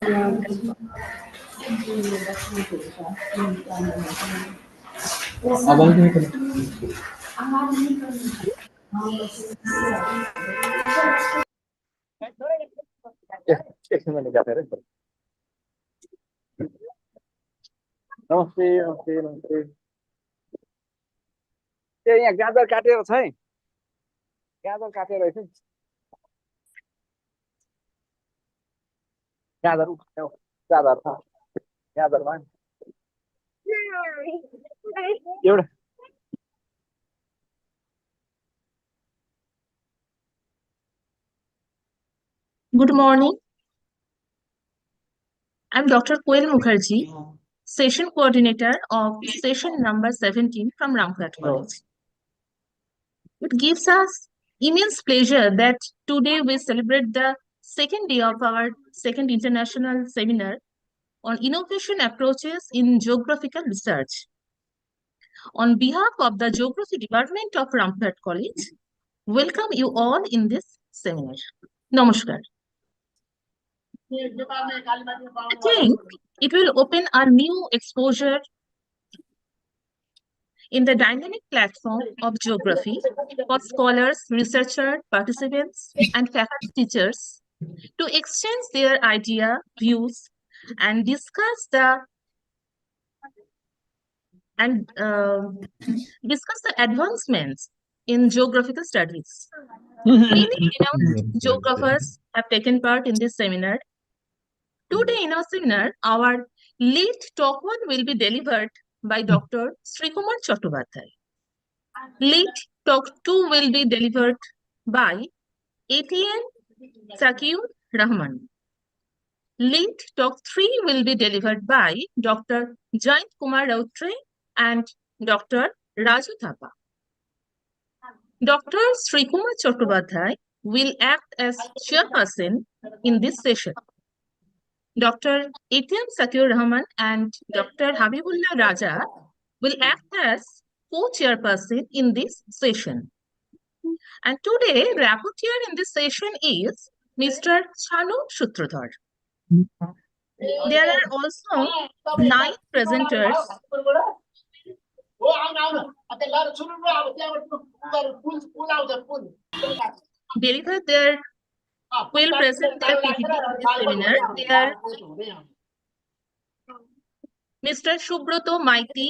नमस्ते नमस्ते नमस्ते यहाँ गाजर काटेर छ है गाजर काटेर है गाजर उठाऊ गाजर छ गाजरमा एउटा Good morning. I'm Dr. Koel Mukherjee, Session Coordinator of Session number 17 from Rampurhat College. It gives us immense pleasure that today we celebrate the second day of our second international seminar on innovation approaches in geographical research. On behalf of the Geography Department of Rampurhat College, welcome you all in this seminar. Namaskar. I think it will open a new exposure in the dynamic platform of geography for scholars, researchers, participants, and faculty teachers to exchange their idea, views, and discuss the advancements in geographical studies. Many renowned geographers have taken part in this seminar. Today in our seminar, our lead talk one will be delivered by Dr. Srikumar Chattopadhyay. Lead talk 2 will be delivered by ATN Zakiur Rahman. Lead talk 3 will be delivered by Dr. Jayant Kumar Rautre and Dr. Raju Thapa. Dr. Srikumar Chattopadhyay will act as chairperson in this session. Dr. ATM Zakiur Rahman and Dr. Habibullah Raja will act as co-chairperson in this session. And today, rapporteur in this session is Mr. Chanu Sutradhar. There are also 9 presenters will present their PPT in this seminar. They are Mr. Shubroto Maiti,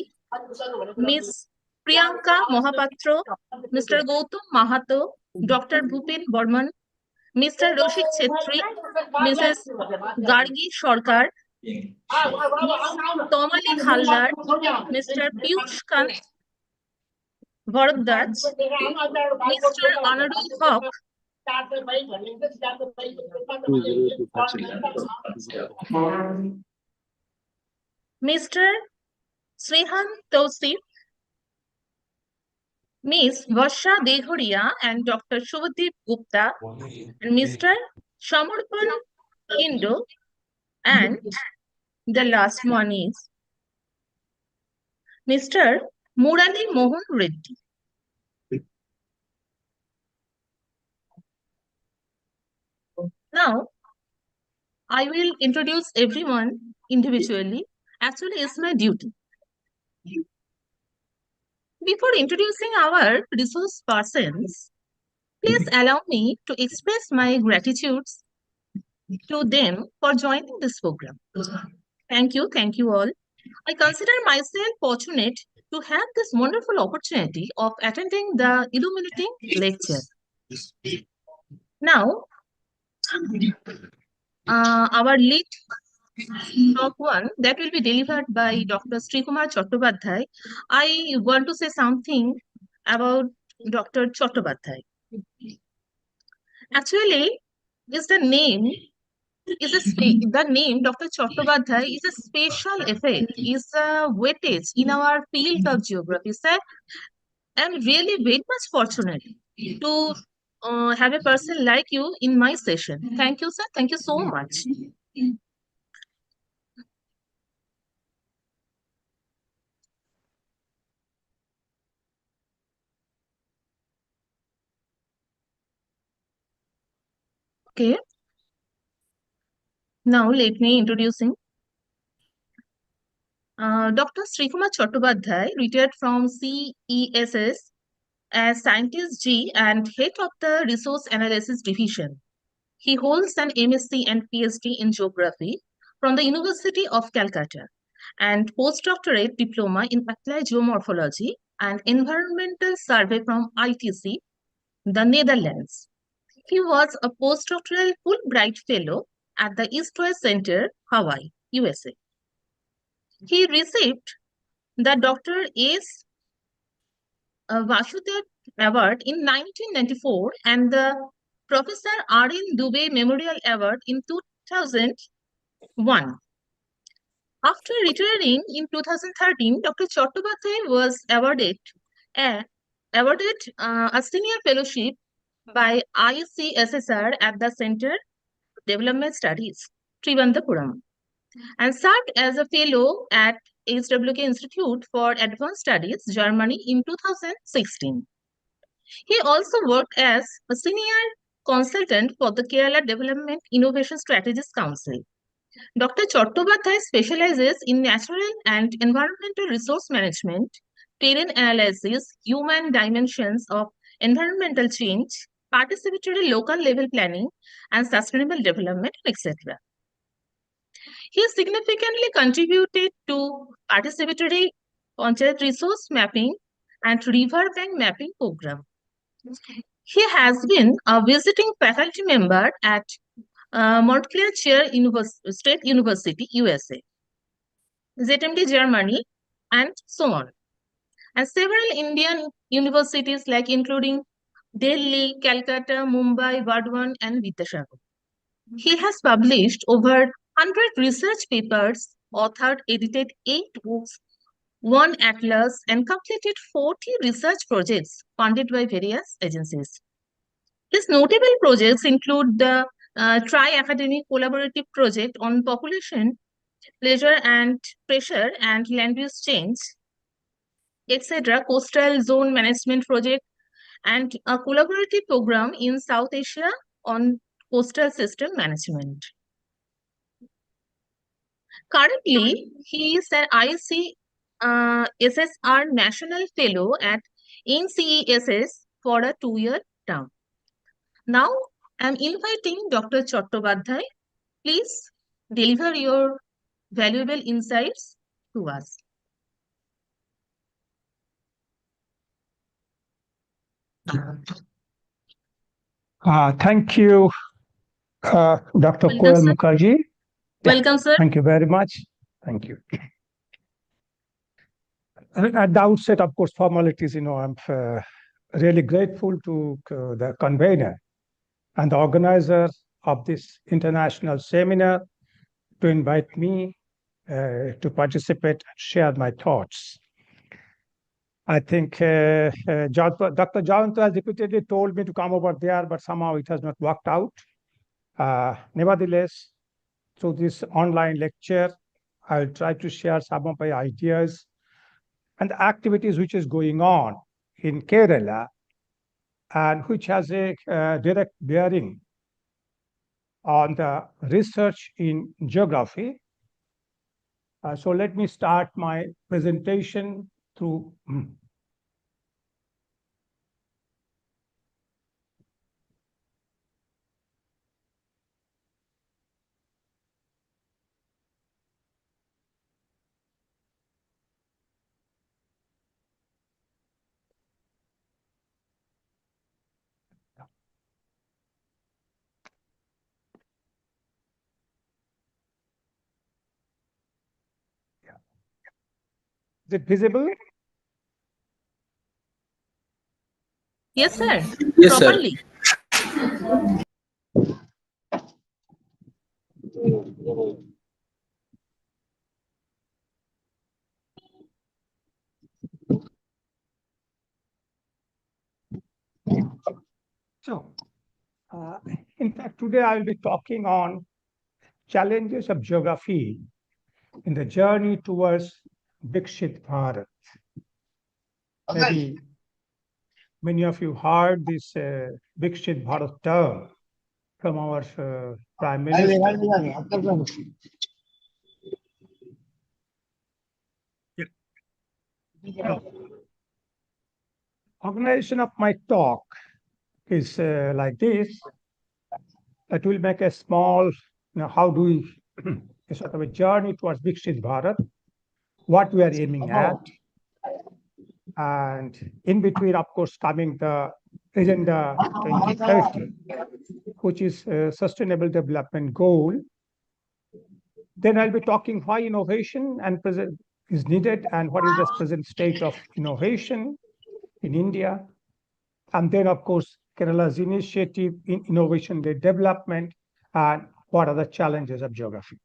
Ms. Priyanka Mohapatra, Mr. Gautam Mahato, Dr. Bhupin Burman, Mr. Roshik Chetri, Mrs. Gargi Sarkar, Ms. Tomali Haldar, Mr. Piyush Kant Bharadwaj, Mr. Anadol Haq, Mr. Srehan Tausif, Ms. Varsha Dehoria and Dr. Shubhadeep Gupta, and Mr. Shamarpan Indo, and the last one is Mr. Murali Mohan Reddy. Now, I will introduce everyone individually. Actually, it's my duty. Before introducing our resource persons, please allow me to express my gratitude to them for joining this program. Thank you all. I consider myself fortunate to have this wonderful opportunity of attending the illuminating lecture. Now, our lead talk one that will be delivered by Dr. Srikumar Chattopadhyay. I want to say something about Dr. Chattopadhyay. Actually, the name Dr. Chattopadhyay is a special effect, is a weightage in our field of geography. Sir, I'm really very much fortunate to have a person like you in my session. Thank you, sir. Thank you so much. Okay. Now let me introduce him. Dr. Srikumar Chattopadhyay, retired from CESS as Scientist G and head of the Resource Analysis Division. He holds an MSc and PhD in Geography from the University of Calcutta and postdoctorate diploma in Applied Geomorphology and Environmental Survey from ITC, the Netherlands. He was a postdoctoral Fulbright Fellow at the East-West Center, Hawaii, USA. He received the Dr. S. Vasudev Award in 1994 and the Professor R.N. Dubey Memorial Award in 2001. After retiring in 2013, Dr. Chattopadhyay was awarded a senior fellowship by ICSSR at the Center for Development Studies, Trivandrum, and served as a fellow at HWK Institute for Advanced Studies, Germany in 2016. He also worked as a senior consultant for the Kerala Development Innovation Strategies Council. Dr. Chattopadhyay specializes in natural and environmental resource management, terrain analysis, human dimensions of environmental change, participatory local level planning, and sustainable development, etc. He significantly contributed to participatory Panchayat resource mapping and river bank mapping program. He has been a visiting faculty member at Montclair State University, USA, ZMD Germany, and so on. And several Indian universities like including Delhi, Calcutta, Mumbai, Burdwan, and Vidyasagar. He has published over 100 research papers, authored, edited 8 books, 1 atlas, and completed 40 research projects funded by various agencies. His notable projects include the tri-academic collaborative project on population, pleasure and pressure and land use change, etc., coastal zone management project, and a collaborative program in South Asia on coastal system management. Currently, he is an ICSSR National Fellow at NCESS for a 2-year term. Now, I am inviting Dr. Chattopadhyay. Please deliver your valuable insights to us. Thank you, Dr. Welcome, Koel sir. Mukherjee. Welcome, sir. Thank you very much. Thank you. At the outset, of course, formalities, I'm really grateful to the convener and the organizer of this international seminar to invite me to participate and share my thoughts. I think Dr. Jayanta has repeatedly told me to come over there, but somehow it has not worked out. Nevertheless, through this online lecture, I'll try to share some of my ideas and activities which is going on in Kerala and which has a direct bearing on the research in geography. So let me start my presentation through Is it visible? Yes, sir. Yes, Properly. So, in fact, today I will be talking on challenges of geography in the journey towards Viksit Bharat. Maybe many of you heard this Viksit Bharat term from our Prime Minister. Now, organization of my talk is like this. It will make a small, how do we, a sort of a journey towards Viksit Bharat, what we are aiming at. And in between, of course, coming the Agenda 2030, which is a Sustainable Development Goal. Then I'll be talking why innovation and present is needed and what is the present state of innovation in India. And then, of course, Kerala's initiative in innovation-led development and what are the challenges of geography.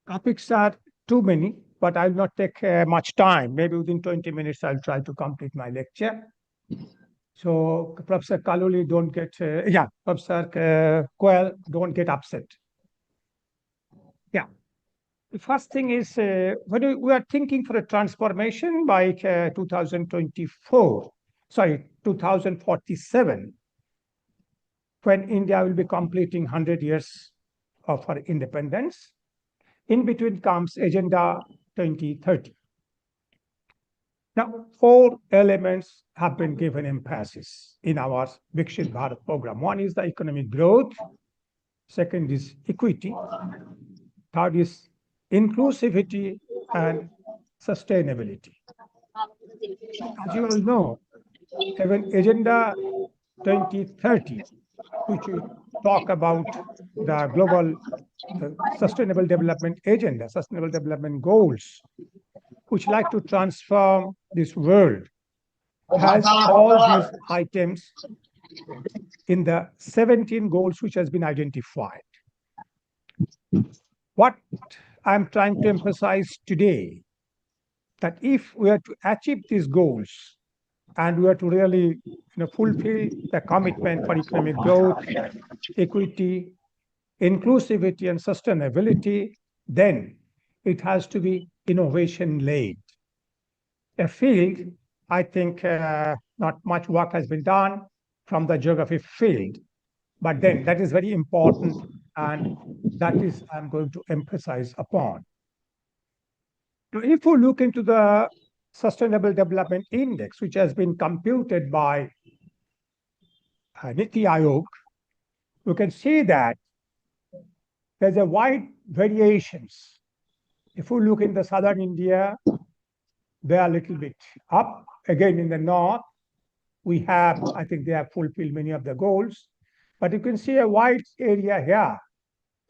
Topics are too many, but I'll not take much time. Maybe within 20 minutes, I'll try to complete my lecture. So Professor Kaluli, don't get, Professor Koel, don't get upset. Yeah. The first thing is, when we are thinking for a transformation by 2047, when India will be completing 100 years of her independence. In between comes Agenda 2030. Now, 4 elements have been given emphasis in our Viksit Bharat program. One is the economic growth. Second is equity. Third is inclusivity and sustainability. As you all know, even Agenda 2030, which will talk about the global sustainable development agenda, sustainable development goals, which like to transform this world, has all these items in the 17 goals which has been identified. What I'm trying to emphasize today, that if we are to achieve these goals and we are to really fulfill the commitment for economic growth, equity, inclusivity, and sustainability, then it has to be innovation-led. A field, I think not much work has been done from the geography field, but then that is very important, and that is I'm going to emphasize upon. Now, if we look into the Sustainable Development Index, which has been computed by Niti Aayog, you can see that there's a wide variations. If you look in the southern India, they are a little bit up. Again, in the north, we have, I think they have fulfilled many of the goals. But you can see a wide area here,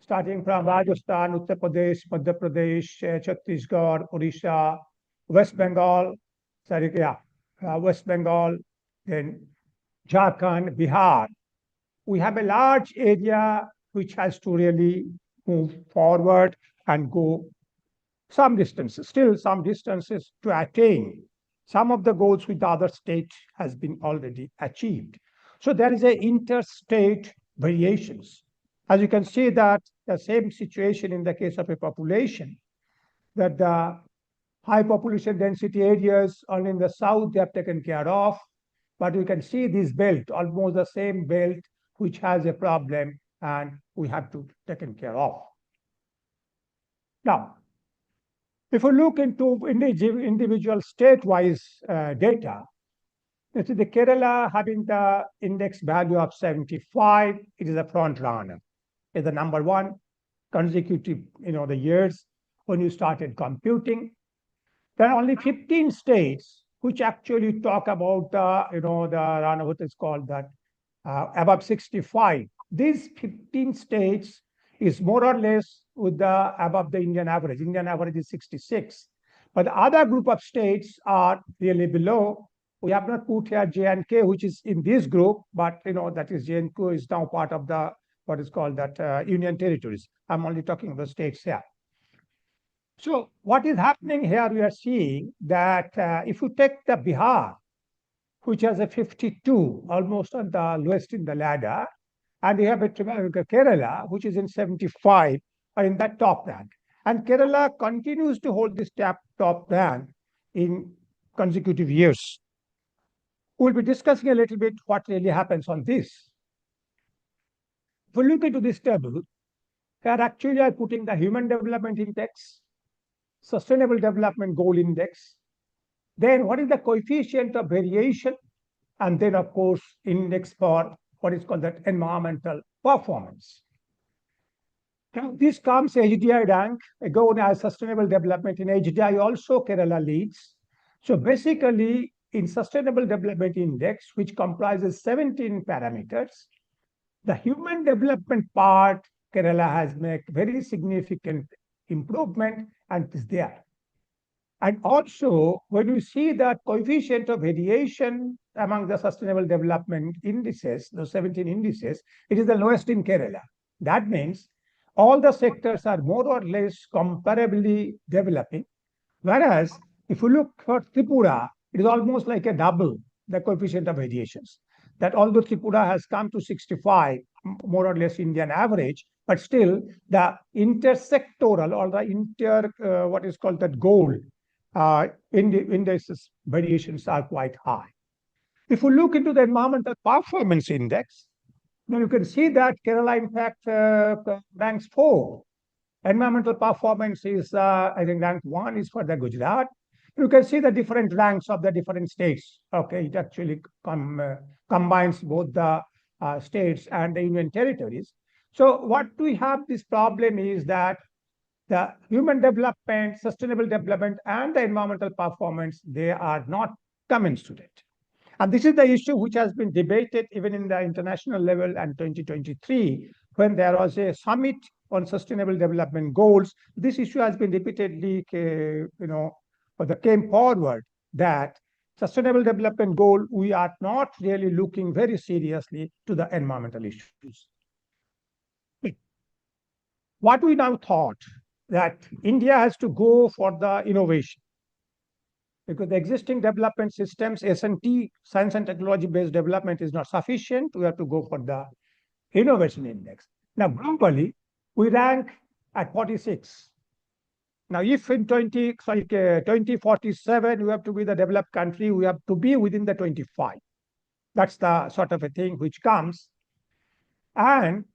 starting from Rajasthan, Uttar Pradesh, Madhya Pradesh, Chhattisgarh, Odisha, West Bengal, West Bengal, then Jharkhand, Bihar. We have a large area which has to really move forward and go some distances, still some distances to attain some of the goals which the other state has been already achieved. So there is a interstate variations. As you can see that the same situation in the case of a population, that the high population density areas only in the south they have taken care of, but you can see this belt, almost the same belt, which has a problem and we have to taken care of. Now, if we look into individual state-wise data, this is the Kerala having the index value of 75. It is a front runner. It's the number one consecutive, the years when you started computing. There are only 15 states which actually talk about what is called that above 65. These 15 states is more or less with the above the Indian average. Indian average is 66. But the other group of states are really below. We have not put here J&K, which is in this group, but that is J&K is now part of the what is called that union territories. I'm only talking about states here. So what is happening here? We are seeing that if you take the Bihar, which has a 52, almost on the lowest in the ladder, and you have a Kerala, which is in 75, or in that top rank. And Kerala continues to hold this top rank in consecutive years. We'll be discussing a little bit what really happens on this. If we look into this table, here actually I'm putting the Human Development Index, Sustainable Development Goal Index, then what is the coefficient of variation, and then of course index for what is called that environmental performance. Now this comes HDI rank, again as sustainable development. In HDI also Kerala leads. So basically in Sustainable Development Index, which comprises 17 parameters, the human development part, Kerala has made very significant improvement and is there. And also, when you see that coefficient of variation among the sustainable development indices, the 17 indices, it is the lowest in Kerala. That means all the sectors are more or less comparably developing. Whereas, if you look for Tripura, it is almost like a double the coefficient of variations. That although Tripura has come to 65, more or less Indian average, but still the intersectoral or the what is called that goal indices variations are quite high. If you look into the environmental performance index, then you can see that Kerala in fact ranks 4. Environmental performance is I think rank 1 is for the Gujarat. You can see the different ranks of the different states. Okay, it actually combines both the states and the union territories. So what we have this problem is that the human development, sustainable development, and the environmental performance, they are not commensurate. And this is the issue which has been debated even in the international level and 2023, when there was a summit on sustainable development goals. This issue has been repeatedly, came forward that sustainable development goal, we are not really looking very seriously to the environmental issues. What we now thought that India has to go for the innovation, because the existing development systems, S&T, science and technology based development, is not sufficient. We have to go for the innovation index. Now, globally, we rank at 46. Now, if in 2047, we have to be the developed country, we have to be within the 25. That's the sort of a thing which comes. And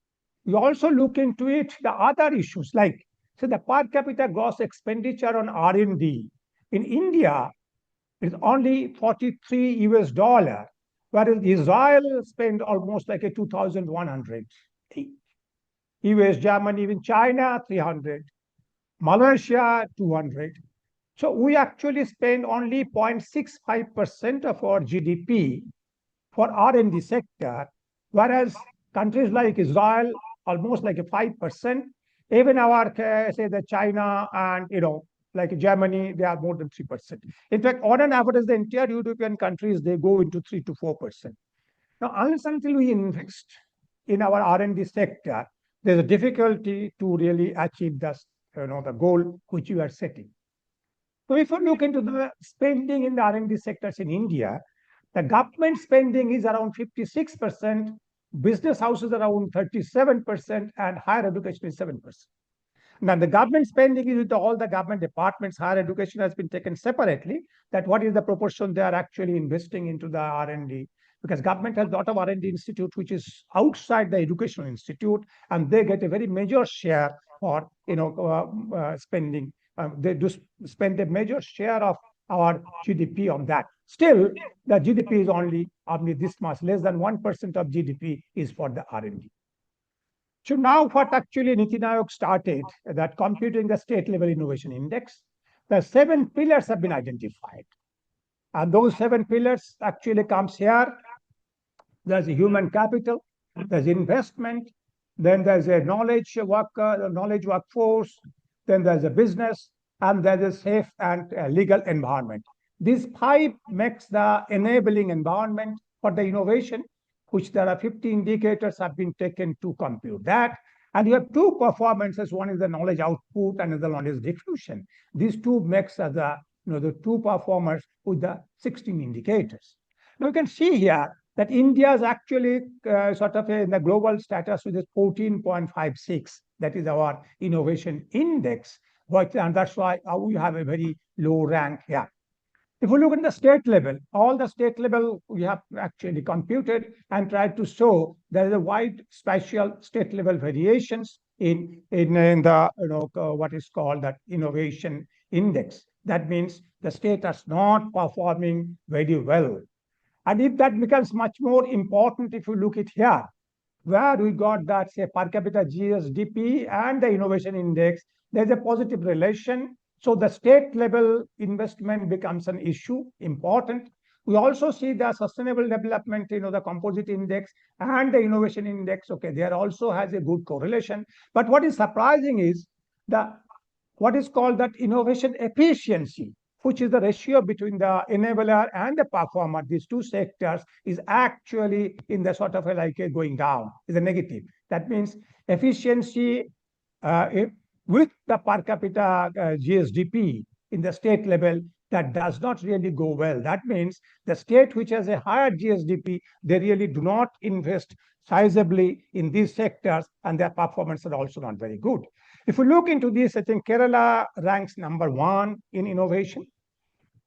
we also look into it, the other issues like, so the per capita gross expenditure on R&D in India is only $43 US, whereas Israel spent almost like a 2,100. US, Germany, even China, 300. Malaysia, 200. So we actually spend only 0.65% of our GDP for R&D sector, whereas countries like Israel, almost like a 5%. Even our, say, the China and, like Germany, they are more than 3%. In fact, on an average, the entire European countries, they go into 3 to 4%. Now, unless until we invest in our R&D sector, there's a difficulty to really achieve the goal which you are setting. So if you look into the spending in the R&D sectors in India, the government spending is around 56%, business houses around 37%, and higher education is 7%. Now, the government spending is with all the government departments. Higher education has been taken separately, that what is the proportion they are actually investing into the R&D, because government has a lot of R&D institute which is outside the educational institute, and they get a very major share for spending. They do spend a major share of our GDP on that. Still, the GDP is only this much, less than 1% of GDP is for the R&D. So now what actually Niti Aayog started, that computing the state level innovation index, the 7 pillars have been identified. And those 7 pillars actually comes here. There's a human capital, there's investment, then there's a knowledge workforce, then there's a business, and there's a safe and legal environment. These 5 makes the enabling environment for the innovation, which there are 50 indicators have been taken to compute that. And you have 2 performances. One is the knowledge output and the knowledge diffusion. These 2 makes as the 2 performers with the 16 indicators. Now you can see here that India is actually sort of in the global status with 14.56. That is our innovation index, and that's why we have a very low rank here. If we look at the state level, all the state level we have actually computed and tried to show there is a wide spatial state level variations in the what is called that innovation index. That means the state is not performing very well. And if that becomes much more important, if you look at here, where we got that, say, per capita GSDP and the innovation index, there's a positive relation. So the state level investment becomes an issue, important. We also see the sustainable development, the composite index and the innovation index. Okay, there also has a good correlation. But what is surprising is what is called that innovation efficiency, which is the ratio between the enabler and the performer, these two sectors, is actually in the sort of going down, is a negative. That means efficiency with the per capita GSDP in the state level, that does not really go well. That means the state which has a higher GSDP, they really do not invest sizably in these sectors, and their performance are also not very good. If we look into this, I think Kerala ranks #1 in innovation.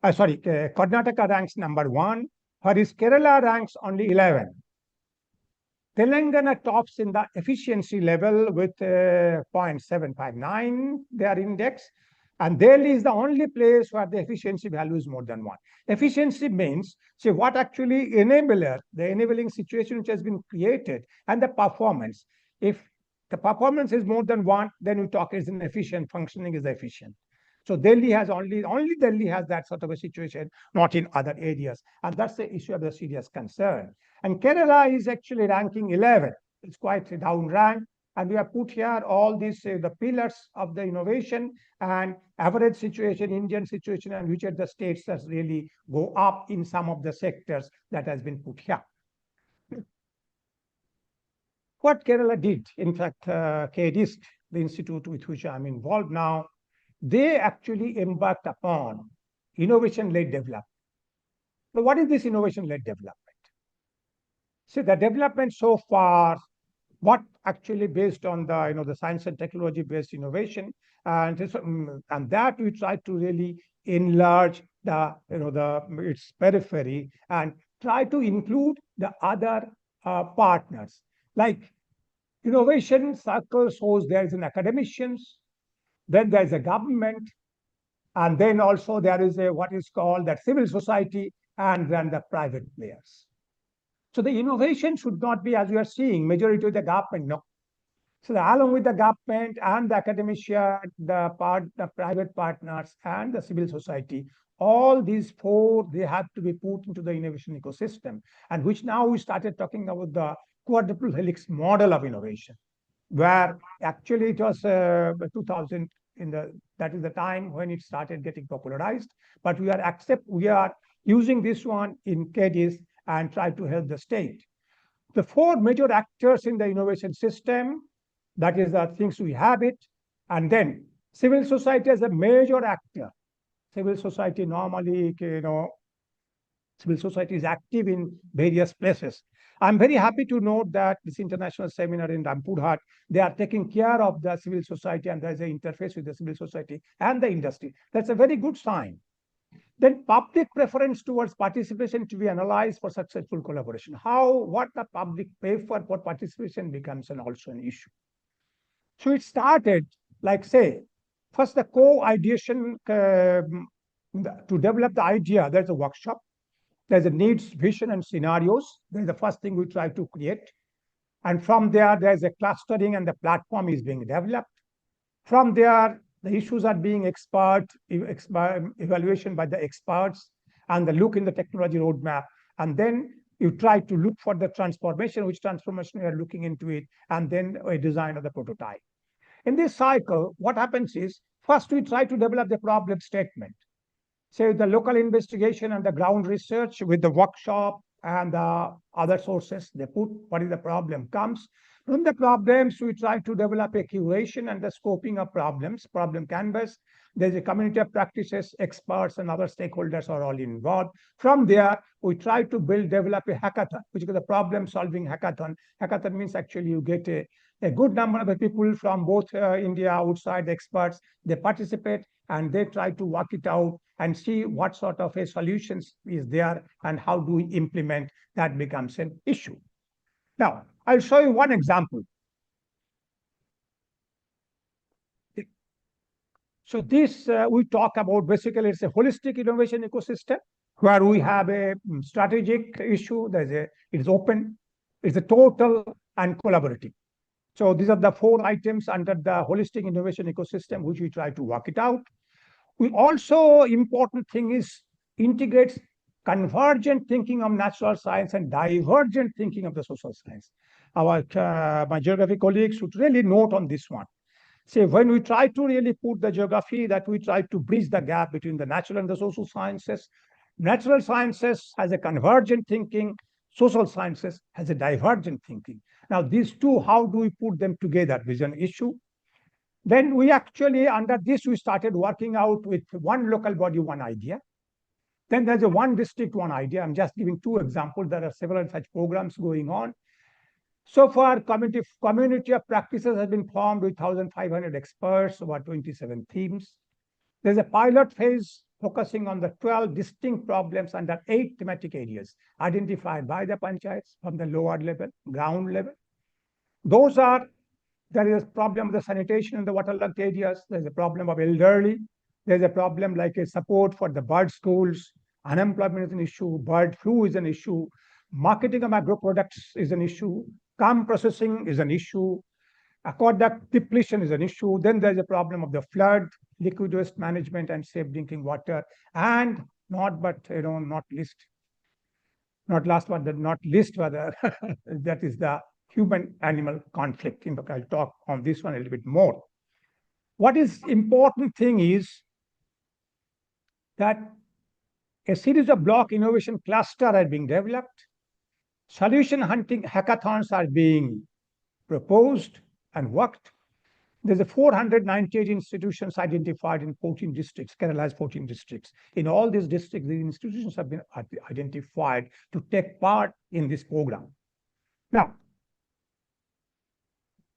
Karnataka ranks #1, whereas Kerala ranks only 11. Telangana tops in the efficiency level with 0.759, their index. And Delhi is the only place where the efficiency value is more than 1. Efficiency means, say, what actually the enabling situation which has been created, and the performance. If the performance is more than 1, then we talk is an efficient, functioning is efficient. So Delhi has only Delhi has that sort of a situation, not in other areas. And that's the issue of the serious concern. And Kerala is actually ranking 11. It's quite a down rank. And we have put here all these the pillars of the innovation and average situation, Indian situation, and which are the states that really go up in some of the sectors that has been put here. What Kerala did, in fact, KDISC, the institute with which I'm involved now, they actually embarked upon innovation-led development. But what is this innovation-led development? See, the development so far, what actually based on the the science and technology based innovation, and that we try to really enlarge the its periphery and try to include the other partners. Like innovation circle shows there is an academicians, then there is a government, and then also there is a what is called that civil society, and then the private players. So the innovation should not be, as we are seeing, majority of the government, no. So along with the government and the academia, the private partners and the civil society, all these four, they have to be put into the innovation ecosystem, and which now we started talking about the quadruple helix model of innovation, where actually it was 2000 that is the time when it started getting popularized. But we are using this one in KDIS and try to help the state. The four major actors in the innovation system, that is the things we have it, and then civil society as a major actor. Civil society normally, civil society is active in various places. I'm very happy to note that this international seminar in Rampurhat, they are taking care of the civil society, and there's an interface with the civil society and the industry. That's a very good sign. Then public preference towards participation to be analyzed for successful collaboration. What the public pay for participation becomes also an issue. So it started, like say, first the co-ideation to develop the idea. There's a workshop. There's a needs, vision, and scenarios. There's the first thing we try to create. And from there, there's a clustering, and the platform is being developed. From there, the issues are being evaluation by the experts, and the look in the technology roadmap. And then you try to look for the transformation, which transformation you are looking into it, and then a design of the prototype. In this cycle, what happens is, first we try to develop the problem statement. So the local investigation and the ground research with the workshop and the other sources, they put what is the problem comes. From the problems, we try to develop a curation and the scoping of problems, problem canvas. There's a community of practices, experts, and other stakeholders are all involved. From there, we try to develop a hackathon, which is a problem-solving hackathon. Hackathon means actually you get a good number of people from both India, outside experts. They participate, and they try to work it out and see what sort of a solutions is there and how do we implement that becomes an issue. Now, I'll show you one example. So this we talk about basically it's a holistic innovation ecosystem where we have a strategic issue. It's open, it's a total and collaborative. So these are the 4 items under the holistic innovation ecosystem, which we try to work it out. We also, important thing is integrates convergent thinking of natural science and divergent thinking of the social science. My geography colleagues should really note on this one. Say, when we try to really put the geography, that we try to bridge the gap between the natural and the social sciences. Natural sciences has a convergent thinking, social sciences has a divergent thinking. Now, these two, how do we put them together? This is an issue. Then we actually, under this, we started working out with one local body, one idea. Then there's a one district, one idea. I'm just giving 2 examples. There are several such programs going on. So far, community of practices has been formed with 1,500 experts over 27 themes. There's a pilot phase focusing on the 12 distinct problems under 8 thematic areas identified by the panchayats from the lower level, ground level. Those are, there is a problem of the sanitation in the waterlogged areas. There's a problem of elderly. There's a problem like a support for the bird schools. Unemployment is an issue. Bird flu is an issue. Marketing of agro products is an issue. Calm processing is an issue. Aqueduct depletion is an issue. Then there's a problem of the flood, liquid waste management, and safe drinking water. And not last but not least, rather, that is the human-animal conflict. In fact, I'll talk on this one a little bit more. What is important thing is that a series of block innovation cluster are being developed. Solution hunting hackathons are being proposed and worked. There's a 498 institutions identified in 14 districts. Kerala has 14 districts. In all these districts, the institutions have been identified to take part in this program. Now,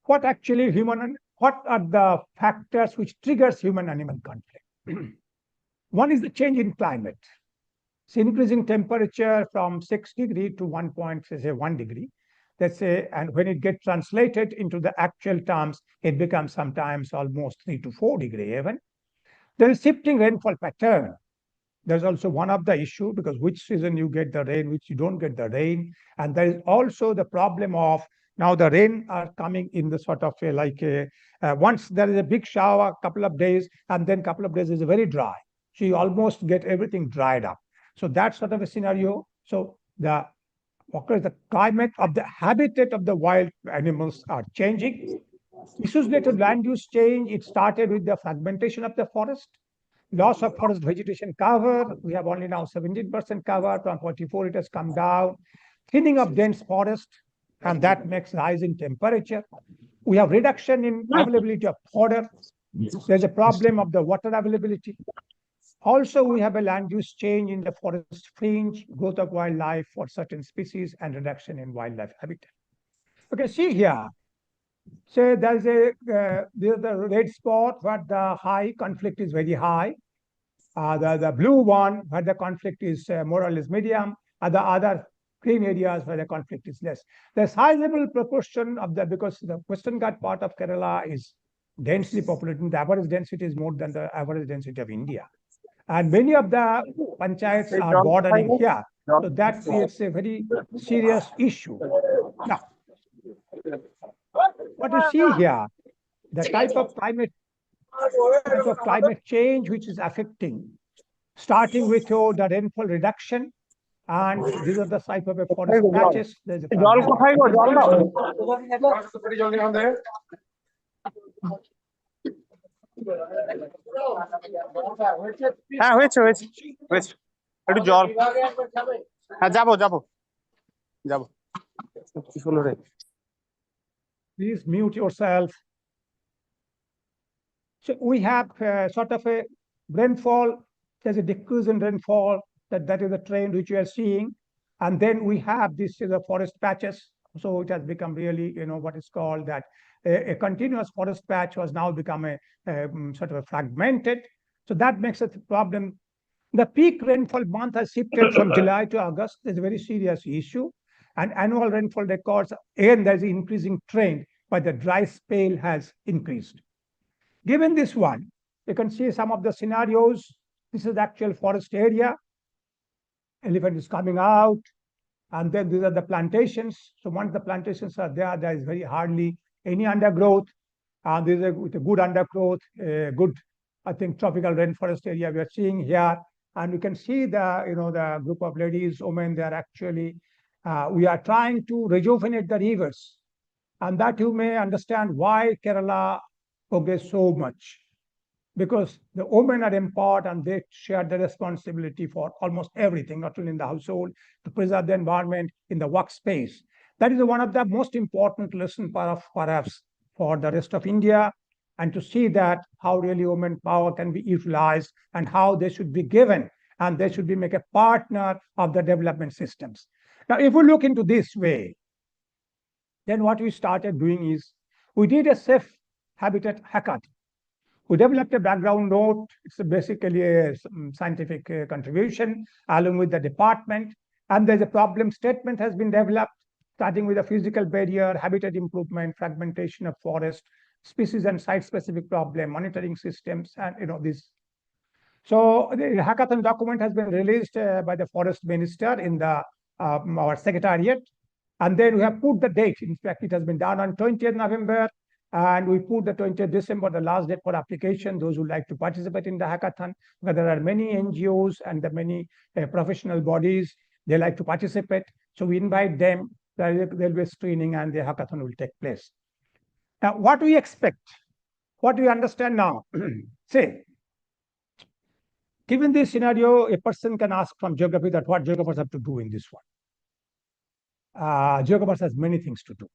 what are the factors which triggers human-animal conflict? One is the change in climate. So increasing temperature from 6 degrees to 1 degree. Let's say, and when it gets translated into the actual terms, it becomes sometimes almost 3 to 4 degrees even. There is shifting rainfall pattern. There's also one of the issue, because which season you get the rain, which you don't get the rain. And there is also the problem of now the rain are coming in the sort of once there is a big shower, couple of days, and then couple of days is very dry. So you almost get everything dried up. So that sort of a scenario. So the climate of the habitat of the wild animals are changing. Issues related to land use change, it started with the fragmentation of the forest, loss of forest vegetation cover. We have only now 17% cover. From 44, it has come down. Thinning of dense forest, and that makes rise in temperature. We have reduction in availability of fodder. There's a problem of the water availability. Also, we have a land use change in the forest fringe, growth of wildlife for certain species, and reduction in wildlife habitat. Okay, see here. So there's the red spot where the high conflict is very high. The blue one where the conflict is more or less medium, and the other green areas where the conflict is less. The sizable proportion of because the Western Ghat part of Kerala is densely populated. The average density is more than the average density of India. And many of the panchayats are bordering here. So that creates a very serious issue. Now, what you see here, the type of climate change which is affecting, starting with the rainfall reduction, and these are the type of forest patches. There's a Please mute yourself. So we have sort of a rainfall. There's a decrease in rainfall. That is the trend which we are seeing. And then we have this the forest patches. So it has become really, what is called that a continuous forest patch has now become a sort of a fragmented. So that makes it a problem. The peak rainfall month has shifted from July to August. It's a very serious issue. And annual rainfall records, again, there's an increasing trend, but the dry spell has increased. Given this one, you can see some of the scenarios. This is the actual forest area. Elephant is coming out. And then these are the plantations. So once the plantations are there, there is very hardly any undergrowth. This is with a good undergrowth, good, I think, tropical rainforest area we are seeing here. And we can see the group of ladies, women, they are actually, we are trying to rejuvenate the rivers. And that you may understand why Kerala progressed so much. Because the women are empowered and they share the responsibility for almost everything, not only in the household, to preserve the environment in the workspace. That is one of the most important lessons perhaps for the rest of India, and to see that how really women power can be utilized and how they should be given, and they should be make a partner of the development systems. Now, if we look into this way, then what we started doing is we did a safe habitat hackathon. We developed a background note. It's basically a scientific contribution along with the department. And there's a problem statement has been developed, starting with a physical barrier, habitat improvement, fragmentation of forest, species and site-specific problem, monitoring systems, and this. So the hackathon document has been released by the forest minister in the our secretariat. And then we have put the date. In fact, it has been done on 20th November. And we put the 20th December, the last date for application, those who like to participate in the hackathon, because there are many NGOs and the many professional bodies, they like to participate. So we invite them, there'll be a screening and the hackathon will take place. Now, what we expect, what we understand now, say, given this scenario, a person can ask from geography that what geographers have to do in this one. Geographers has many things to do.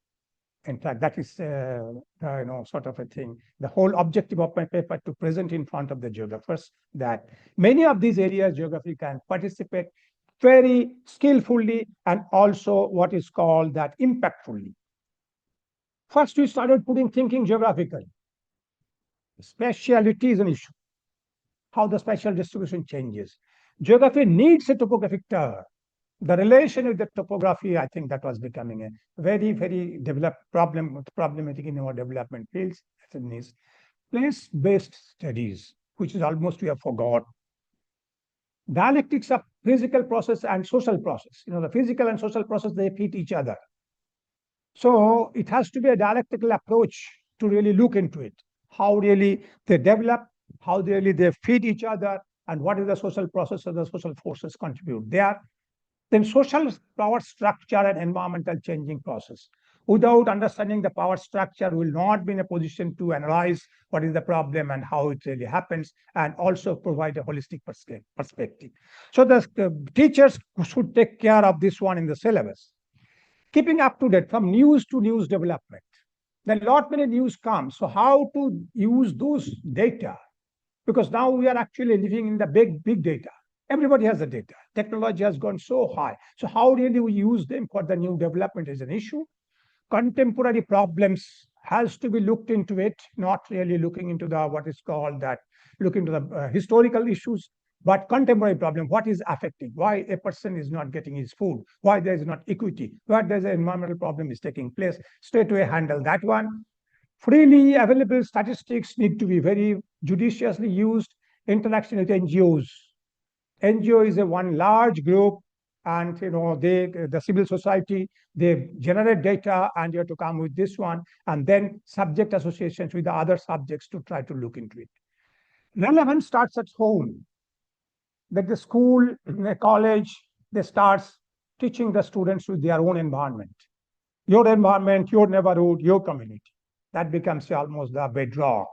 In fact, that is sort of a thing. The whole objective of my paper to present in front of the geographers that many of these areas geography can participate very skillfully and also what is called that impactfully. First, we started thinking geographical. Spatiality is an issue. How the spatial distribution changes. Geography needs a topographic term. The relation with the topography, I think that was becoming a very, very problematic in our development fields. Place-based studies, which is almost we have forgot. Dialectics of physical process and social process. The physical and social process, they feed each other. So it has to be a dialectical approach to really look into it. How really they develop, how really they feed each other, and what is the social process or the social forces contribute there. Then social power structure and environmental changing process. Without understanding the power structure, we will not be in a position to analyze what is the problem and how it really happens, and also provide a holistic perspective. So the teachers should take care of this one in the syllabus. Keeping up to date from news to news development. Then lot many news comes. So how to use those data? Because now we are actually living in the big data. Everybody has the data. Technology has gone so high. So how really we use them for the new development is an issue. Contemporary problems has to be looked into it, not really looking into the what is called that, look into the historical issues, but contemporary problem, what is affecting, why a person is not getting his food, why there is not equity, why there's an environmental problem is taking place, straight away handle that one. Freely available statistics need to be very judiciously used. Interaction with NGOs. NGO is a one large group, and the civil society, they generate data, and you have to come with this one, and then subject associations with the other subjects to try to look into it. Relevance starts at home. That the school, the college, they start teaching the students with their own environment. Your environment, your neighborhood, your community. That becomes almost the bedrock.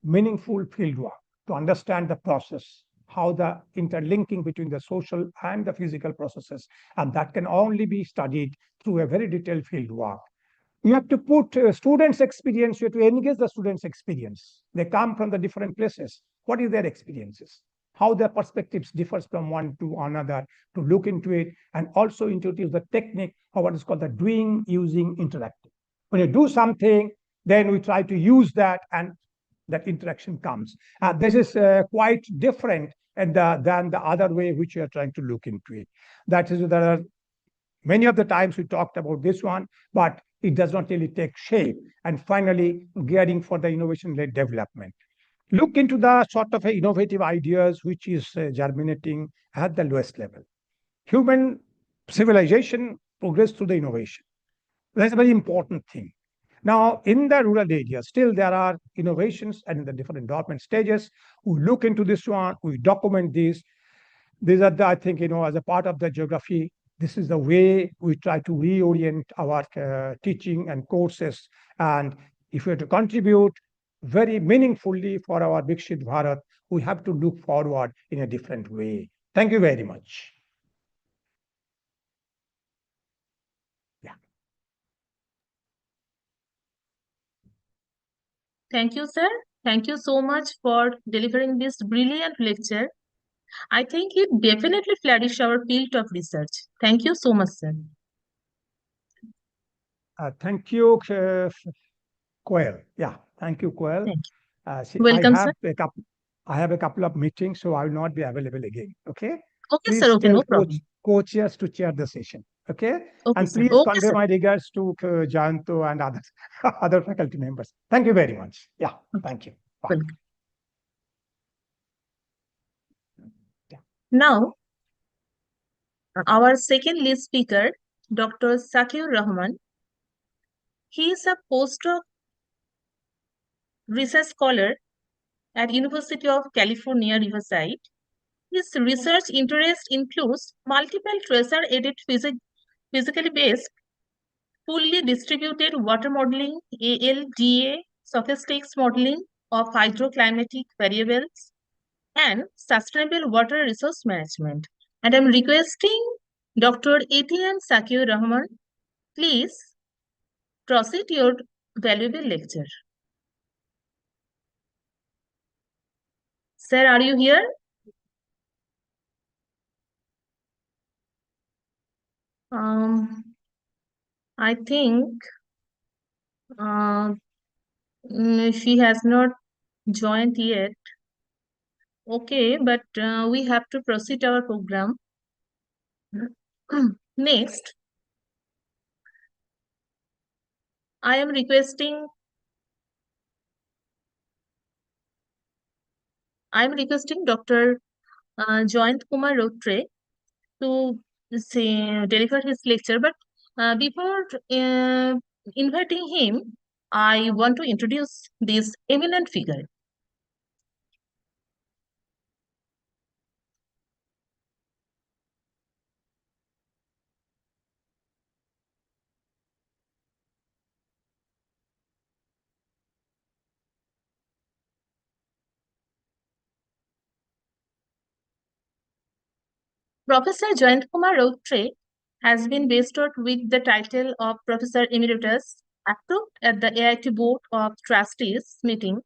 Meaningful fieldwork to understand the process, how the interlinking between the social and the physical processes, and that can only be studied through a very detailed field work. You have to put students' experience, you have to engage the students' experience. They come from the different places. What is their experiences? How their perspectives differs from one to another, to look into it, and also introduce the technique of what is called the doing, using, interacting. When you do something, then we try to use that, and that interaction comes. This is quite different than the other way which you are trying to look into it. That is, there are many of the times we talked about this one, but it does not really take shape. And finally, gearing for the innovation-led development. Look into the sort of innovative ideas which is germinating at the lowest level. Human civilization progress through the innovation. That's a very important thing. Now, in the rural areas, still there are innovations, and in the different development stages, we look into this one, we document these. These are the, I think, as a part of the geography, this is the way we try to reorient our teaching and courses. And if we are to contribute very meaningfully for our Vikshit Bharat, we have to look forward in a different way. Thank you very much. Thank you, sir. Thank you so much for delivering this brilliant lecture. I think it definitely flourished our field of research. Thank you so much, sir. Thank you, Koel. Yeah, thank you, Koel. Thank you. Welcome, sir. I have a couple of meetings, so I will not be available again. Okay. Okay, Please sir. Okay, tell no problem. co-chairs to chair the session. Okay. Okay, And sir. please Okay, convey sir. my regards to Jayanta and others, other faculty members. Thank you very much. Yeah. Thank you. Bye. Welcome. Now, our second lead speaker, Dr. Zakir Rahman. He is a postdoc research scholar at University of California, Riverside. His research interest includes multiple tracer-aided physically based, fully distributed water modeling, ALDA, statistics modeling of hydroclimatic variables, and sustainable water resource management. And I'm requesting Dr. ATM Zakir Rahman, please proceed your valuable lecture. Sir, are you here? I think she has not joined yet. Okay, but we have to proceed our program. Next, I am requesting Dr. Jayant Kumar Rotre to deliver his lecture. But before inviting him, I want to introduce this eminent figure. Professor Jayant Kumar Rotre has been bestowed with the title of Professor Emeritus, approved at the AIT Board of Trustees meeting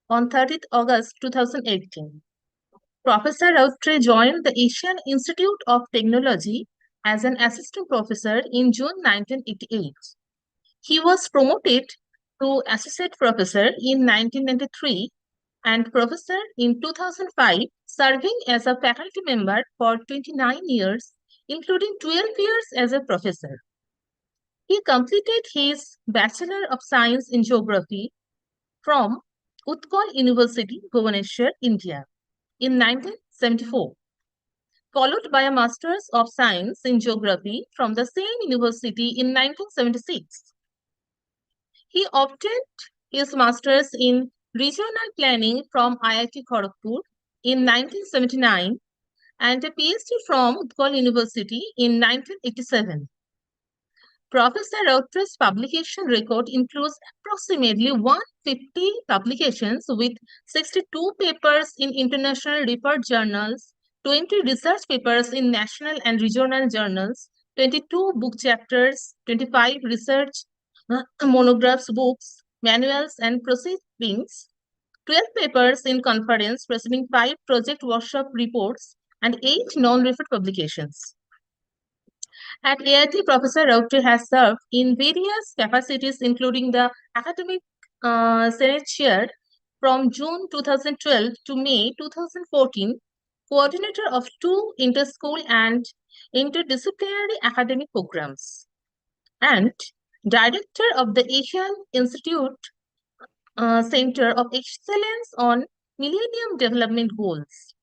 on 30th August 2018. Professor Rotre joined the Asian Institute of Technology as an assistant professor in June 1988. He was promoted to associate professor in 1993 and professor in 2005, serving as a faculty member for 29 years, including 12 years as a professor. He completed his Bachelor of Science in Geography from Utkal University, Bhubaneswar, India, in 1974, followed by a Master's of Science in Geography from the same university in 1976. He obtained his Master's in Regional Planning from IIT Kharagpur in 1979 and a PhD from Utkal University in 1987. Professor Rotre's publication record includes approximately 150 publications with 62 papers in international referred journals, 20 research papers in national and regional journals, 22 book chapters, 25 research monographs, books, manuals, and proceedings, 12 papers in conference preceding 5 project workshop reports, and 8 non-referred publications. At AIT, Professor Rotre has served in various capacities, including the Academic Senate Chair from June 2012 to May 2014, coordinator of 2 inter-school and interdisciplinary academic programs, and director of the Asian Institute Center of Excellence on Millennium Development Goals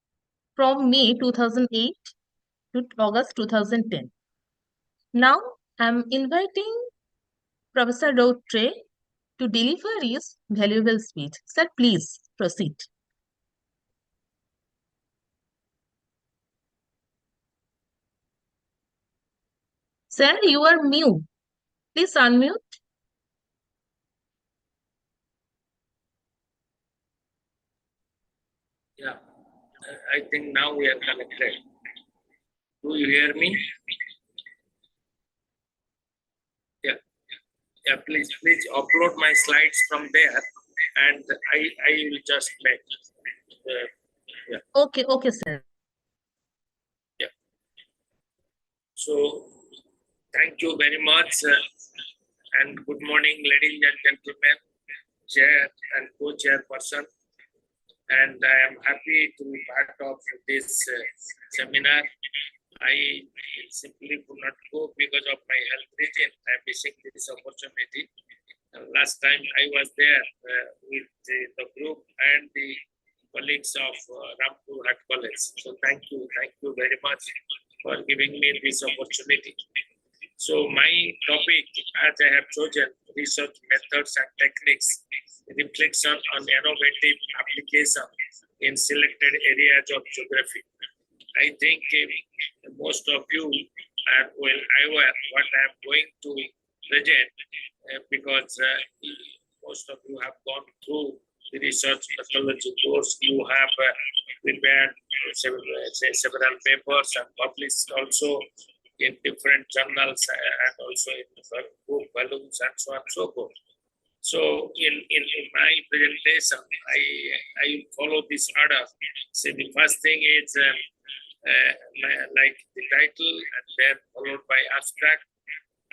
from May 2008 to August 2010. Now, I'm inviting Professor Drought to deliver his valuable speech. Sir, please proceed. Sir, you are mute. Please unmute. Yeah, I think now we are connected. Do you hear me? Yeah, please upload my slides from there, and I will just make. Okay, sir. Yeah. So, thank you very much, and good morning, ladies and gentlemen, chair and co-chairperson. And I am happy to be part of this seminar. I simply could not go because of my health reason. I am missing this opportunity. Last time I was there with the group and the colleagues of Rampurhat College. So thank you very much for giving me this opportunity. So my topic, as I have chosen, research methods and techniques, reflection on innovative application in selected areas of geography. I think most of you are well aware what I am going to present because most of you have gone through the research methodology course. You have prepared several papers and published also in different journals and also in book volumes and so on and so forth. So in my presentation, I will follow this order. So the first thing is like the title, and then followed by abstract,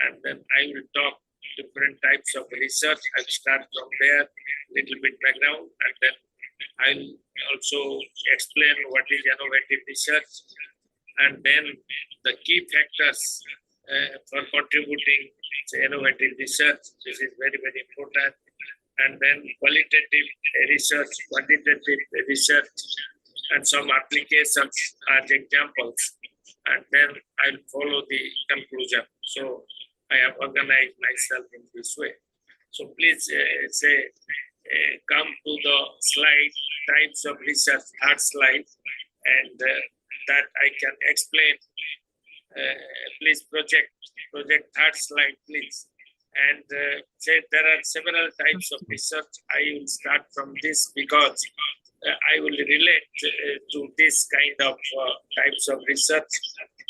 and then I will talk different types of research. I'll start from there, little bit background, and then I'll also explain what is innovative research, and then the key factors for contributing to innovative research. This is very, very important. And then qualitative research, quantitative research, and some applications as examples. And then I'll follow the conclusion. So I have organized myself in this way. So please come to the slide, types of research, third slide, and that I can explain. Please project third slide, please. And say there are several types of research. I will start from this because I will relate to this kind of types of research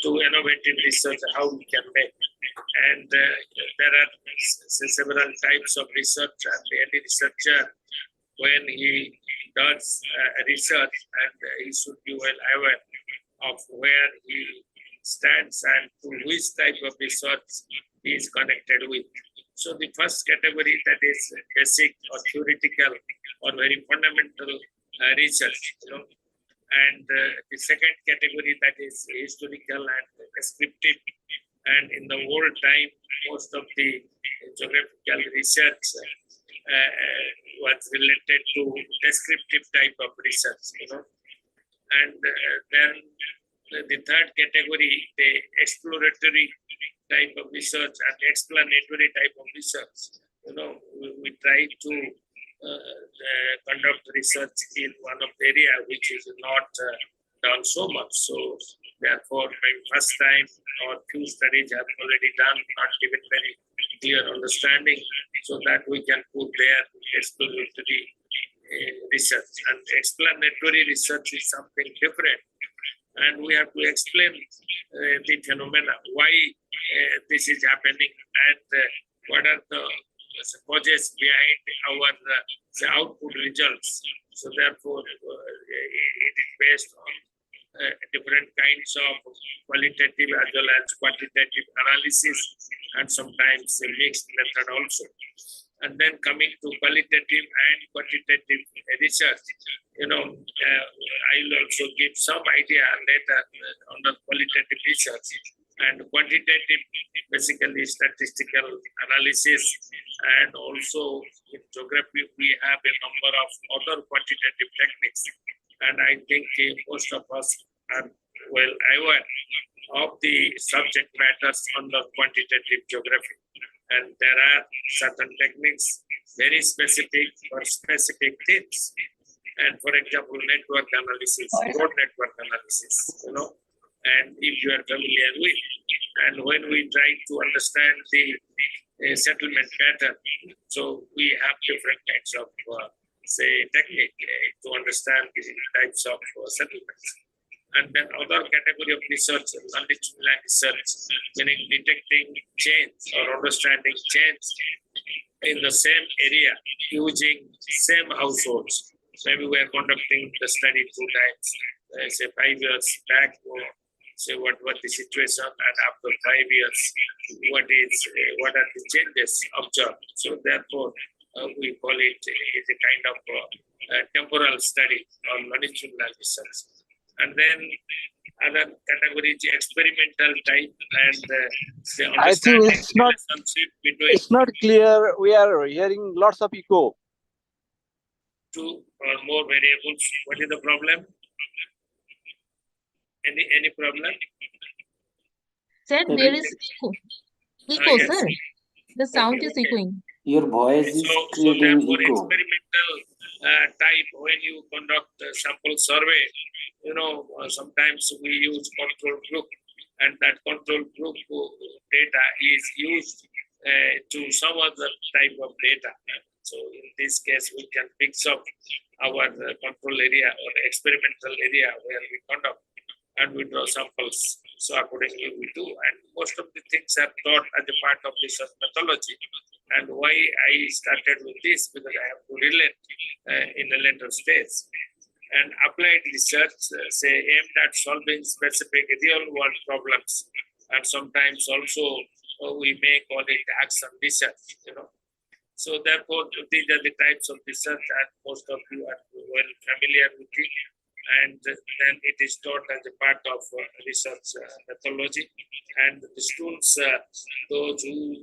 to innovative research, how we can make. And there are several types of research, and any researcher, when he does research, and he should be well aware of where he stands and to which type of research he is connected with. So the first category, that is basic or theoretical or very fundamental research, and the second category, that is historical and descriptive. And in the old time, most of the geographical research was related to descriptive type of research, And then the third category, the exploratory type of research and explanatory type of research. We try to conduct research in one of the area which is not done so much. So therefore, by first time or few studies have already done, not given very clear understanding, so that we can put there exploratory research. And explanatory research is something different. And we have to explain the phenomena, why this is happening, and what are the causes behind our output results. So therefore, it is based on different kinds of qualitative as well as quantitative analysis, and sometimes a mixed method also. And then coming to qualitative and quantitative research, I will also give some idea later on the qualitative research. And quantitative, basically statistical analysis, and also in geography we have a number of other quantitative techniques. And I think most of us are well aware of the subject matters under quantitative geography. And there are certain techniques very specific for specific things. And for example, network analysis, road network analysis, and if you are familiar with. And when we try to understand the settlement pattern, so we have different kinds of, technique to understand the types of settlements. And then other category of research, longitudinal research, meaning detecting change or understanding change in the same area using same households. Maybe we are conducting the study 2 times, say 5 years back, say what was the situation, and after 5 years, what are the changes observed. So therefore, we call it a kind of temporal study or longitudinal research. And then other categories, experimental type, and I think it's not clear. We are hearing lots of echo. 2 or more variables. What is the problem? Any problem? Sir, there is echo. Echo, Yes. sir. The sound Okay, is okay. echoing. Your voice is So creating therefore, echo. experimental type, when you conduct a sample survey, sometimes we use control group, and that control group data is used to some other type of data. So in this case, we can fix up our control area or experimental area where we conduct, and we draw samples. So accordingly we do, and most of the things are taught as a part of research methodology. And why I started with this, because I have to relate in a later stage. And applied research, say, aimed at solving specific real-world problems, and sometimes also we may call it action research. So therefore, these are the types of research, and most of you are well familiar with it. And then it is taught as a part of research methodology. And the students, those who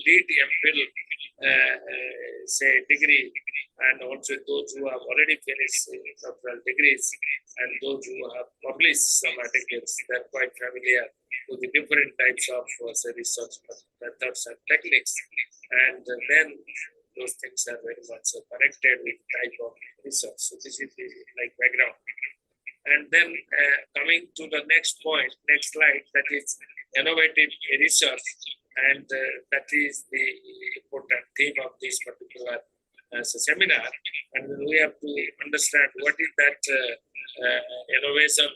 did MPhil, say degree, and also those who have already finished doctoral degrees, and those who have published some articles, they're quite familiar with the different types of research methods and techniques. And then those things are very much connected with type of research. So this is the background. And then coming to the next point, next slide, that is innovative research. And that is the important theme of this particular seminar. And we have to understand what is that innovation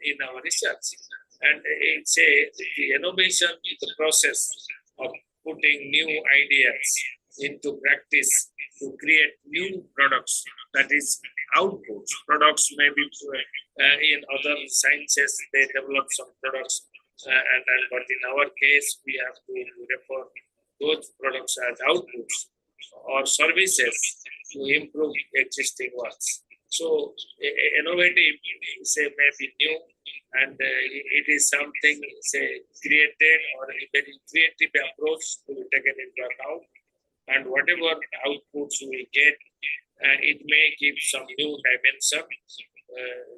in our research. And it's the innovation is the process of putting new ideas into practice to create new products, that is outputs. Products may be in other sciences, they develop some products, but in our case, we have to refer those products as outputs or services to improve existing ones. So innovative, say, may be new, and it is something, say, created or a very creative approach to be taken into account. And whatever outputs we get, it may give some new dimension.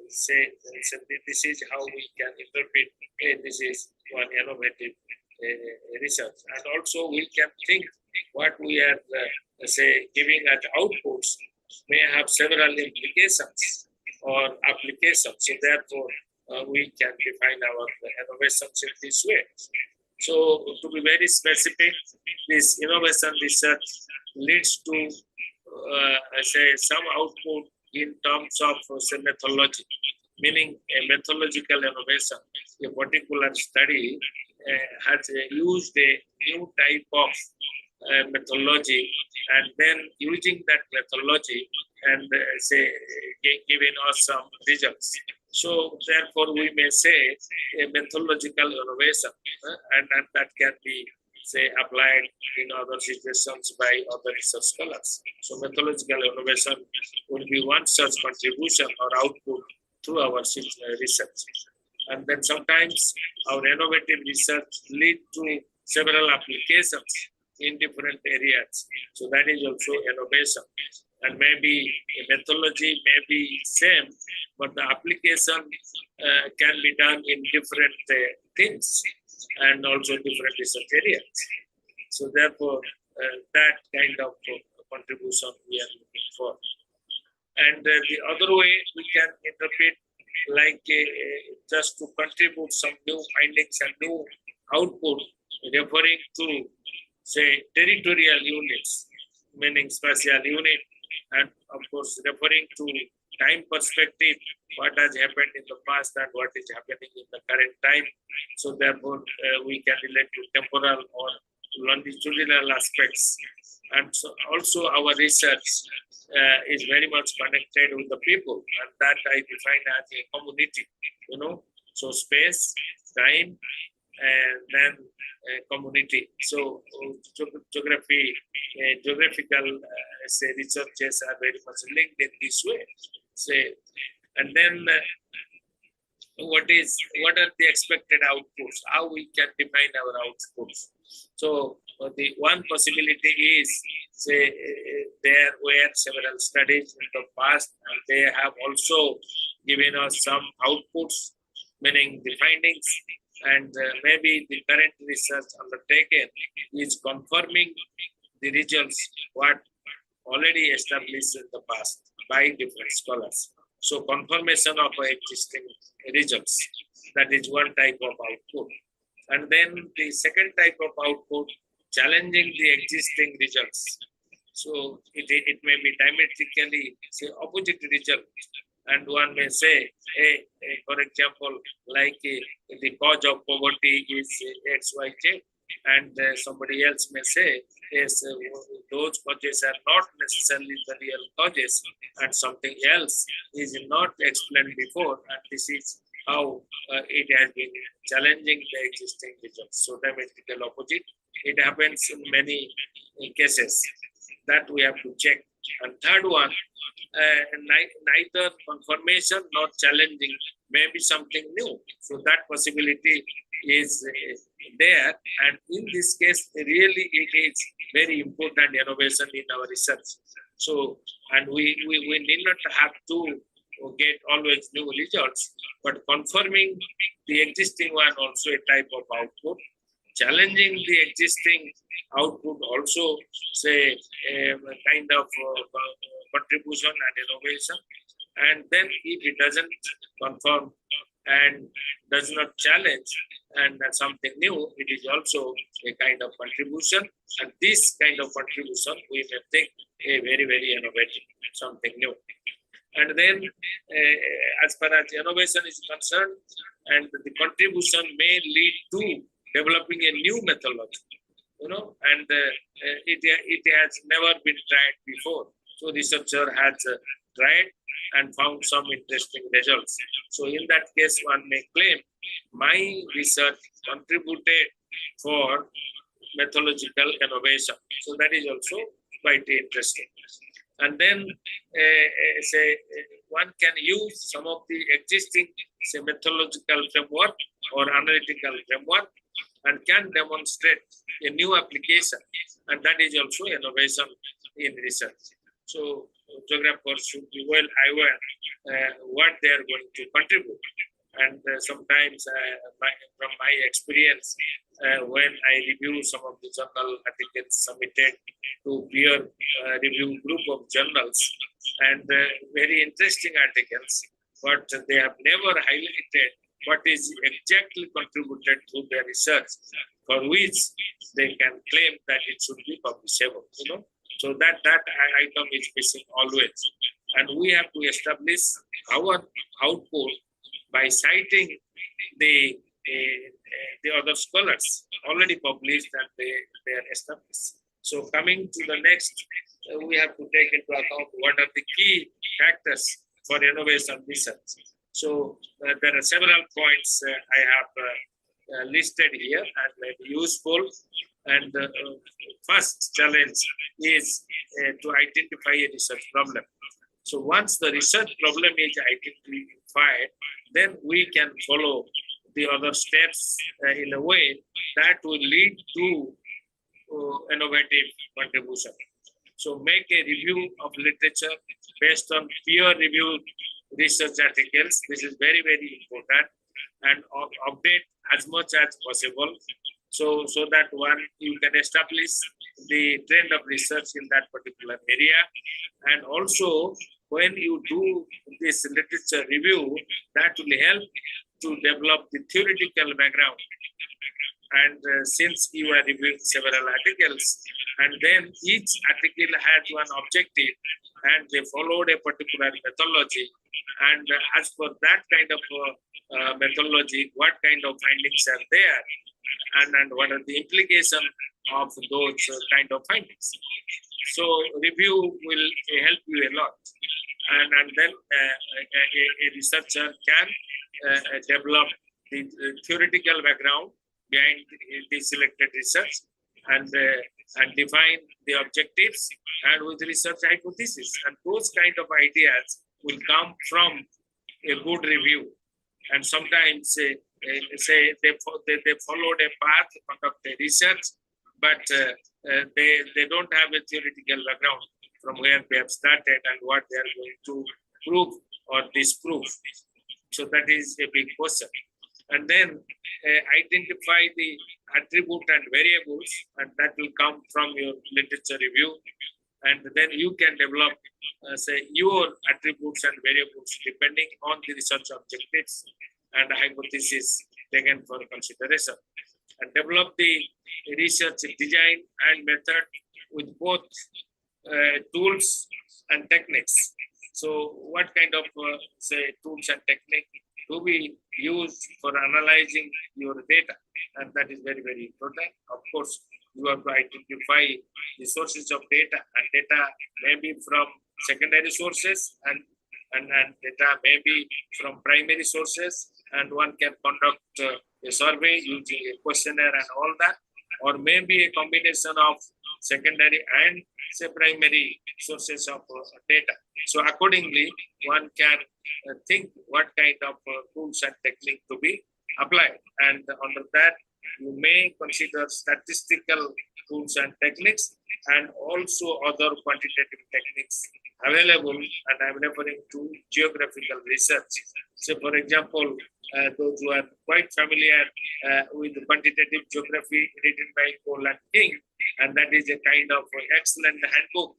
Say this is how we can interpret this is one innovative research. And also we can think what we are, say, giving as outputs may have several implications or applications. So therefore, we can define our innovations in this way. So to be very specific, this innovation research leads to, say, some output in terms of, say, methodology, meaning a methodological innovation. A particular study has used a new type of methodology, and then using that methodology and say giving us some results. So therefore we may say a methodological innovation, and that can be say, applied in other situations by other research scholars. So methodological innovation will be one such contribution or output through our research. And then sometimes our innovative research lead to several applications in different areas. So that is also innovation. And maybe a methodology may be same, but the application can be done in different things and also different research areas. So therefore, that kind of contribution we are looking for. And the other way we can interpret like just to contribute some new findings and new output, referring to, say, territorial units, meaning spatial unit, and of course referring to time perspective, what has happened in the past and what is happening in the current time. So therefore, we can relate to temporal or longitudinal aspects. And so also our research is very much connected with the people, and that I define as a community, you know. So space, time, and then community. So geographical say researches are very much linked in this way. Say, and then what are the expected outputs? How we can define our outputs? So the one possibility is, say, there were several studies in the past, and they have also given us some outputs, meaning the findings, and maybe the current research undertaken is confirming the results what already established in the past by different scholars. So confirmation of existing results, that is one type of output. And then the second type of output, challenging the existing results. So it may be diametrically, say, opposite result. And one may say, hey, for example, like the cause of poverty is X, Y, Z. And somebody else may say, yes, those causes are not necessarily the real causes, and something else is not explained before, and this is how it has been challenging the existing results. So diametrical opposite, it happens in many cases that we have to check. And third one, neither confirmation nor challenging, maybe something new. So that possibility is there, and in this case, really it is very important innovation in our research. So, and we need not have to get always new results, but confirming the existing one also a type of output, challenging the existing output also, say, a kind of contribution and innovation. And then if it doesn't confirm and does not challenge and something new, it is also a kind of contribution. And this kind of contribution we may think a very, very innovative, something new. And then as far as innovation is concerned, and the contribution may lead to developing a new methodology, you know, and it has never been tried before. So researcher has tried and found some interesting results. So in that case, one may claim my research contributed for methodological innovation. So that is also quite interesting. And then say one can use some of the existing, say, methodological framework or analytical framework and can demonstrate a new application, and that is also innovation in research. So geographers should be well aware what they are going to contribute. And sometimes from my experience, when I review some of the journal articles submitted to peer review group of journals, and very interesting articles, but they have never highlighted what is exactly contributed to their research, for which they can claim that it should be publishable, you know. So that item is missing always. And we have to establish our output by citing the other scholars already published and they are established. So coming to the next, we have to take into account what are the key factors for innovation research. So there are several points I have listed here and may be useful. And first challenge is to identify a research problem. So once the research problem is identified, then we can follow the other steps in a way that will lead to innovative contribution. So make a review of literature based on peer-reviewed research articles. This is very, very important, and update as much as possible. So that you can establish the trend of research in that particular area. And also, when you do this literature review, that will help to develop the theoretical background. And since you are reviewing several articles, and then each article had one objective, and they followed a particular methodology, and as per that kind of methodology, what kind of findings are there, and what are the implications of those kind of findings. So review will help you a lot, and then a researcher can develop the theoretical background behind the selected research, and define the objectives, and with research hypothesis, and those kind of ideas will come from a good review. And sometimes say they followed a path to conduct a research, but they don't have a theoretical background from where they have started and what they are going to prove or disprove. So that is a big question. And then identify the attribute and variables, and that will come from your literature review. And then you can develop, say, your attributes and variables depending on the research objectives and hypothesis taken for consideration. And develop the research design and method with both tools and techniques. So what kind of, say, tools and technique to be used for analyzing your data? And that is very, very important. Of course, you have to identify the sources of data, and data may be from secondary sources, and data may be from primary sources, and one can conduct a survey using a questionnaire and all that, or maybe a combination of secondary and, say, primary sources of data. So accordingly, one can think what kind of tools and technique to be applied, and under that you may consider statistical tools and techniques, and also other quantitative techniques available, and I'm referring to geographical research. So for example, those who are quite familiar with quantitative geography written by Cole and King, and that is a kind of excellent handbook.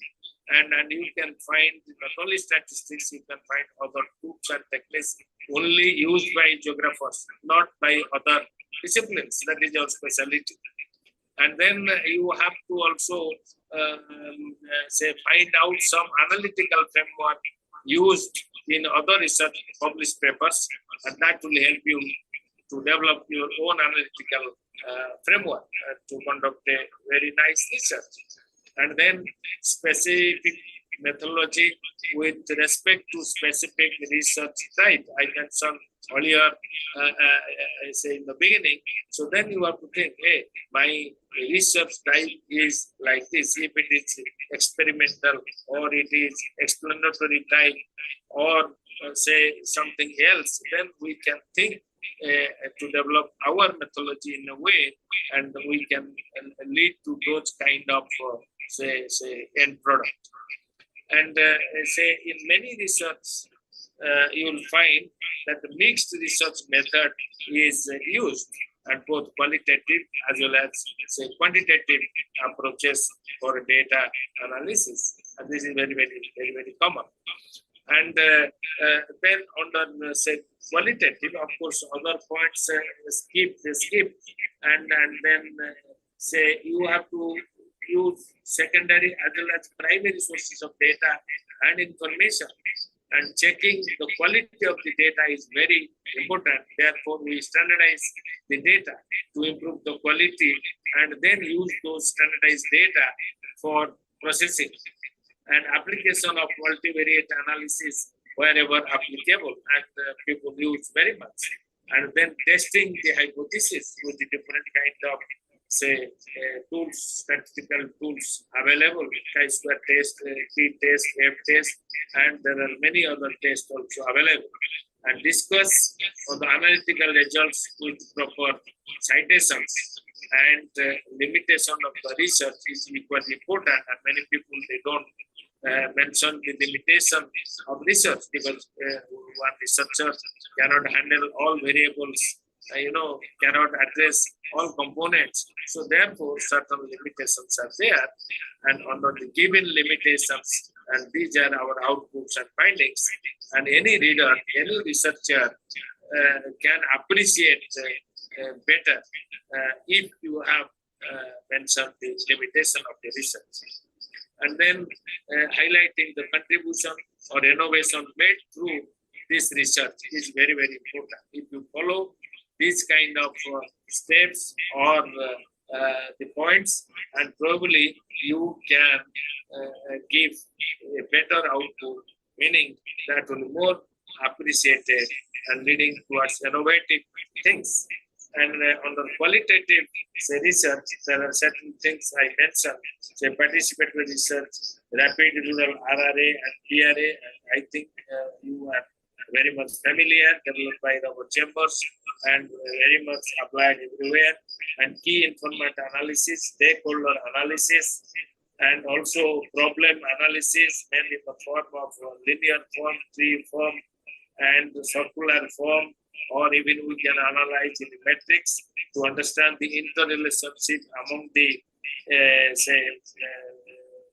And you can find not only statistics, you can find other tools and techniques only used by geographers, not by other disciplines. That is your specialty. And then you have to also say find out some analytical framework used in other research published papers, and that will help you to develop your own analytical framework to conduct a very nice research. And then specific methodology with respect to specific research type. I mentioned earlier, I say in the beginning. So then you have to think, hey, my research type is like this. If it is experimental, or it is explanatory type, or say something else, then we can think to develop our methodology in a way, and we can lead to those kind of say end product. And say in many research, you will find that the mixed research method is used, and both qualitative as well as, say, quantitative approaches for data analysis. And this is very, very, very, very common. And then under, say, qualitative, of course, other points skip, and then say you have to use secondary as well as primary sources of data and information, and checking the quality of the data is very important. Therefore, we standardize the data to improve the quality, and then use those standardized data for processing and application of multivariate analysis wherever applicable, and people use very much. And then testing the hypothesis with the different kind of, tools, statistical tools available, chi-square test, t-test, f-test, and there are many other tests also available, and discuss on the analytical results with proper citations. And limitation of the research is equally important, and many people, they don't mention the limitation of research, because one researcher cannot handle all variables, cannot address all components. So therefore, certain limitations are there, and under the given limitations, and these are our outputs and findings, and any reader, any researcher can appreciate better if you have mentioned the limitation of the research. And then highlighting the contribution or innovation made through this research is very, very important. If you follow these kind of steps or the points, and probably you can give a better output, meaning that will be more appreciated and leading towards innovative things. And on the qualitative research, there are certain things I mentioned, participatory research, rapid rural RRA and PRA, and I think you are very much familiar, developed by our chambers and very much applied everywhere, and key informant analysis, stakeholder analysis, and also problem analysis, mainly in the form of linear form, tree form, and circular form, or even we can analyze in the metrics to understand the interrelationship among the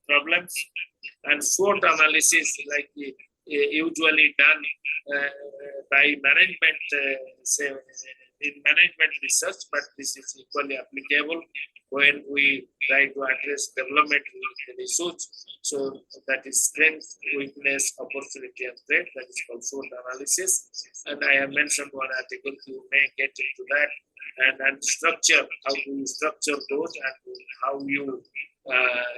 problems, and SWOT analysis, like usually done by management, in management research, but this is equally applicable when we try to address development issues. So that is strength, weakness, opportunity, and threat. That is called SWOT analysis. And I have mentioned one article, you may get into that, and structure, how do you structure those and how you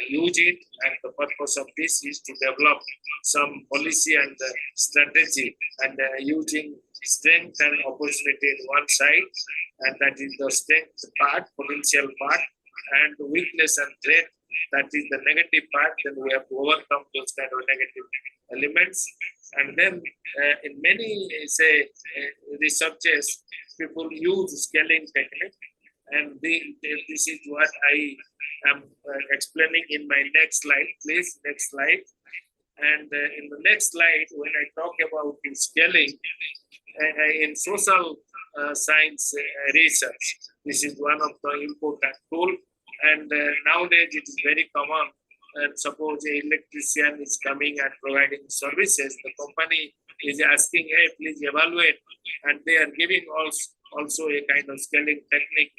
use it. And the purpose of this is to develop some policy and strategy, and using strength and opportunity in one side, and that is the strength part, potential part, and weakness and threat, that is the negative part. Then we have to overcome those kind of negative elements. And then in many researches, people use scaling technique, and this is what I am explaining in my next slide. Please, next slide. And in the next slide, when I talk about the scaling in social science research, this is one of the important tools. And nowadays it is very common. And suppose an electrician is coming and providing services, the company is asking, hey, please evaluate, and they are giving also a kind of scaling technique,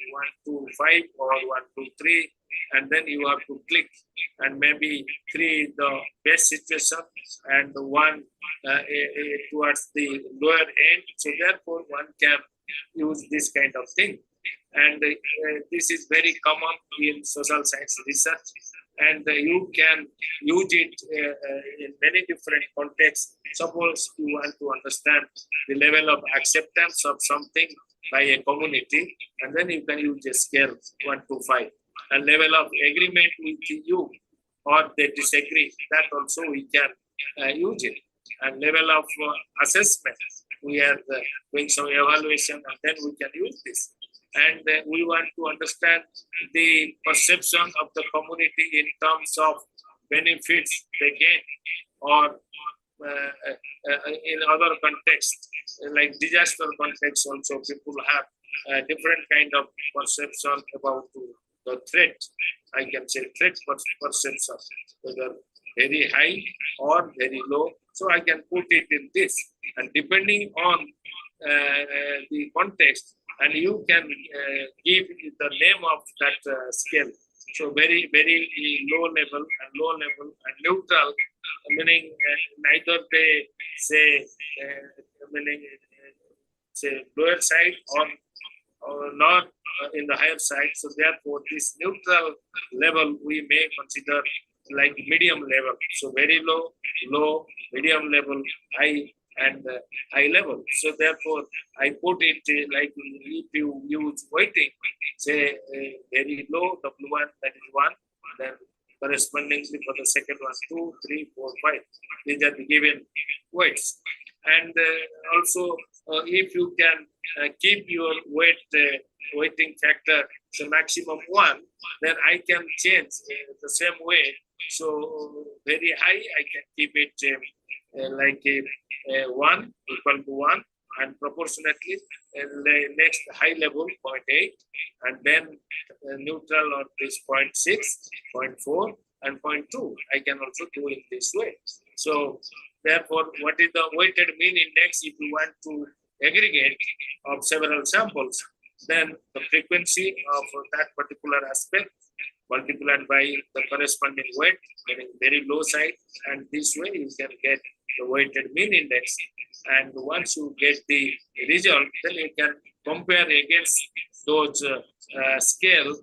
1 to 5 or 1 to 3, and then you have to click, and maybe 3 the best situation and 1 towards the lower end. So therefore one can use this kind of thing, and this is very common in social science research, and you can use it in many different contexts. Suppose you want to understand the level of acceptance of something by a community, and then you can use a scale 1 to 5. A level of agreement with you, or they disagree, that also we can use it. And level of assessment, we are doing some evaluation, and then we can use this. And we want to understand the perception of the community in terms of benefits they gain, or in other contexts, like disaster context also, people have different kind of perception about the threat. I can say threat perception, whether very high or very low. So I can put it in this, and depending on the context, and you can give the name of that scale. So very, very low level and neutral, meaning neither they say meaning say lower side or not in the higher side. So therefore this neutral level we may consider like medium level. So very low, medium level, high, and high level. So therefore, I put it like if you use weighting, say very low W1, that is 1, then correspondingly for the second one, 2, 3, 4, 5. These are the given weights. And also, if you can keep your weighting factor the maximum 1, then I can change the same way. So very high, I can keep it like 1 equal to 1, and proportionately the next high level 0.8, and then neutral or this 0.6, 0.4, and 0.2. I can also do it this way. So therefore, what is the weighted mean index if you want to aggregate of several samples? Then the frequency of that particular aspect multiplied by the corresponding weight, meaning very low side, and this way you can get the weighted mean index. And once you get the result, then you can compare against those scale,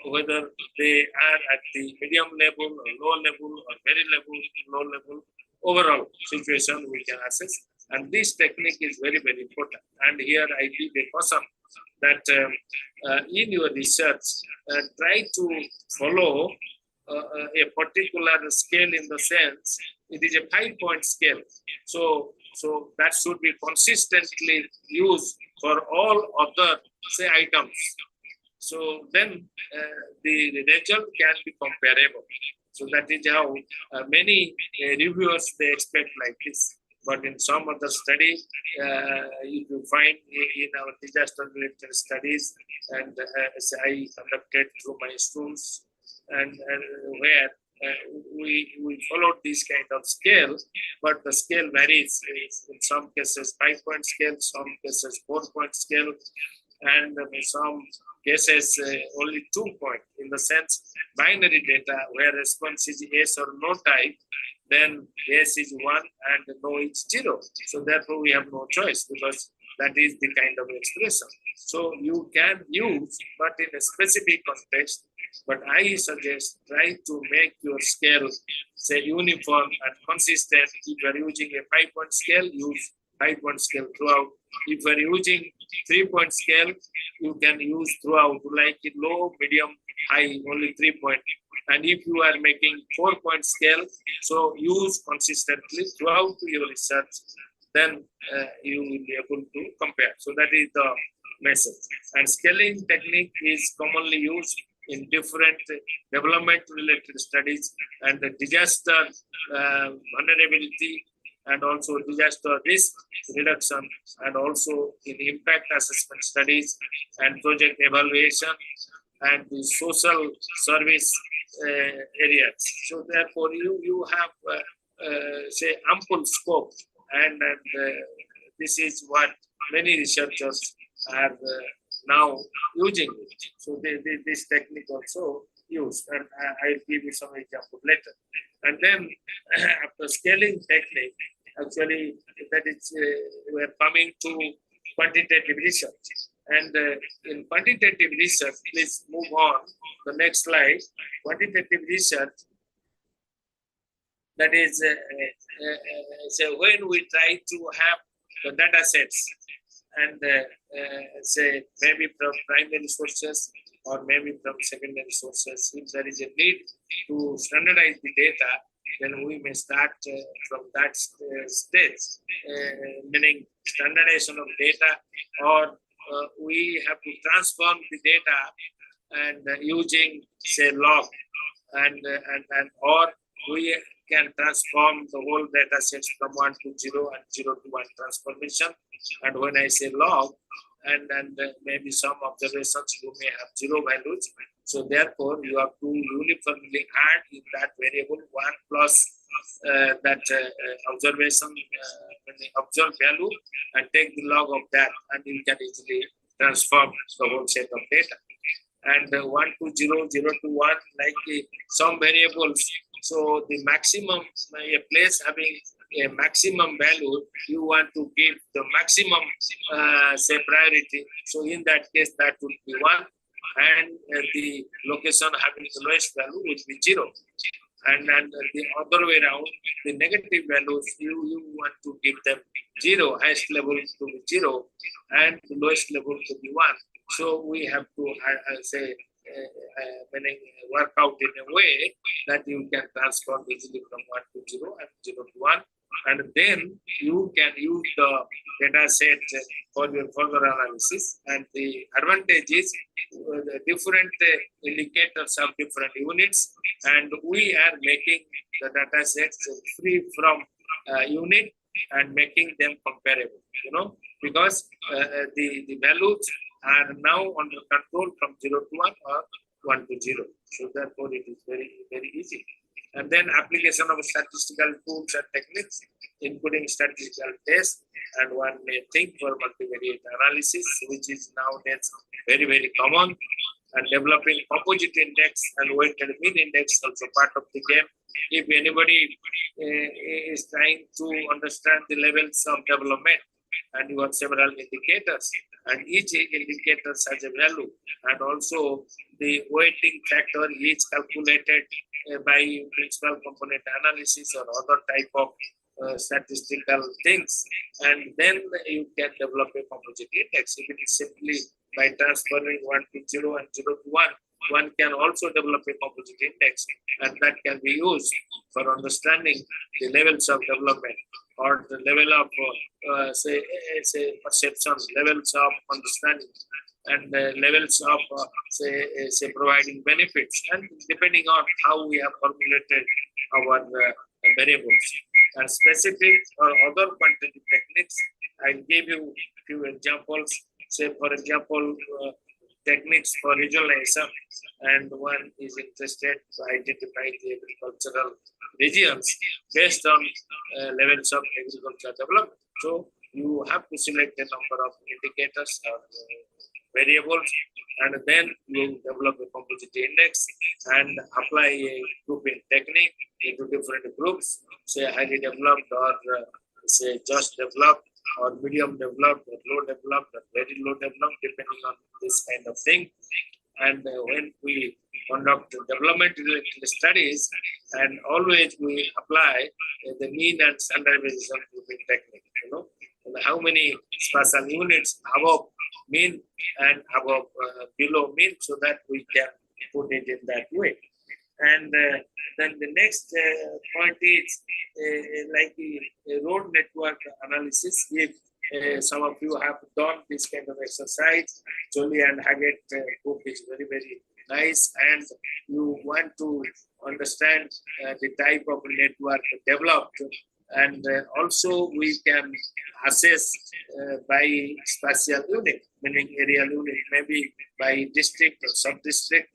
whether they are at the medium level or low level or very level, low level. Overall situation we can assess, and this technique is very, very important. And here I give a caution that in your research, try to follow a particular scale, in the sense it is a 5-point scale. So that should be consistently used for all other say items. So then the result can be comparable. So that is how many reviewers they expect like this. But in some other studies, you will find in our disaster-related studies, and as I conducted through my students, and where we followed this kind of scale, but the scale varies. In some cases 5-point scale, some cases 4-point scale, and in some cases only 2-point, in the sense binary data where response is yes or no type, then yes is 1 and no is 0. So therefore we have no choice, because that is the kind of expression. So you can use, but in a specific context. But I suggest try to make your scale say uniform and consistent. If you are using a 5-point scale, use 5-point scale throughout. If you are using 3-point scale, you can use throughout, like low, medium, high, only 3-point. And if you are making 4-point scale, so use consistently throughout your research, then you will be able to compare. So that is the message. And scaling technique is commonly used in different development-related studies, and the disaster vulnerability, and also disaster risk reduction, and also in impact assessment studies and project evaluation and the social service areas. So therefore you have say ample scope, and this is what many researchers are now using it. So this technique also used, and I'll give you some example later. And then after scaling technique, actually that is we're coming to quantitative research. And in quantitative research, please move on the next slide. Quantitative research, that is so when we try to have the data sets, and say maybe from primary sources or maybe from secondary sources, if there is a need to standardize the data, then we may start from that stage, meaning standardization of data, or we have to transform the data and using say log, and or we can transform the whole data sets from 1 to 0 and 0 to 1 transformation. And when I say log, and maybe some observations you may have 0 values, so therefore you have to uniformly add in that variable 1 plus that observation observed value, and take the log of that, and you can easily transform the whole set of data. And 1 to 0, 0 to 1, like some variables. So the maximum, a place having a maximum value, you want to give the maximum say priority. So in that case, that would be 1, and the location having the lowest value would be 0. and the other way around, the negative values, you want to give them 0, highest level to be 0, and the lowest level to be 1. So we have to work out in a way that you can transform easily from 1 to 0 and 0 to 1. And then you can use the data set for your further analysis. And the advantage is the different indicators have different units, and we are making the data sets free from unit and making them comparable, because the values are now under control from 0 to 1 or 1 to 0. So therefore it is very, very easy. And then application of statistical tools and techniques, including statistical tests, and one may think for multivariate analysis, which is nowadays very, very common, and developing composite index and weighted mean index also part of the game. If anybody is trying to understand the levels of development, and you have several indicators, and each indicator has a value, and also the weighting factor is calculated by principal component analysis or other type of statistical things, and then you can develop a composite index. If it is simply by transferring 1 to 0 and 0 to 1, one can also develop a composite index, and that can be used for understanding the levels of development or the level of say perception, levels of understanding, and the levels of say providing benefits, and depending on how we have formulated our variables. And specific or other quantitative techniques, I gave you a few examples. Say for example, techniques for visualization, and one is interested to identify the agricultural regions based on levels of agricultural development. So you have to select a number of indicators or variables, and then you develop a composite index and apply a grouping technique into different groups, say highly developed or say just developed or medium developed or low developed or very low developed, depending on this kind of thing. And when we conduct development related studies, and always we apply the mean and standardization grouping technique, and how many spatial units above mean and above below mean, so that we can put it in that way. And then the next point is like the road network analysis. If some of you have done this kind of exercise, Jolie and Haggett book is very, very nice, and you want to understand the type of network developed, and also we can assess by spatial unit, meaning aerial unit, maybe by district or sub-district,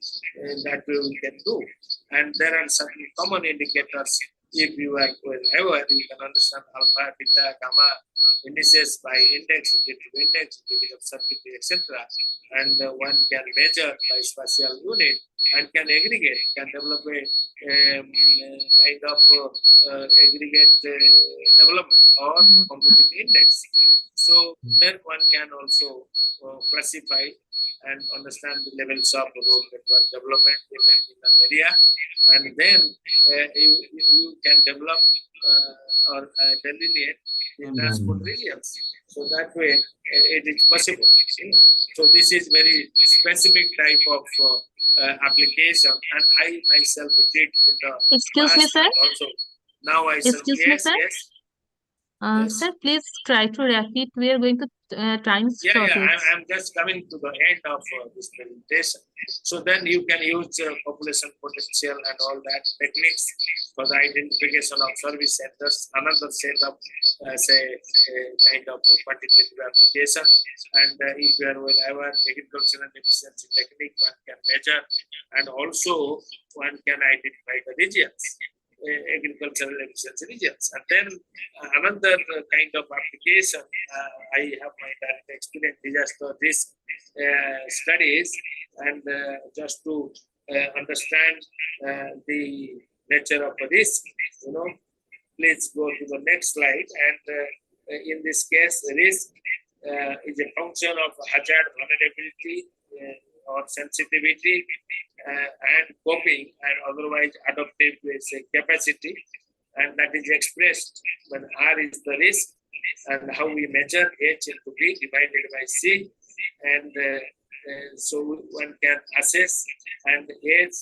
that we can do. And there are certain common indicators. If you are wherever, you can understand alpha, beta, gamma indices by index, indicative index, indicative circuitry, etc. And one can measure by spatial unit and can aggregate, can develop a kind of aggregate development or composite index. So then one can also classify and understand the levels of road network development in an area, and then you can develop or delineate the transport regions. So that way it is possible. So this is very specific type of application, and I myself did in the Excuse me, sir. Also, now I Excuse me, sir. yes. Sir, please try to repeat. We are going to time shortage. I'm just coming to the end of this presentation. So then you can use population potential and all that techniques for the identification of service centers, another set of say kind of quantitative application. And if you are with our agricultural efficiency technique, one can measure, and also one can identify the regions, agricultural efficiency regions. And then another kind of application, I have my direct experience disaster risk studies, and just to understand the nature of the risk, please go to the next slide. And in this case, risk is a function of hazard vulnerability or sensitivity and coping, and otherwise adaptive capacity, and that is expressed when R is the risk, and how we measure H into B divided by C, and so one can assess, and H,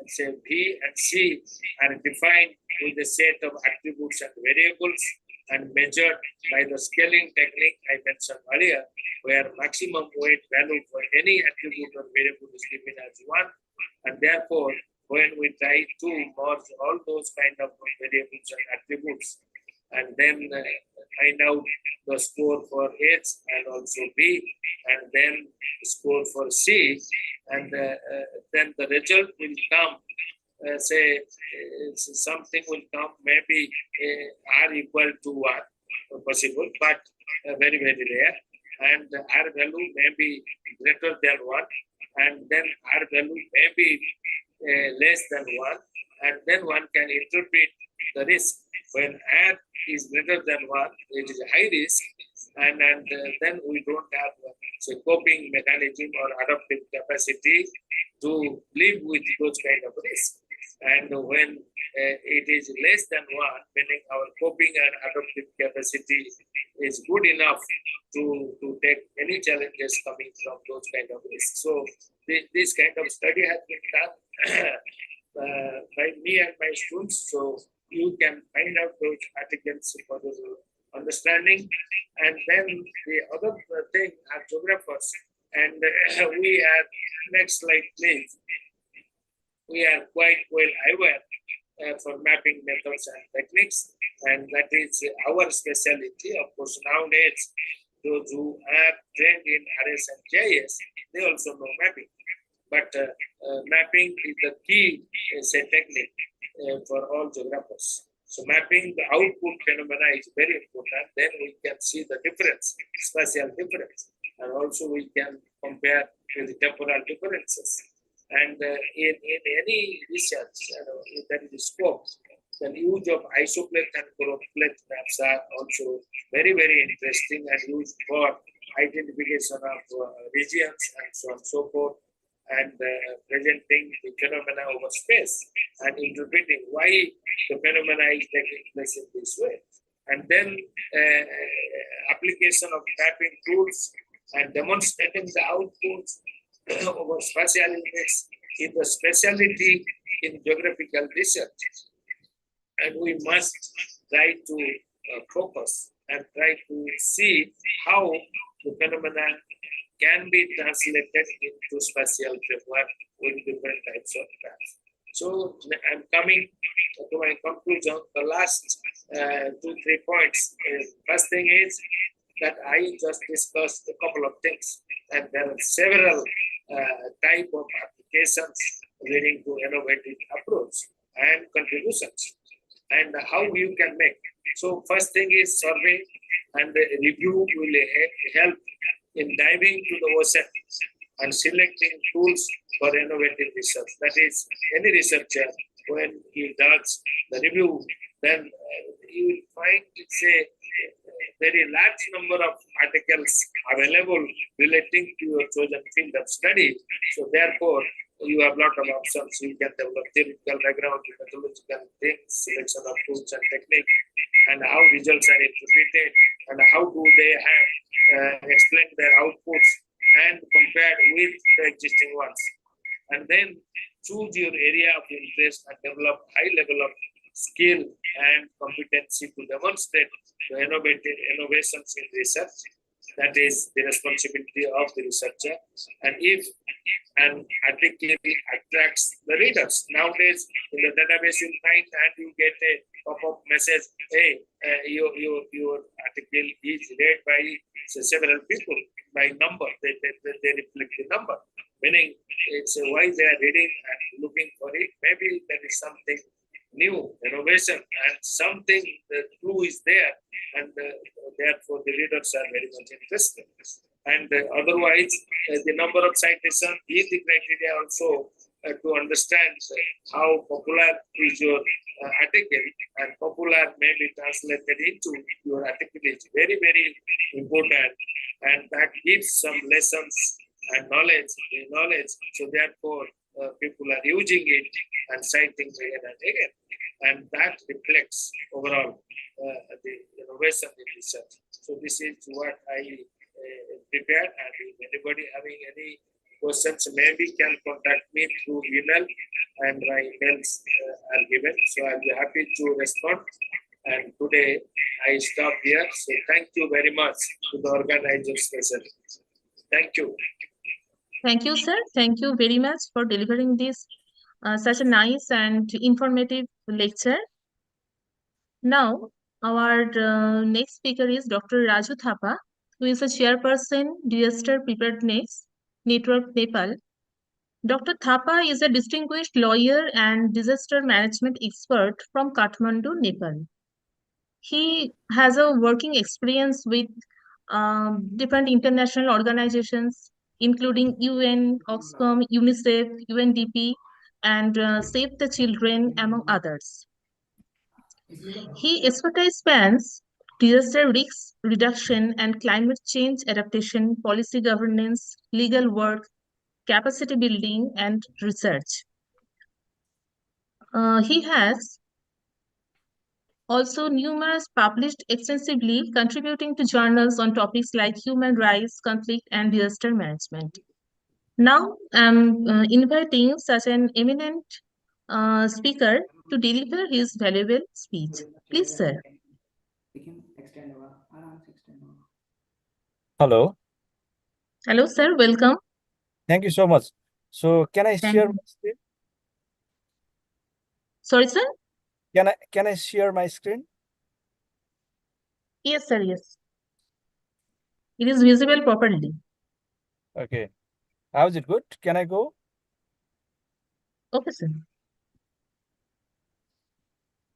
say B and C are defined with a set of attributes and variables and measured by the scaling technique I mentioned earlier, where maximum weight value for any attribute or variable is given as 1, and therefore when we try to merge all those kind of variables and attributes and then find out the score for H and also B, and then score for C, and then the result will come, say something will come, maybe R equal to 1, possible, but very, very rare, and R value may be greater than 1, and then R value may be less than 1, and then one can interpret the risk. When R is greater than 1, it is a high risk, and then we don't have say coping mechanism or adaptive capacity to live with those kind of risks. And when it is less than 1, meaning our coping and adaptive capacity is good enough to take any challenges coming from those kind of risks. So this kind of study has been done by me and my students. So you can find out those articles for the understanding. And then the other thing are geographers. And we are, next slide please. We are quite well aware for mapping methods and techniques, and that is our specialty. Of course, nowadays, those who are trained in RS and GIS, they also know mapping. But mapping is the key, say, technique for all geographers. So mapping the output phenomena is very important. Then we can see the difference, spatial difference, and also we can compare with the temporal differences. And in any research, if there is a scope, the use of isoplate and choroplate maps are also very, very interesting and used for identification of regions and so on and so forth, and presenting the phenomena over space and interpreting why the phenomena is taking place in this way. And then application of mapping tools and demonstrating the outputs over spatial units is the specialty in geographical research. And we must try to focus and try to see how the phenomena can be translated into spatial framework with different types of graphs. So I'm coming to my conclusion. The last 2-3 points. First thing is that I just discussed a couple of things, and there are several type of applications leading to innovative approach and contributions, and how you can make. So first thing is survey and review will help in diving to the ocean and selecting tools for innovative research. That is, any researcher, when he does the review, then you will find it's a very large number of articles available relating to your chosen field of study. So therefore, you have a lot of options. You can develop theoretical background, methodological things, selection of tools and techniques, and how results are interpreted, and how do they have explained their outputs and compared with the existing ones. And then choose your area of interest and develop high level of skill and competency to demonstrate the innovations in research. That is the responsibility of the researcher. And if an article attracts the readers, nowadays in the database you find and you get a pop-up message, hey, your article is read by several people by number. They reflect the number, meaning it's why they are reading and looking for it. Maybe there is something new, innovation, and something, the clue is there, and therefore the readers are very much interested. And otherwise, the number of citations is the criteria also to understand how popular is your article, and popular may be translated into your article is very, very important, and that gives some lessons and knowledge. So therefore, people are using it and citing again and again, and that reflects overall the innovation in research. So this is what I prepared, and if anybody having any questions, maybe can contact me through email, and my emails are given. So I'll be happy to respond. And today I stop here. So thank you very much to the organizers present. Thank you. Thank you, sir. Thank you very much for delivering this such a nice and informative lecture. Now, our next speaker is Dr. Raju Thapa, who is a chairperson, Disaster Preparedness Network, Nepal. Dr. Thapa is a distinguished lawyer and disaster management expert from Kathmandu, Nepal. He has a working experience with different international organizations, including UN, Oxfam, UNICEF, UNDP, and Save the Children, among others. His expertise spans disaster risk reduction and climate change adaptation, policy governance, legal work, capacity building, and research. He has also numerous published extensively, contributing to journals on topics like human rights, conflict, and disaster management. Now, I'm inviting such an eminent speaker to deliver his valuable speech. Please, sir. Hello. Hello, sir. Welcome. Thank you so much. So can I Thank share you. my screen? Sorry, sir? Can I share my screen? Yes, sir. Yes. It is visible properly. Okay. How is it good? Can I go? Okay, sir.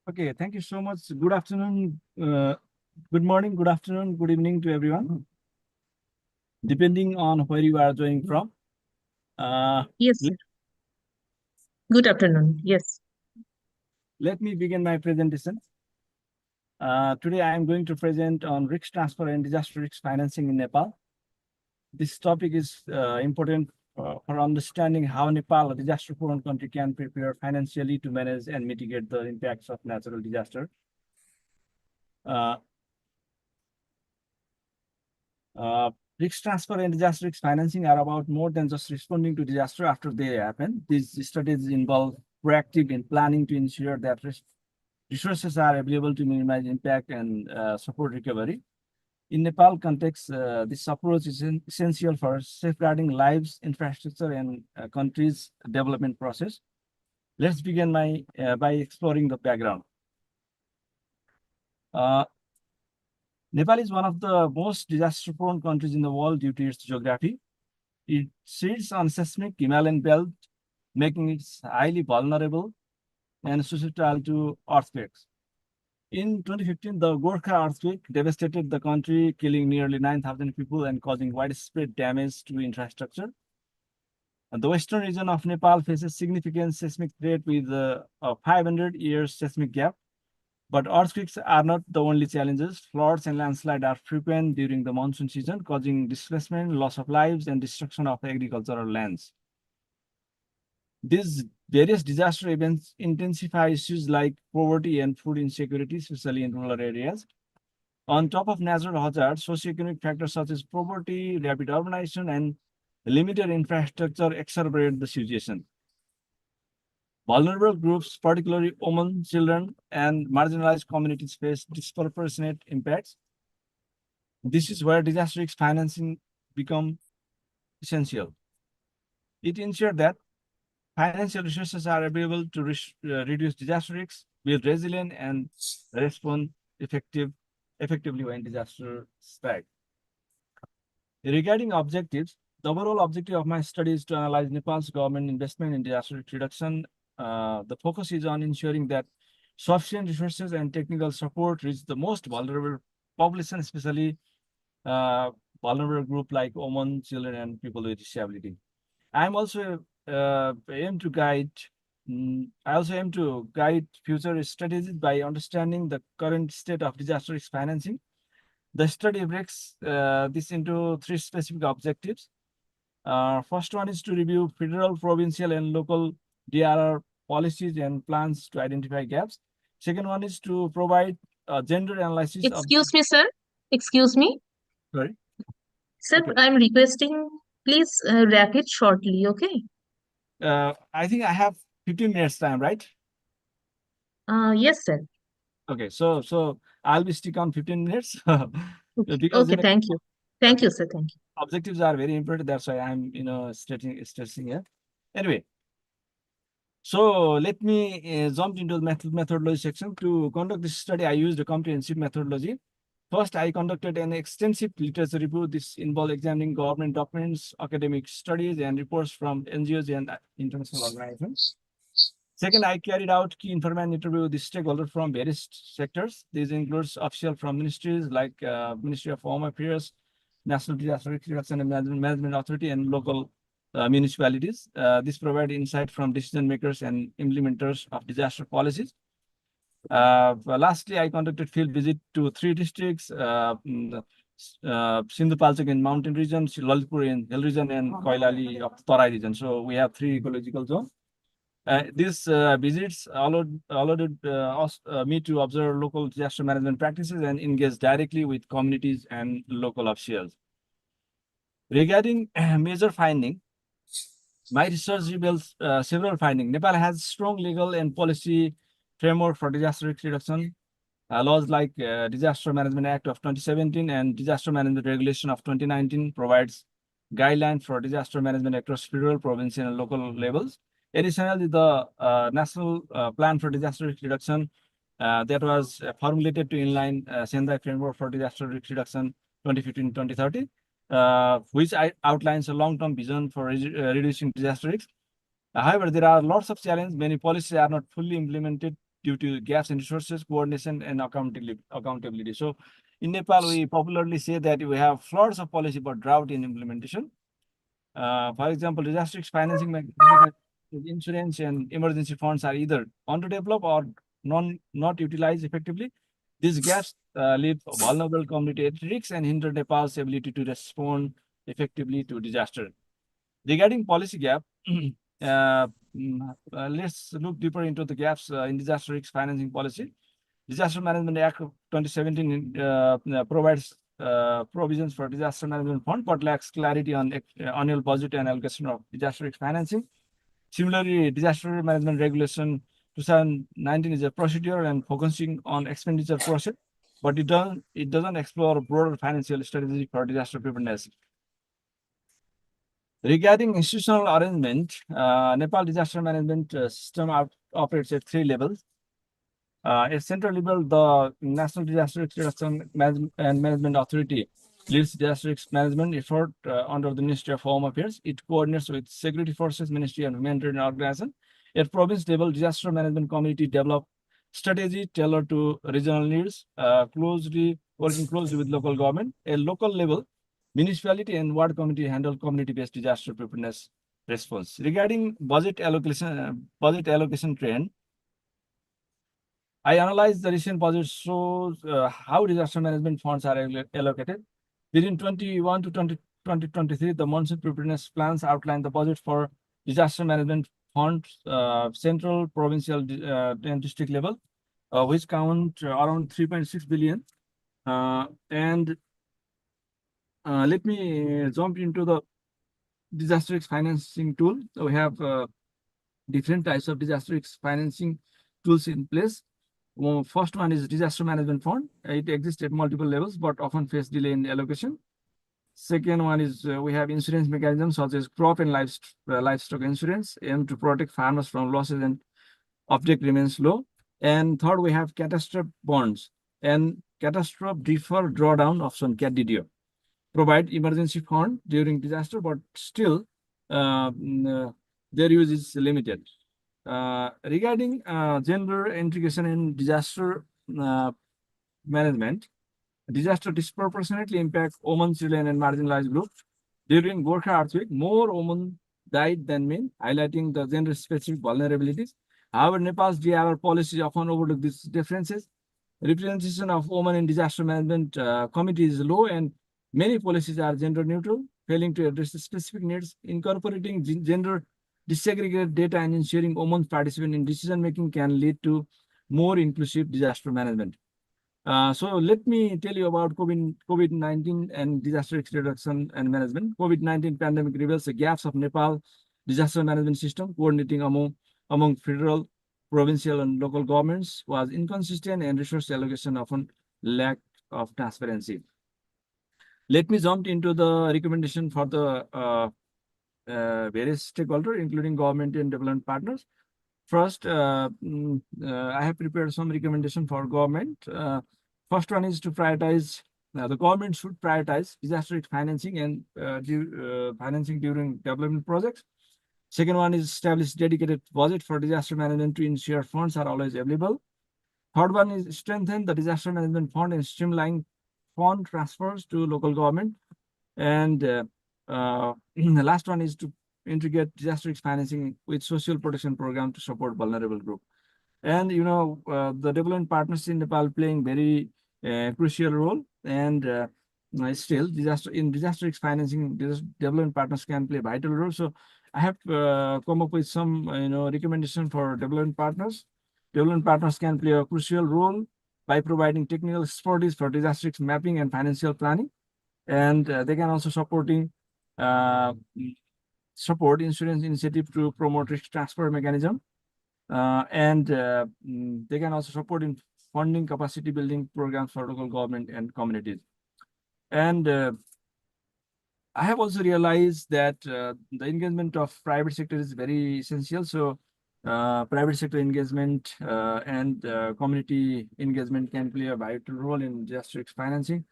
Okay, thank you so much. Good afternoon, good morning, good afternoon, good evening to everyone, depending on where you are joining from. Yes, sir. Good afternoon. Yes. Let me begin my presentation. Today I am going to present on risk transfer and disaster risk financing in Nepal. This topic is important for understanding how Nepal, a disaster-prone country, can prepare financially to manage and mitigate the impacts of natural disaster. Risk transfer and disaster risk financing are about more than just responding to disaster after they happen. These studies involve proactive in planning to ensure that resources are available to minimize impact and support recovery. In Nepal context, this approach is essential for safeguarding lives, infrastructure, and country's development process. Let's begin by exploring the background. Nepal is one of the most disaster-prone countries in the world due to its geography. It sits on seismic Himalayan belt, making it highly vulnerable and susceptible to earthquakes. In 2015, the Gorkha earthquake devastated the country, killing nearly 9,000 people and causing widespread damage to infrastructure. The western region of Nepal faces significant seismic threat with a 500-year seismic gap. But earthquakes are not the only challenges. Floods and landslides are frequent during the monsoon season, causing displacement, loss of lives, and destruction of agricultural lands. These various disaster events intensify issues like poverty and food insecurity, especially in rural areas. On top of natural hazards, socioeconomic factors such as poverty, rapid urbanization, and limited infrastructure exacerbate the situation. Vulnerable groups, particularly women, children, and marginalized communities, face disproportionate impacts. This is where disaster risk financing becomes essential. It ensures that financial resources are available to reduce disaster risks, build resilience, and respond effectively when disaster strikes. Regarding objectives, the overall objective of my study is to analyze Nepal's government investment in disaster risk reduction. The focus is on ensuring that sufficient resources and technical support reach the most vulnerable population, especially vulnerable groups like women, children, and people with disability. I also aim to guide future strategies by understanding the current state of disaster risk financing. The study breaks this into three specific objectives. First one is to review federal, provincial, and local DRR policies and plans to identify gaps. Second one is to provide gender analysis of. Excuse me, sir. Excuse me. Sorry. Sir, Okay. I'm requesting, please wrap it shortly, okay? I think I have 15 minutes time, right? Yes, sir. Okay, so I'll be stick on 15 minutes Okay, because okay, thank you. Thank okay, you, sir. Thank you. objectives are very important. That's why I'm stressing here. Anyway, so let me jump into the methodology section. To conduct this study, I used a comprehensive methodology. First, I conducted an extensive literature review. This involved examining government documents, academic studies, and reports from NGOs and international organizations. Second, I carried out key information interview with the stakeholders from various sectors. These includes officials from ministries like Ministry of Home Affairs, National Disaster Risk Reduction and Management Authority, and local municipalities. This provided insight from decision makers and implementers of disaster policies. Lastly, I conducted field visit to 3 districts, Sindhu Palchak in mountain region, Lalitpur in hill region, and Koilali of Tarai region. So we have 3 ecological zones. These visits allowed me to observe local disaster management practices and engage directly with communities and local officials. Regarding major finding, my research reveals several findings. Nepal has strong legal and policy framework for disaster risk reduction. Laws like Disaster Management Act of 2017 and Disaster Management Regulation of 2019 provides guidelines for disaster management across federal, provincial, and local levels. Additionally, the National Plan for Disaster Risk Reduction that was formulated to inline Sendai Framework for Disaster Risk Reduction 2015-2030, which outlines a long-term vision for reducing disaster risk. However, there are lots of challenges. Many policies are not fully implemented due to gaps in resources, coordination, and accountability. So in Nepal, we popularly say that we have floods of policy but drought in implementation. For example, disaster risk financing mechanisms, insurance and emergency funds are either underdeveloped or not utilized effectively. These gaps leave vulnerable community at risk and hinder Nepal's ability to respond effectively to disaster. Regarding policy gap, let's look deeper into the gaps in disaster risk financing policy. Disaster Management Act of 2017 provides provisions for disaster management fund, but lacks clarity on annual budget and allocation of disaster risk financing. Similarly, Disaster Management Regulation 2019 is a procedure and focusing on expenditure process, but it doesn't explore broader financial strategy for disaster preparedness. Regarding institutional arrangement, Nepal disaster management system operates at 3 levels. At central level, the National Disaster Risk Reduction and Management Authority leads disaster risk management effort under the Ministry of Home Affairs. It coordinates with Security Forces, Ministry, and Humanitarian Organization. At province level, disaster management committee develop strategy tailored to regional needs, working closely with local government. At local level, municipality and ward committee handle community-based disaster preparedness response. Regarding budget allocation trend, I analyzed the recent budget shows how disaster management funds are allocated. Within 2021 to 2023, the monsoon preparedness plans outline the budget for disaster management funds, central, provincial, and district level, which count around 3.6 billion. Let me jump into the disaster risk financing tool. So we have different types of disaster risk financing tools in place. First one is disaster management fund. It exists at multiple levels, but often face delay in allocation. Second one is we have insurance mechanisms such as crop and livestock insurance, aimed to protect farmers from losses and object remains low. And third, we have catastrophe bonds and catastrophe deferred drawdown option, CAT-DDO. Provide emergency fund during disaster, but still their use is limited. Regarding gender integration in disaster management, disaster disproportionately impact women, children, and marginalized groups. During Gorkha earthquake, more women died than men, highlighting the gender-specific vulnerabilities. However, Nepal's DRR policy often overlook these differences. Representation of women in disaster management committee is low, and many policies are gender neutral. failing to address the specific needs. Incorporating gender disaggregated data and ensuring women's participation in decision-making can lead to more inclusive disaster management. So let me tell you about COVID-19 and disaster risk reduction and management. COVID-19 pandemic reveals the gaps of Nepal disaster management system. Coordinating among federal, provincial, and local governments was inconsistent, and resource allocation often lacked of transparency. Let me jump into the recommendation for the various stakeholders, including government and development partners. First, I have prepared some recommendation for government. First one is to prioritize, the government should prioritize disaster risk financing and financing during development projects. Second one is establish dedicated budget for disaster management to ensure funds are always available. Third one is strengthen the disaster management fund and streamline fund transfers to local government. And the last one is to integrate disaster risk financing with social protection program to support vulnerable group. And the development partners in Nepal playing very crucial role. And still, disaster risk financing, development partners can play a vital role. So I have come up with some recommendation for development partners. Development partners can play a crucial role by providing technical expertise for disaster risk mapping and financial planning. And they can also support insurance initiative to promote risk transfer mechanism. And they can also support in funding capacity building programs for local government and communities. And I have also realized that the engagement of private sector is very essential. So private sector engagement and community engagement can play a vital role in disaster risk financing.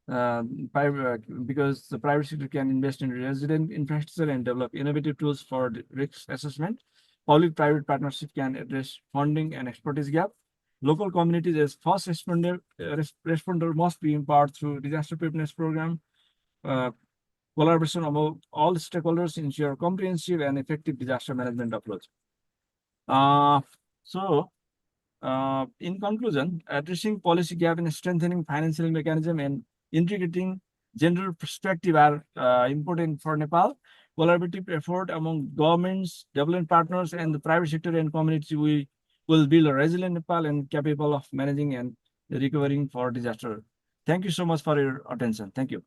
Because the private sector can invest in resilient infrastructure and develop innovative tools for risk assessment. Public-private partnership can address funding and expertise gap. Local communities as first responder must be empowered through disaster preparedness program. Collaboration among all stakeholders ensure comprehensive and effective disaster management approach. In conclusion, addressing policy gap and strengthening financial mechanism and integrating gender perspective are important for Nepal. Collaborative effort among governments, development partners, and the private sector and community, we will build a resilient Nepal and capable of managing and recovering for disaster. Thank you so much for your attention. Thank you.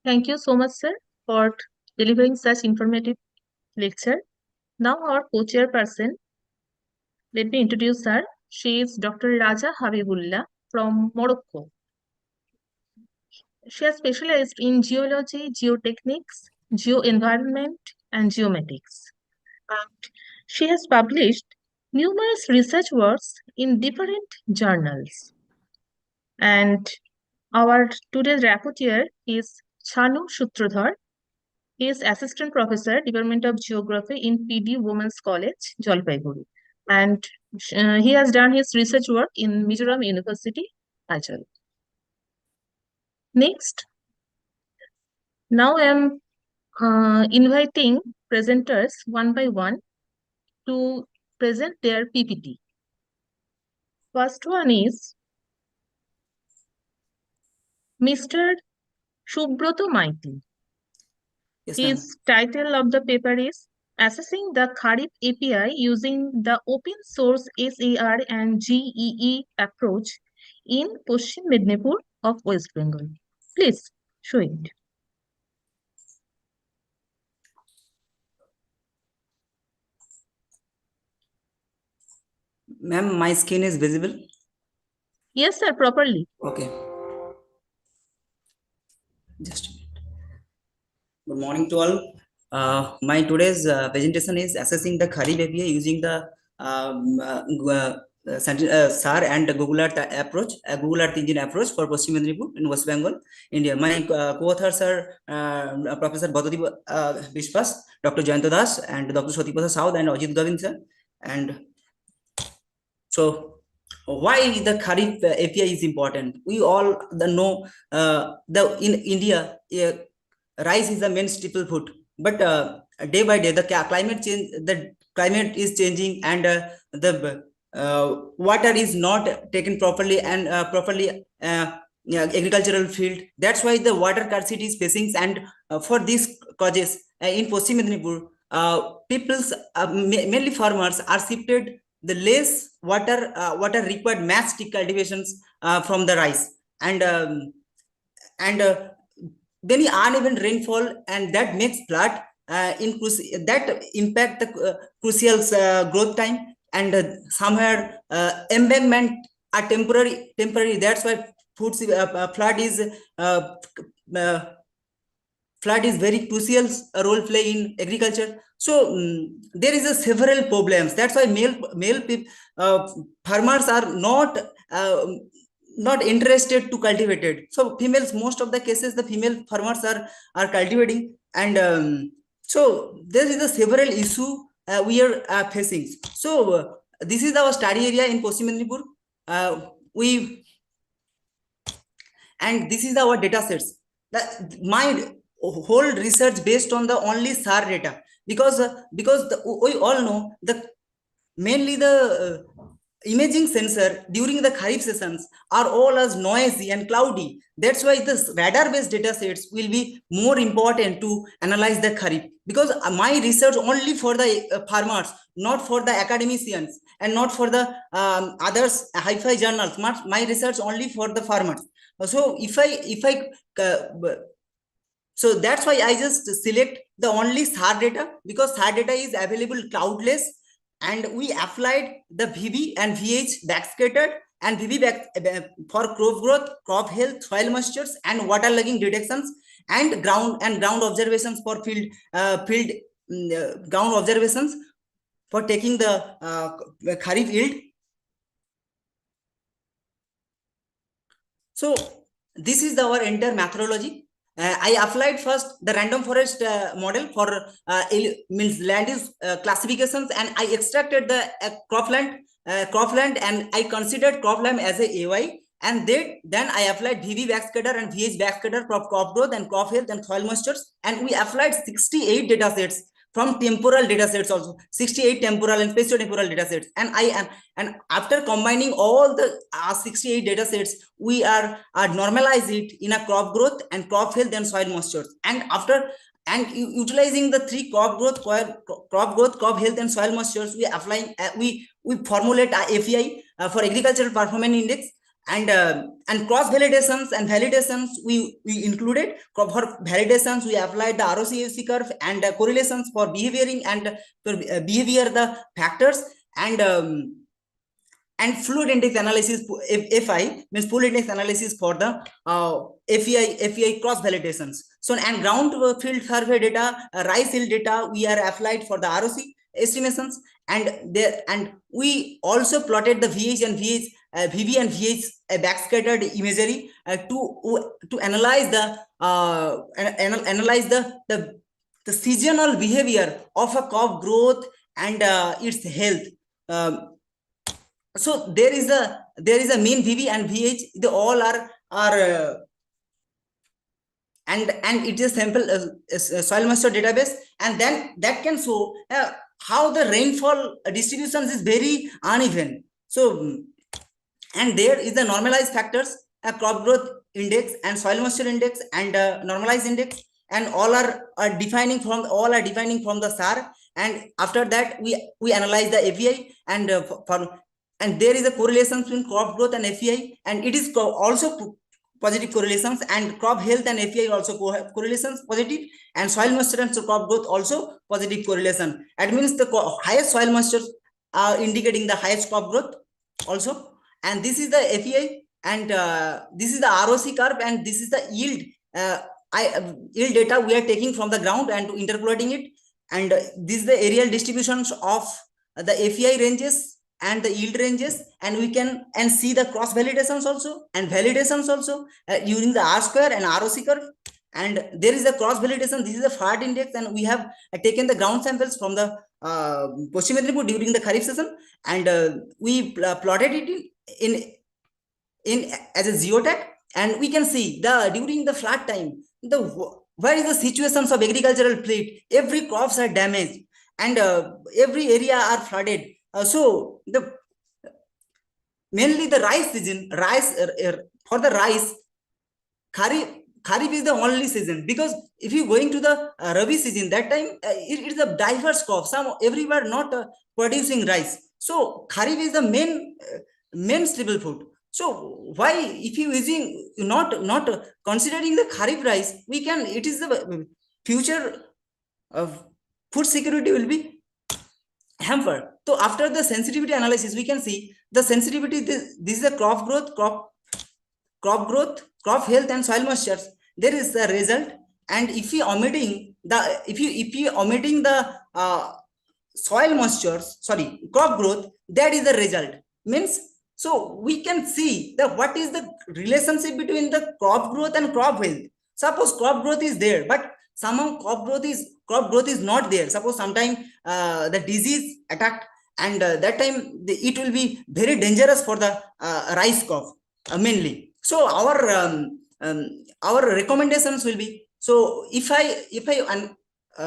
Thank you so much, sir, for delivering such informative lecture. Now our co-chairperson, let me introduce her. She is Dr. Raja Habibullah from Morocco. She has specialized in geology, geotechnics, geoenvironment, and geomatics. And she has published numerous research works in different journals. And our today's rapporteur is Chanu Sutradhar. He is Assistant Professor, Department of Geography in PD Women's College, Jalpaiguri. And he has done his research work in Mizoram University, Aichal. Next, now I am inviting presenters one by one to present their PPT. First one is Mr. Subroto Maiti. Yes, His title of the paper is Assessing the Kharif API using the open source SER and GEE approach in Paschim Mednipur of West Bengal. Please show it. Ma'am, my screen is visible? Yes, sir, properly. Okay. Just a minute. Good morning to all. My today's presentation is assessing the Kharif API using the SAR and Google Earth approach, Google Earth engine approach for Paschim Mednipur in West Bengal, India. My co-authors are Professor Bhadadi Biswas, Dr.JayantaDas, and Dr. Satipada Saud and Ajit Govind sir. And so, why the Kharif API is important? We all know in India, rice is the main staple food. But day by day, the climate is changing, and the water is not taken properly and agricultural field. That's why the water scarcity is facing, and for these causes in Paschim Medinipur, people's mainly farmers are shifted the less water required mass cultivations from the rice, and very uneven rainfall, and that makes flood that impact the crucial growth time, and somewhere embankment are temporary. That's why flood is very crucial role play in agriculture. So there is a several problems. That's why male farmers are not interested to cultivate it. So females, most of the cases, the female farmers are cultivating, and so there is a several issue we are facing. So this is our study area in Paschim Medinipur. And this is our data sets. My whole research based on the only SAR data, because we all know mainly the imaging sensor during the Kharif sessions are all as noisy and cloudy. That's why the radar based data sets will be more important to analyze the Kharif, because my research only for the farmers, not for the academicians and not for the others hi-fi journals. My research only for the farmers. So so that's why I just select the only SAR data, because SAR data is available cloudless, and we applied the VB and VH backscattered, and VB for crop growth, crop health, soil moistures, and waterlogging detections, and ground observations for field ground observations for taking the Kharif yield. So this is our entire methodology. I applied first the random forest model for means land use classifications, and I extracted the cropland, and I considered cropland as a AY, and then I applied VV backscatter and VH backscatter for crop growth and crop health and soil moistures, and we applied 68 data sets from temporal data sets also, 68 temporal and spatiotemporal data sets, and after combining all the 68 data sets, we are normalize it in a crop growth and crop health and soil moisture, and utilizing the three crop growth, crop health, and soil moistures, we applying we formulate a API for agricultural performance index, and cross validations and validations we included. For validations, we applied the ROC curve and correlations for behavioring and behavior the factors, and fluid index analysis, FI means fluid index analysis for the FEI cross validations. So, and ground field survey data, rice yield data, we are applied for the ROC estimations, and we also plotted the VH and VH VB and VH backscattered imagery to analyze the seasonal behavior of a crop growth and its health. So there is a mean VB and VH. They all are and it is sample soil moisture database, and then that can show how the rainfall distributions is very uneven. So, and there is the normalized factors, crop growth index and soil moisture index and normalized index, and all are defining from the SAR. And after that, we analyze the API, and there is a correlation between crop growth and FEI, and it is also positive correlations, and crop health and FEI also correlations positive, and soil moisture and crop growth also positive correlation. It means the highest soil moisture are indicating the highest crop growth also. And this is the FEI, and this is the ROC curve, and this is the yield yield data we are taking from the ground and interpolating it, and this is the aerial distributions of the FEI ranges and the yield ranges, and we can see the cross validations also and validations also using the R square and ROC curve. And there is a cross validation. This is the FARD index, and we have taken the ground samples from the Paschim Medinipur during the Kharif season, and we plotted it in as a geotag, and we can see during the flood time where is the situations of agricultural plate. Every crops are damaged, and every area are flooded. So mainly the rice season, for the rice, Kharif is the only season, because if you going to the Rabi season, that time it is a diverse crop. Some everywhere not producing rice. So Kharif is the main staple food. So why, if you using not considering the Kharif rice, we can, it is the future of food security will be hampered. So after the sensitivity analysis, we can see the sensitivity. This is the crop growth, crop health, and soil moistures. There is the result. And if you omitting the soil moistures, sorry, crop growth, that is the result. Means, so we can see that what is the relationship between the crop growth and crop health. Suppose crop growth is there, but somehow crop growth is not there. Suppose sometime the disease attacked, and that time it will be very dangerous for the rice crop mainly. So our recommendations will be, so if I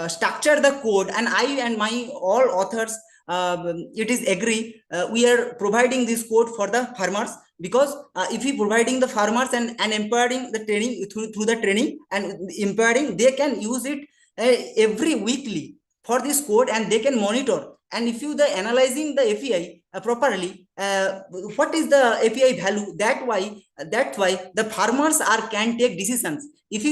structure the code, and I and my all authors it is agree, we are providing this code for the farmers, because if we providing the farmers and empowering the training through the training and empowering, they can use it every weekly for this code, and they can monitor. And if you the analyzing the API properly, what is the API value, that's why the farmers can take decisions. If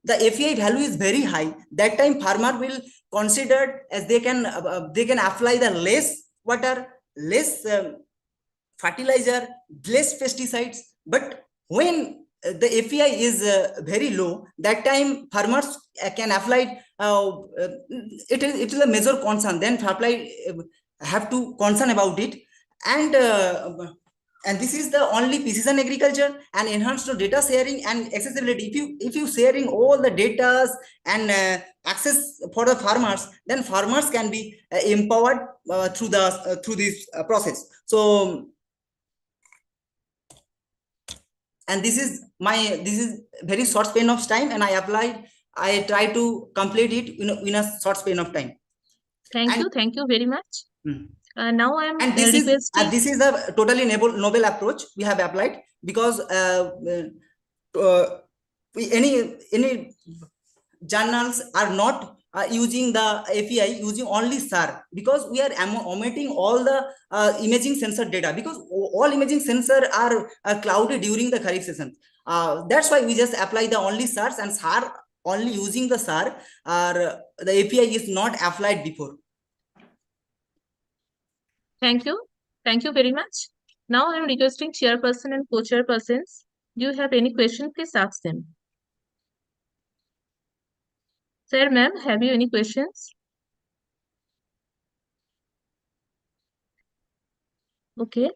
the API value is very high, that time farmer will consider as they can apply the less water, less fertilizer, less pesticides. But when the API is very low, that time farmers can apply it is a major concern, then apply have to concern about it. And this is the only precision agriculture and enhanced data sharing and accessibility. If you sharing all the data and access for the farmers, then farmers can be empowered through this process. So, and this is very short span of time, and I try to complete it in a short span of time. Thank you very much. Now I am this requesting. This is a totally novel approach we have applied, because any journals are not using the API, using only SERB, because we are omitting all the imaging sensor data, because all imaging sensor are clouded during the Kharif season. That's why we just apply the only SERBs, and SERB only using the SERB, or the API is not applied before. Thank you very much. Now I am requesting chairperson and co-chairpersons. Do you have any question? Please ask them. Sir, ma'am, have you any questions? Okay.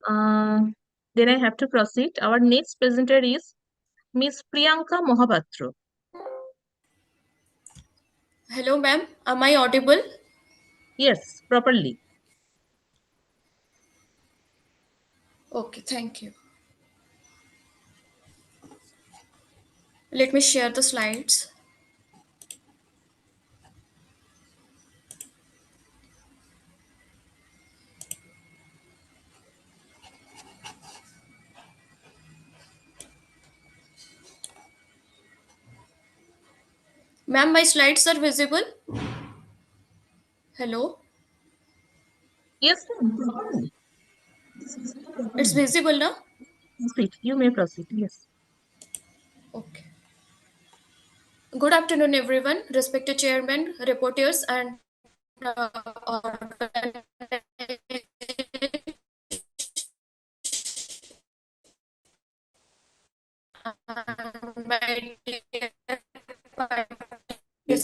Then I have to proceed. Our next presenter is Miss Priyanka Mohapatra. Hello, ma'am. Am I audible? Yes, properly. Okay, thank you. Let me share the slides. Ma'am, my slides are visible? Hello? Yes, ma'am. It's visible now? Proceed. You may proceed. Yes. Okay. Good afternoon, everyone. Respected chairman, reporters, and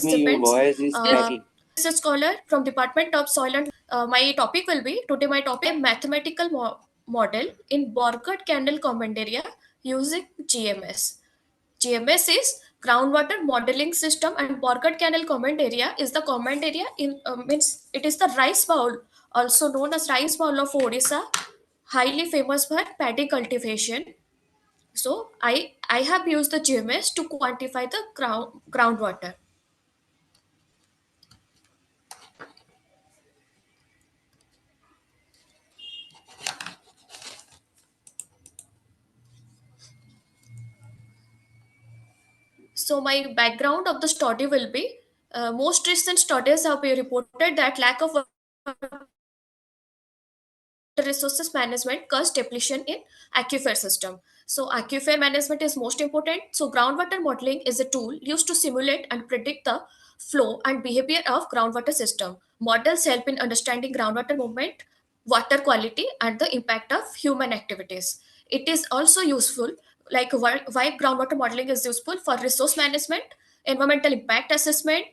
Your voice is cracking. This is a scholar from Department of Soil and my topic will be today. My topic mathematical model in Borgard Canal Command Area using GMS. GMS is groundwater modeling system, and Borgard Canal Command Area is the command area in means it is the rice bowl, also known as rice bowl of Odisha, highly famous for paddy cultivation. So I have used the GMS to quantify the groundwater. So my background of the study will be, most recent studies have been reported that lack of resources management cause depletion in aquifer system. So aquifer management is most important. So groundwater modeling is a tool used to simulate and predict the flow and behavior of groundwater system. Models help in understanding groundwater movement, water quality, and the impact of human activities. It is also useful, like why groundwater modeling is useful for resource management, environmental impact assessment,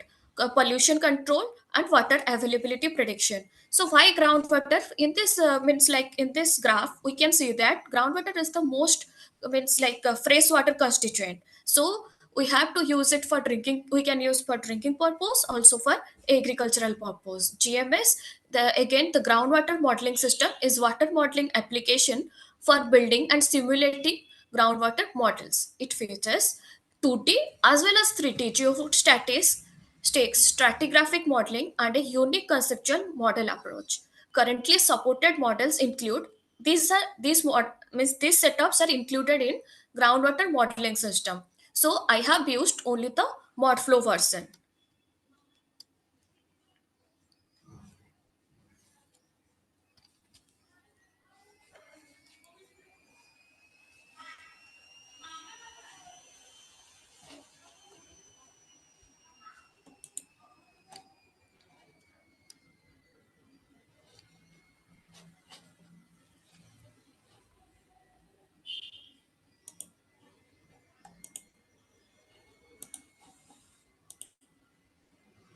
pollution control, and water availability prediction. So why groundwater? In this means like in this graph, we can see that groundwater is the most means like a fresh water constituent. So we have to use it for drinking. We can use for drinking purpose, also for agricultural purpose. GMS, the groundwater modeling system is water modeling application for building and simulating groundwater models. It features 2D as well as 3D geostatics, stratigraphic modeling, and a unique conceptual model approach. Currently supported models include these setups are included in groundwater modeling system. So I have used only the ModFlow version.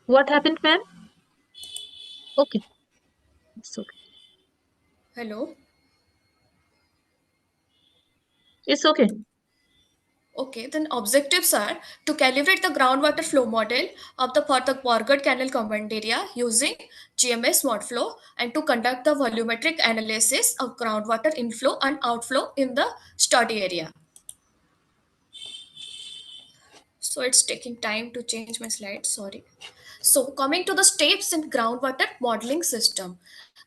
What happened, ma'am? Okay, it's okay. Hello. It's okay. Okay, then objectives are to calibrate the groundwater flow model of the for the Borgard Canal command area using GMS ModFlow, and to conduct the volumetric analysis of groundwater inflow and outflow in the study area. So it's taking time to change my slide, sorry. So coming to the steps in groundwater modeling system.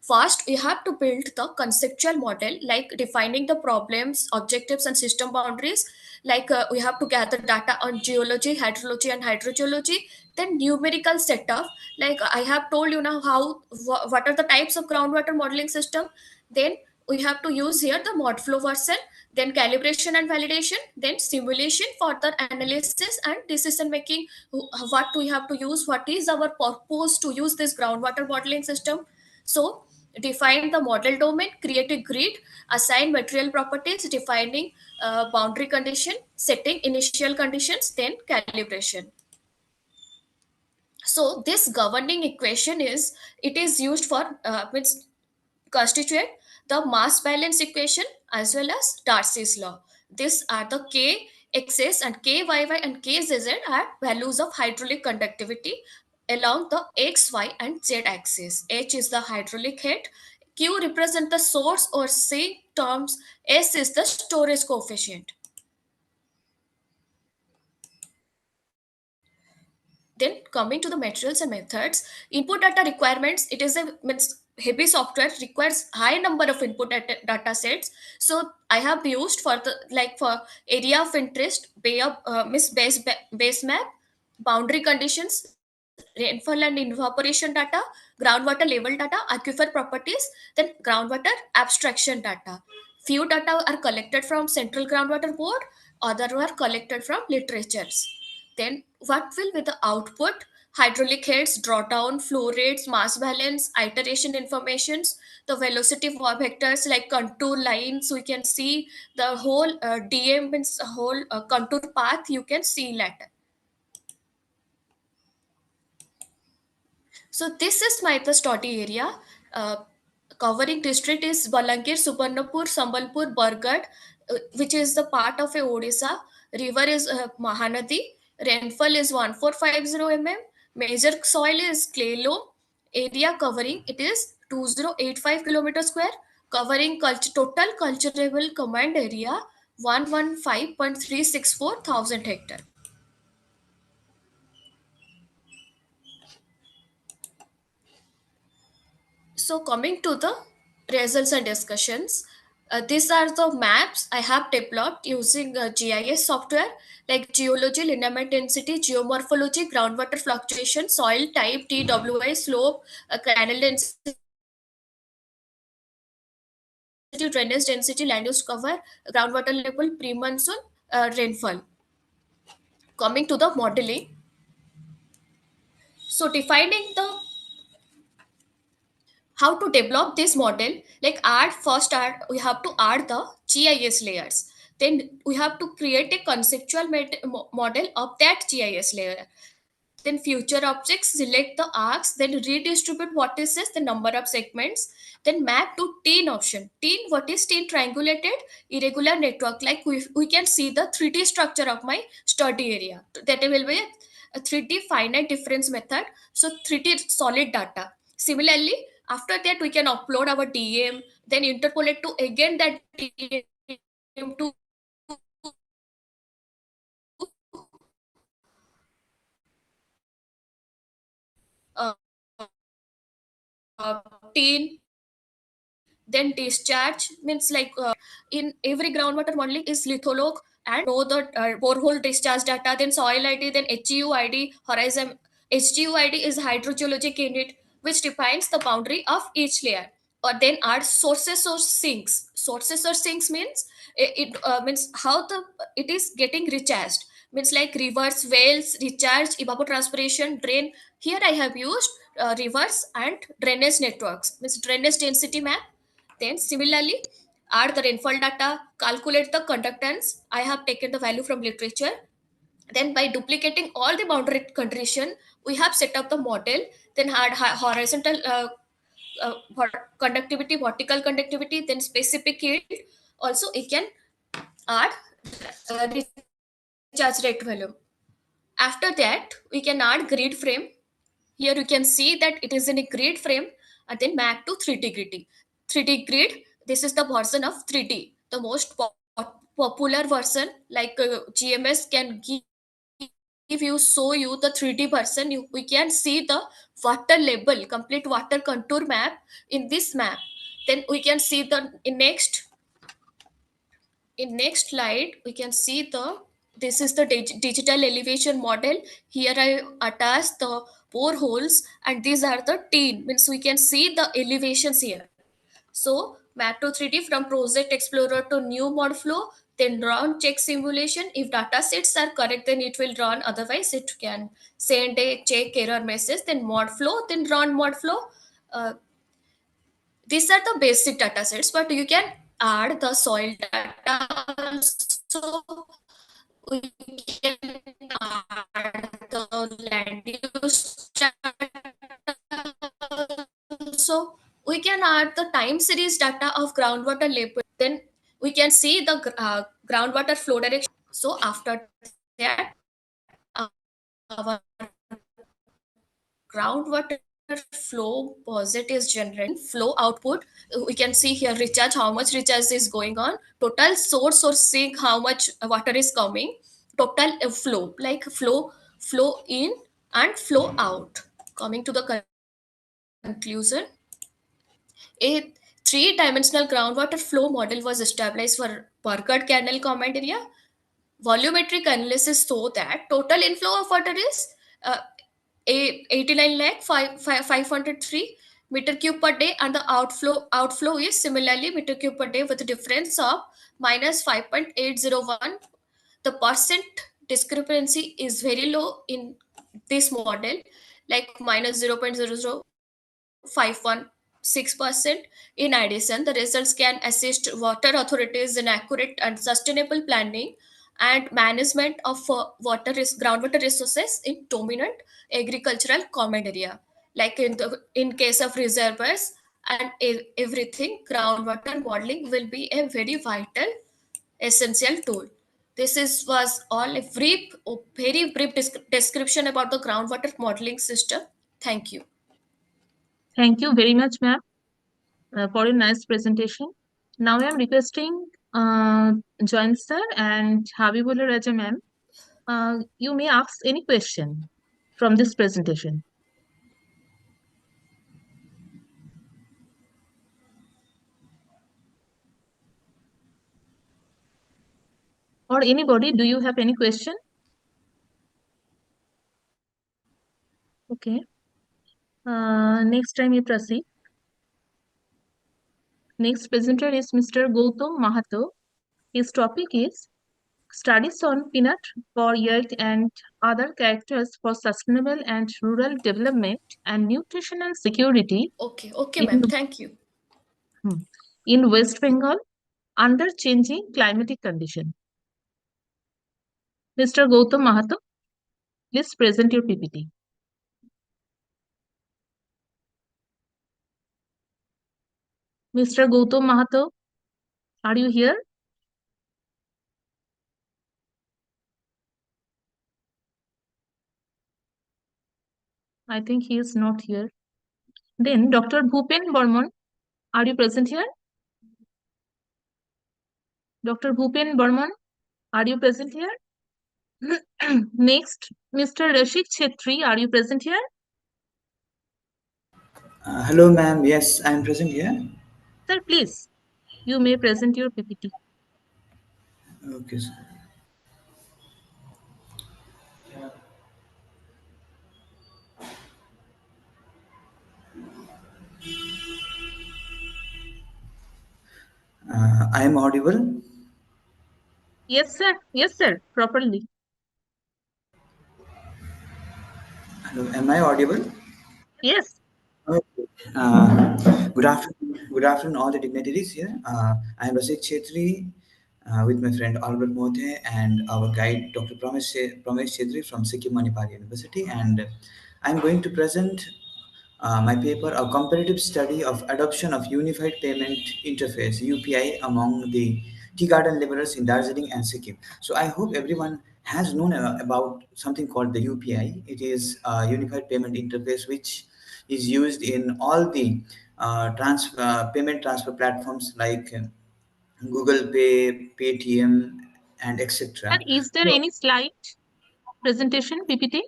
First, we have to build the conceptual model, like defining the problems, objectives, and system boundaries. Like we have to gather data on geology, hydrology, and hydrogeology. Then numerical setup, like I have told you now how what are the types of groundwater modeling system. Then we have to use here the ModFlow version, then calibration and validation, then simulation, further analysis and decision making. What we have to use, what is our purpose to use this groundwater modeling system. So define the model domain, create a grid, assign material properties, defining boundary condition, setting initial conditions, then calibration. So this governing equation is, it is used for means constitute the mass balance equation as well as Darcy's law. These are the K x's and K yy and K zz are values of hydraulic conductivity along the x, y, and z axis. H is the hydraulic head, Q represent the source or C terms, S is the storage coefficient. Then coming to the materials and methods, input data requirements, it is a means heavy software requires high number of input data sets. So I have used for the like for area of interest, base map, boundary conditions, rainfall and evaporation data, groundwater level data, aquifer properties, then groundwater abstraction data. Few data are collected from Central Groundwater Board, other were collected from literatures. Then what will be the output? Hydraulic heads, drawdown, flow rates, mass balance, iteration informations, the velocity vectors like contour lines. We can see the whole DM means whole contour path. You can see later. So this is my the study area. Uh, Covering district is Balangir, Subarnapur, Sambalpur, Bargarh, which is the part of a Odisha. River is Mahanadi. Rainfall is 1450 mm. Major soil is clay loam. Area covering it is 2085 kilometer square. Covering total cultivable command area 115.364 thousand hectare. So coming to the results and discussions, These are the maps I have developed using GIS software like geology, lineament density, geomorphology, groundwater fluctuation, soil type, TWI, slope, canal density, drainage density, land use cover, groundwater level, pre-monsoon, rainfall. Coming to the modeling. So defining the how to develop this model, like we have to add the GIS layers. Then we have to create a conceptual model of that GIS layer. Then future objects, select the arcs, then redistribute vertices, the number of segments, then map to teen option. Teen, what is teen? Triangulated irregular network. Like we can see the 3D structure of my study area. That will be a 3D finite difference method. So 3D solid data. Similarly, after that we can upload our DM, then interpolate to again that DM to uh, teen, then discharge means like in every groundwater modeling is litholog and know the borehole discharge data, then soil id, then HGU id, horizon. HGU id is hydrogeologic unit which defines the boundary of each layer. Or then add sources or sinks. Sources or sinks means it means how the it is getting recharged, means like rivers, wells, recharge, evapotranspiration, drain. Here I have used rivers and drainage networks, means drainage density map. Then similarly, add the rainfall data, calculate the conductance. I have taken the value from literature. Then by duplicating all the boundary condition, we have set up the model. Then add horizontal conductivity, vertical conductivity, then specific yield. Also, it can add recharge rate value. After that, we can add grid frame. Here you can see that it is in a grid frame and then map to 3D grid. 3D grid, this is the version of 3D, the most popular version. Like GMS can give you, show you the 3D version. We can see the water level, complete water contour map in this map. Then we can see the in next slide we can see this is the digital elevation model. Here I attach the boreholes and these are the teen, means we can see the elevations here. So map to 3D from project explorer to new mod flow, then run check simulation. If data sets are correct, then it will run, otherwise it can send a check error message. Then mod flow, then run mod flow. These are the basic data sets, but you can add the soil data also. We can add the land use data also. We can add the time series data of groundwater level. Then we can see the groundwater flow direction. So after that, our groundwater flow posit is generating flow output. We can see here recharge, how much recharge is going on, total source or sink, how much water is coming, total flow, like flow in and flow out. Coming to the conclusion, a three-dimensional groundwater flow model was established for Burkard Canal Command Area. Volumetric analysis show that total inflow of water is 89 lakh 503 meter cube per day, and the outflow is similarly meter cube per day with a difference of minus 5.801. The percent discrepancy is very low in this model, like minus 0.00516%. In addition, the results can assist water authorities in accurate and sustainable planning and management of groundwater resources in dominant agricultural command area. Like in case of reservoirs and everything, groundwater modeling will be a very vital, essential tool. This was all a very brief description about the groundwater modeling system. Thank you. Thank you very much, ma'am, for a nice presentation. Now I am requesting Jayant sir and Habibullah Raja ma'am. You may ask any question from this presentation. Or anybody, do you have any question? Okay. Next time you proceed. Next presenter is Mr. Gautam Mahato. His topic is Studies on Peanut for Yield and Other Characters for Sustainable and Rural Development and Nutritional Security Okay, ma'am. Thank you. in West Bengal under changing climatic condition. Mr. Gautam Mahato, please present your PPT. Mr. Gautam Mahato, are you here? I think he is not here. Then Dr. Bhupen Burman, are you present here? Dr. Bhupen Burman, are you present here? Next, Mr. Rashik Chetri, are you present here? Hello, ma'am. Yes, I'm present here. Sir, please, you may present your PPT. Okay, sir. I am audible. Yes, sir. Yes, sir. Properly. Hello, am I audible? Yes. Okay. Good afternoon, all the dignitaries here. I am Rasik Chetri with my friend Albert Mothe and our guide Dr. Pramesh Chetri from Sikkim Manipal University, and I'm going to present my paper, a comparative study of adoption of Unified Payment Interface (UPI) among the tea garden laborers in Darjeeling and Sikkim. So I hope everyone has known about something called the UPI. It is a Unified Payment Interface which is used in all the payment transfer platforms like Google Pay, Paytm, and etc. And is there any slide presentation, PPT?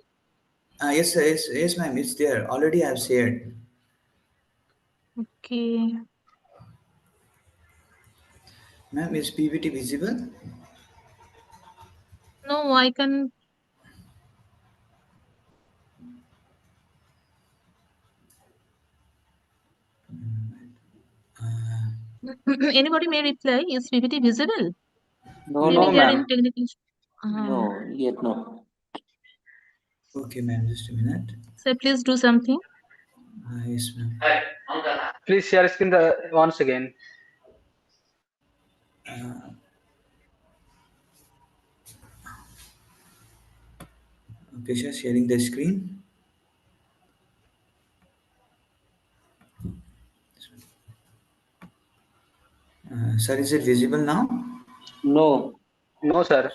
Yes, sir, yes, ma'am. It's there already. I've shared. Okay. Ma'am, is PPT visible? No, I can. Anybody may reply, is PPT visible? No, Maybe no, they are ma'am. in technical. No, yet no. Okay, ma'am. Just a minute. So please do something. Yes, ma'am. Please share screen once again. Okay, sir. Sharing the screen. Sir, is it visible now? No, No, sir.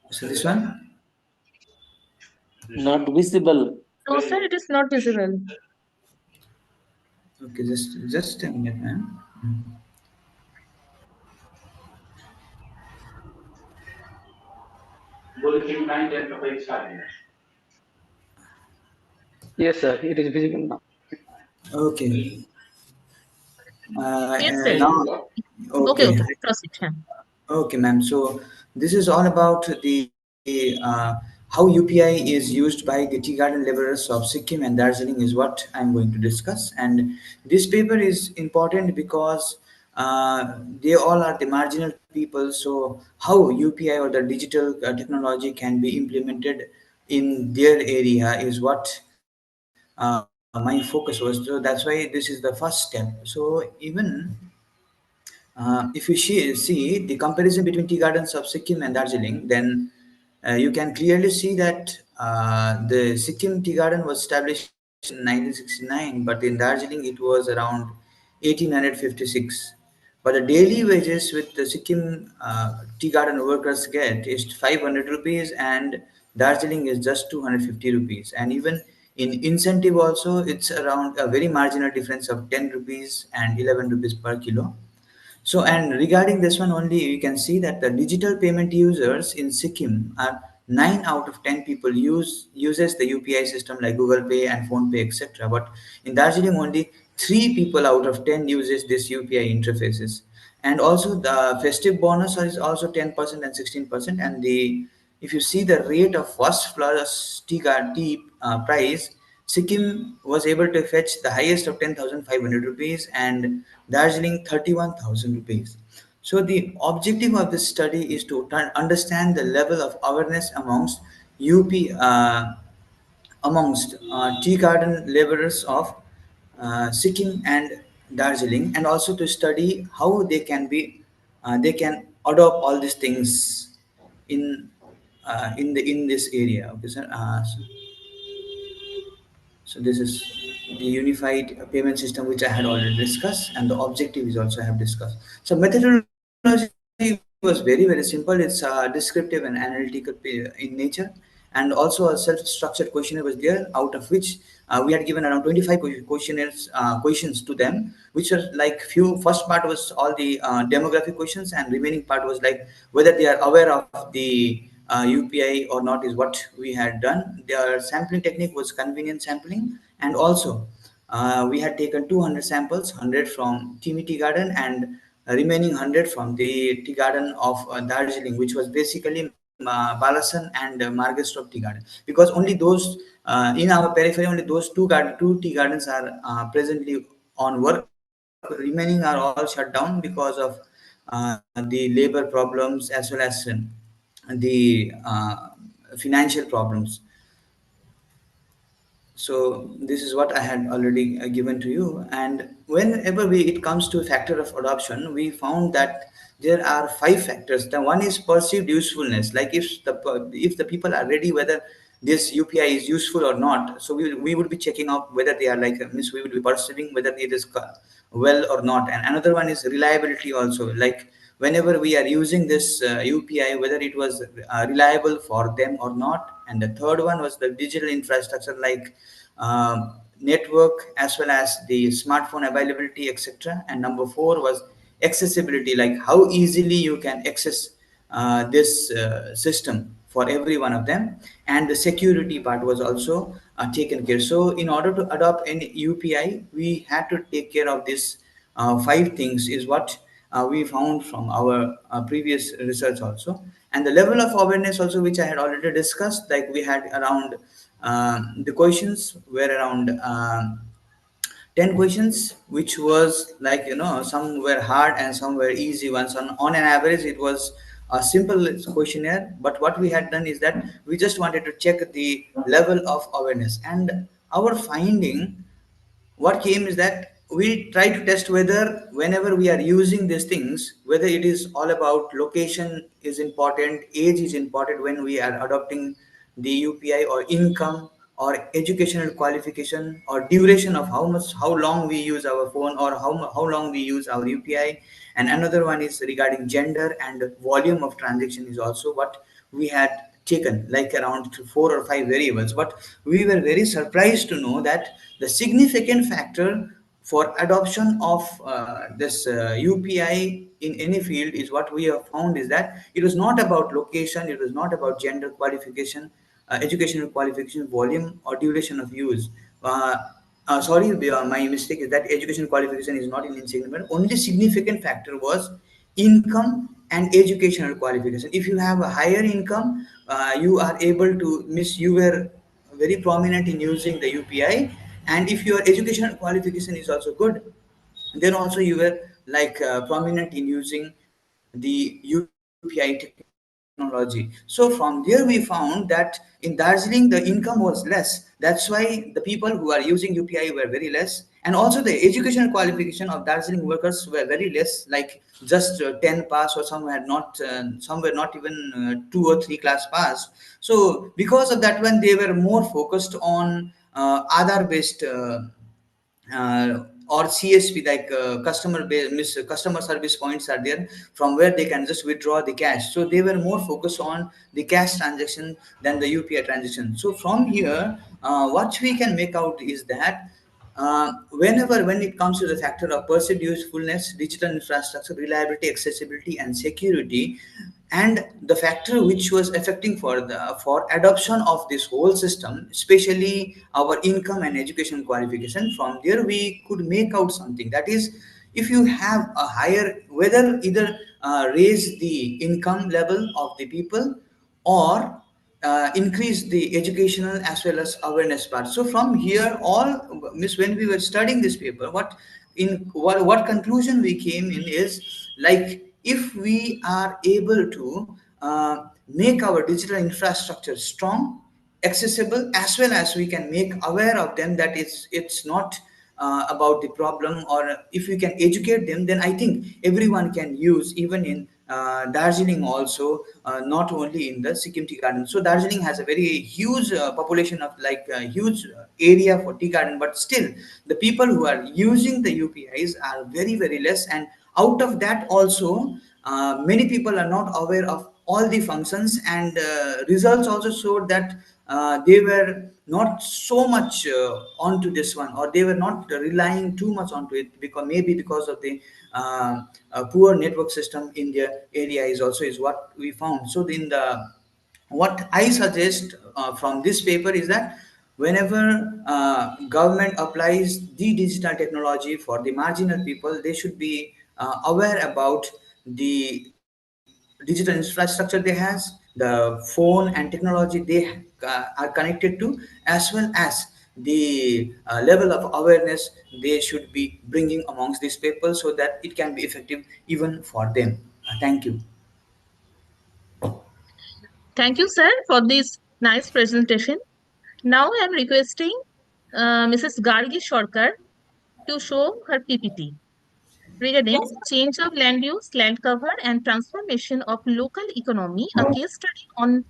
So this one? not visible. No, sir, it is not visible. Okay, just a minute, ma'am. Yes, sir. It is visible now. Okay. Yes, sir. Now, Okay, okay. proceed. Okay, ma'am. So this is all about the how UPI is used by the tea garden laborers of Sikkim and Darjeeling is what I'm going to discuss. And this paper is important because they all are the marginal people. So how UPI or the digital technology can be implemented in their area is what my focus was. So that's why this is the first step. So even if you see the comparison between tea gardens of Sikkim and Darjeeling, then you can clearly see that the Sikkim tea garden was established in 1969, but in Darjeeling it was around 1856. But the daily wages with the Sikkim tea garden workers get is 500 rupees, and Darjeeling is just 250 rupees. And even in incentive also, it's around a very marginal difference of 10 rupees and 11 rupees per kilo. So, and regarding this one only, you can see that the digital payment users in Sikkim are 9 out of 10 people uses the UPI system like Google Pay and Phone Pay, etc. But in Darjeeling, only 3 people out of 10 uses this UPI interfaces. And also the festive bonus is also 10% and 16%. And the if you see the rate of first plus tea price, Sikkim was able to fetch the highest of 10,500 rupees and Darjeeling 31,000 rupees. So the objective of this study is to understand the level of awareness amongst UP tea garden laborers of Sikkim and Darjeeling, and also to study how they can adopt all these things in in this area. Okay, sir. So this is the unified payment system which I had already discussed, and the objective is also I have discussed. So methodology was very simple. It's descriptive and analytical in nature, and also a self-structured questionnaire was there, out of which we had given around 25 questions to them, which were like first part was all the demographic questions, and remaining part was like whether they are aware of the UPI or not is what we had done. Their sampling technique was convenient sampling, and also we had taken 200 samples, 100 from Timi Tea Garden and remaining 100 from the tea garden of Darjeeling, which was basically Balasan and Margastrop Tea Garden, because only those in our periphery, only those two tea gardens are presently on work. Remaining are all shut down because of the labor problems as well as the financial problems. So this is what I had already given to you. And whenever it comes to factor of adoption, we found that there are 5 factors. The one is perceived usefulness, like if the people are ready whether this UPI is useful or not. So we would be checking out whether they are means we would be perceiving whether it is well or not. And another one is reliability also, like whenever we are using this UPI, whether it was reliable for them or not. And the third one was the digital infrastructure, like network as well as the smartphone availability, etc. And number 4 was accessibility, like how easily you can access this system for every one of them. And the security part was also taken care. So in order to adopt any UPI, we had to take care of this 5 things is what we found from our previous research also. And the level of awareness also, which I had already discussed, like we had around the questions were around 10 questions, which was like, some were hard and some were easy ones. On an average, it was a simple questionnaire. But what we had done is that we just wanted to check the level of awareness. And our finding, what came is that we try to test whether whenever we are using these things, whether it is all about location is important, age is important when we are adopting the UPI, or income, or educational qualification, or duration of how long we use our phone, or how long we use our UPI. And another one is regarding gender, and volume of transaction is also what we had taken, like around 4 or 5 variables. But we were very surprised to know that the significant factor for adoption of this UPI in any field is what we have found is that it was not about location, it was not about gender qualification, educational qualification, volume, or duration of use. Sorry, my mistake is that education qualification is not an insignificant. Only significant factor was income and educational qualification. If you have a higher income, you are able to you were very prominent in using the UPI. And if your educational qualification is also good, then also you were like prominent in using the UPI technology. So from there we found that in Darjeeling the income was less. That's why the people who are using UPI were very less. And also the educational qualification of Darjeeling workers were very less, like just 10 pass, or some had not, some were not even 2 or 3 class pass. So because of that one, they were more focused on Aadhaar based or CSP, like customer service points are there from where they can just withdraw the cash. So they were more focused on the cash transaction than the UPI transaction. So from here, what we can make out is that when it comes to the factor of perceived usefulness, digital infrastructure, reliability, accessibility, and security, and the factor which was affecting for adoption of this whole system, especially our income and education qualification, from there we could make out something, that is if you have a higher, whether either raise the income level of the people or increase the educational as well as awareness part. So from here, all miss, when we were studying this paper, what conclusion we came in is, like, if we are able to make our digital infrastructure strong, accessible, as well as we can make aware of them that it's not about the problem, or if we can educate them, then I think everyone can use, even in Darjeeling also, not only in the Sikkim tea garden. So Darjeeling has a very huge population of, like, huge area for tea garden, but still the people who are using the UPIs are very, very less. And out of that also, many people are not aware of all the functions, and results also showed that they were not so much onto this one, or they were not relying too much onto it, because maybe because of the poor network system in their area is what we found. So in the, what I suggest from this paper is that whenever government applies the digital technology for the marginal people, they should be aware about the digital infrastructure they has, the phone and technology they are connected to, as well as the level of awareness they should be bringing amongst these people, so that it can be effective even for them. Thank you. Thank you, sir, for this nice presentation. Now I am requesting Mrs. Gargi Shorkar to show her PPT regarding change of land use, land cover, and transformation of local economy, a case study on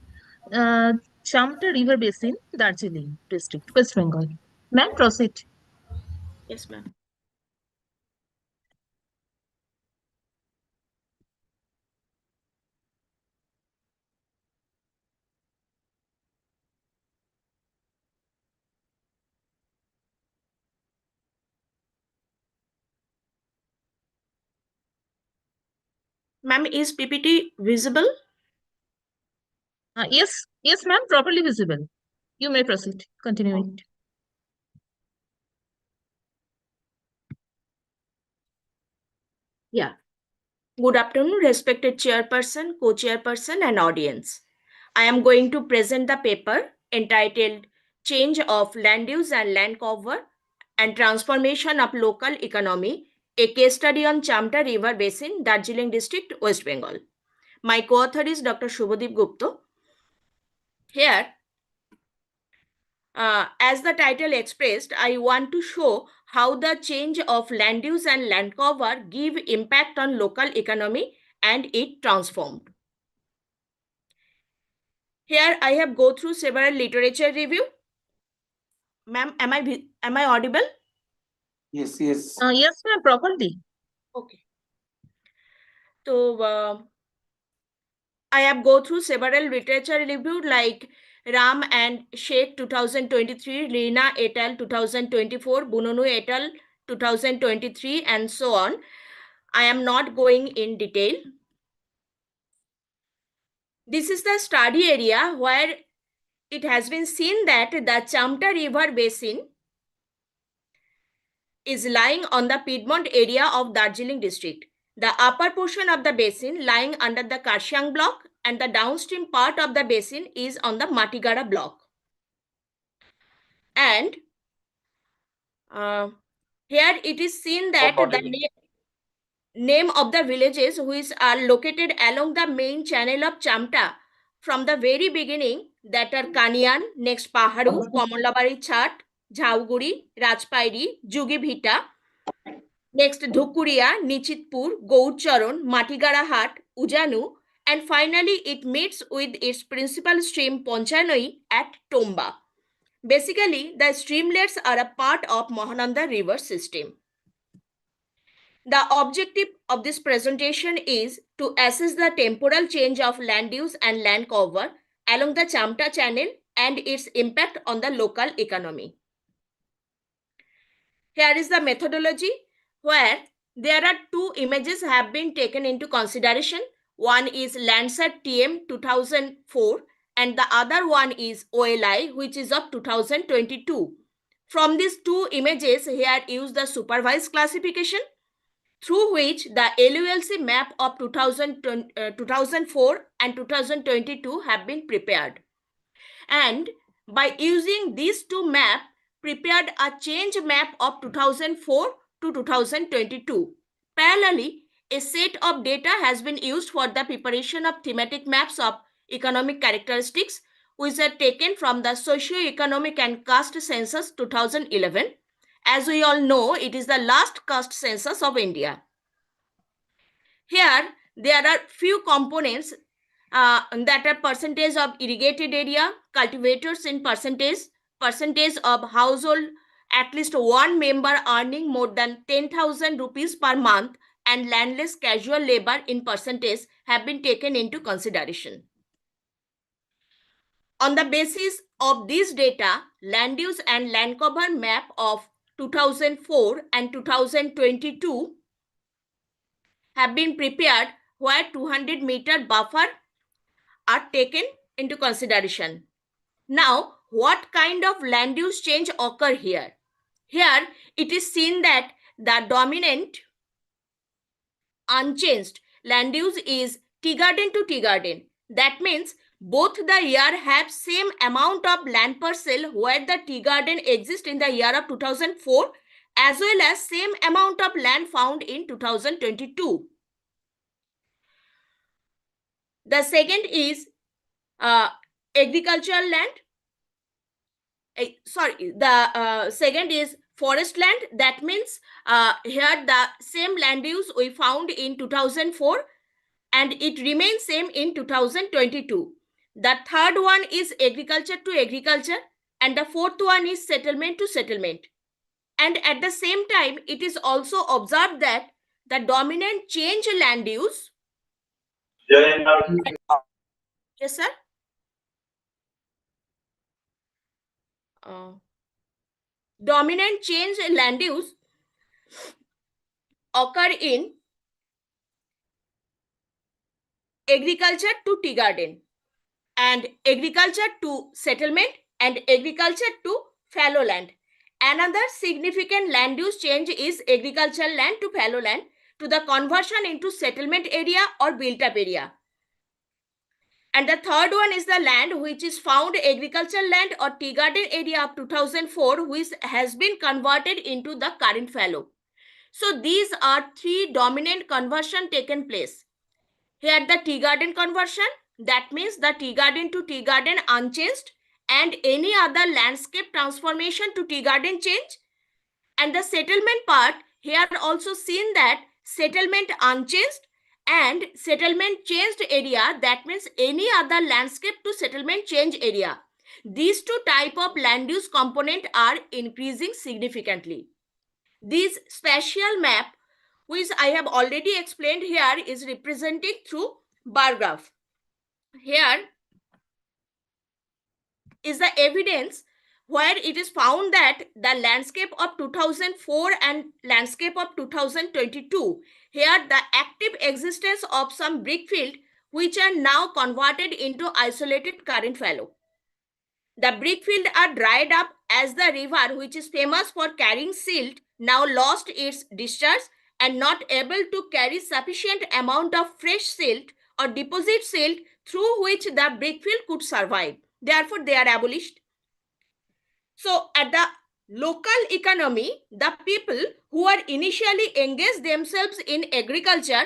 Chamta River Basin, Darjeeling district, West Bengal. Ma'am, proceed. Yes, ma'am. Ma'am, is PPT visible? Yes, yes, ma'am, properly visible. You may proceed. Continue it. Yeah. Good afternoon, respected chairperson, co-chairperson, and audience. I am going to present the paper entitled Change of Land Use and Land Cover and Transformation of Local Economy, a case study on Chamta River Basin, Darjeeling District, West Bengal. My co-author is Dr. Shubhadeep Gupta. Here, as the title expressed, I want to show how the change of land use and land cover give impact on local economy and it transformed. Here I have go through several literature review. Ma'am, am I audible? Yes, yes. Yes, ma'am, properly. Okay. So I have go through several literature review like Ram and Sheikh 2023, Rina et al. 2024, Bununu et al. 2023, and so on. I am not going in detail. This is the study area where it has been seen that the Chamta River Basin is lying on the Piedmont area of Darjeeling district. The upper portion of the basin lying under the Karshiang block and the downstream part of the basin is on the Matigara block. And here it is seen that the name of the villages which are located along the main channel of Chamta from the very beginning, that are Kanian, next Paharu, Komolabari Chat, Jhauguri, Rajpairi, Jugibhita, next Dhukuria, Nichitpur, Gourcharan, Matigarahat, Ujanu, and finally it meets with its principal stream Ponchanoi at Tomba. Basically, the streamlets are a part of Mahananda river system. The objective of this presentation is to assess the temporal change of land use and land cover along the Chamta channel and its impact on the local economy. Here is the methodology where there are two images have been taken into consideration. One is Landsat TM 2004 and the other one is OLI, which is of 2022. From these two images, here use the supervised classification. through which the LULC map of 2004 and 2022 have been prepared. And by using these two maps, prepared a change map of 2004 to 2022. Parallelly, a set of data has been used for the preparation of thematic maps of economic characteristics, which are taken from the Socio-Economic and Caste Census 2011. As we all know, it is the last caste census of India. Here, there are few components that are percentage of irrigated area, cultivators in percentage of household, at least one member earning more than 10,000 rupees per month, and landless casual labor in percentage have been taken into consideration. On the basis of this data, land use and land cover map of 2004 and 2022 have been prepared, where 200-meter buffer are taken into consideration. Now, what kind of land use change occur here? Here, it is seen that the dominant unchanged land use is tea garden to tea garden. That means both the year have same amount of land parcel where the tea garden exists in the year of 2004, as well as same amount of land found in 2022. The second is agricultural land. The second is forest land. That means here the same land use we found in 2004 and it remains same in 2022. The third one is agriculture to agriculture, and the fourth one is settlement to settlement. And at the same time, it is also observed that the dominant change land use. Yes, sir. Dominant change in land use occur in agriculture to tea garden, and agriculture to settlement, and agriculture to fallow land. Another significant land use change is agricultural land to fallow land, to the conversion into settlement area or built up area. And the third one is the land which is found agricultural land or tea garden area of 2004, which has been converted into the current fallow. So these are three dominant conversion taken place. Here the tea garden conversion, that means the tea garden to tea garden unchanged, and any other landscape transformation to tea garden change. And the settlement part, here also seen that settlement unchanged and settlement changed area, that means any other landscape to settlement change area. These two type of land use component are increasing significantly. This spatial map, which I have already explained here, is represented through bar graph. Here is the evidence where it is found that the landscape of 2004 and landscape of 2022, here the active existence of some brick field which are now converted into isolated current fallow. The brick field are dried up as the river, which is famous for carrying silt, now lost its discharge and not able to carry sufficient amount of fresh silt or deposit silt through which the brick field could survive. Therefore, they are abolished. So at the local economy, the people who are initially engaged themselves in agriculture,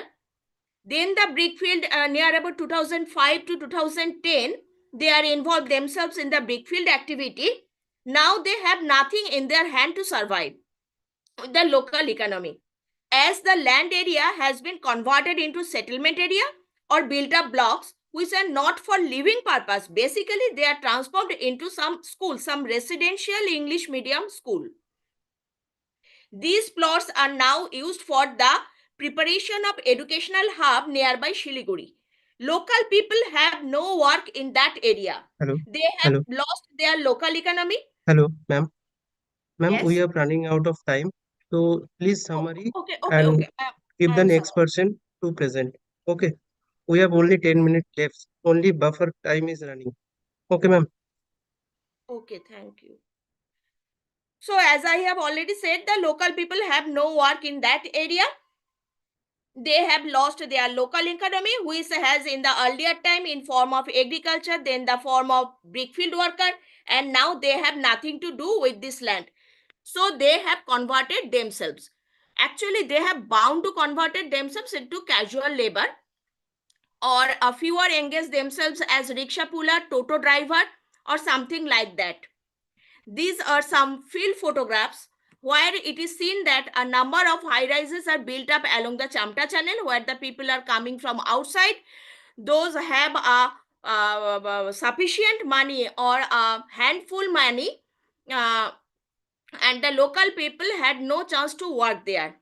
then the brick field near about 2005 to 2010, they are involved themselves in the brick field activity. Now they have nothing in their hand to survive the local economy, as the land area has been converted into settlement area or built up blocks which are not for living purpose. Basically, they are transformed into some school, some residential English medium school. These plots are now used for the preparation of educational hub nearby Shiliguri. Local people have no work in that area. Hello. They have lost their local economy. Hello, ma'am. Ma'am, Yes. we are running out of time. So please summary Okay. give the I'm next sorry. person to present. Okay. We have only 10 minutes left. Only buffer time is running. Okay, ma'am. Okay, thank you. So as I have already said, the local people have no work in that area. they have lost their local economy, which has in the earlier time in form of agriculture, then the form of brickfield worker, and now they have nothing to do with this land. So they have converted themselves. Actually, they have bound to converted themselves into casual labor, or a fewer engage themselves as rickshaw puller, toto driver, or something like that. These are some field photographs where it is seen that a number of high rises are built up along the Chamta channel, where the people are coming from outside. Those have sufficient money or a handful money, and the local people had no chance to work there.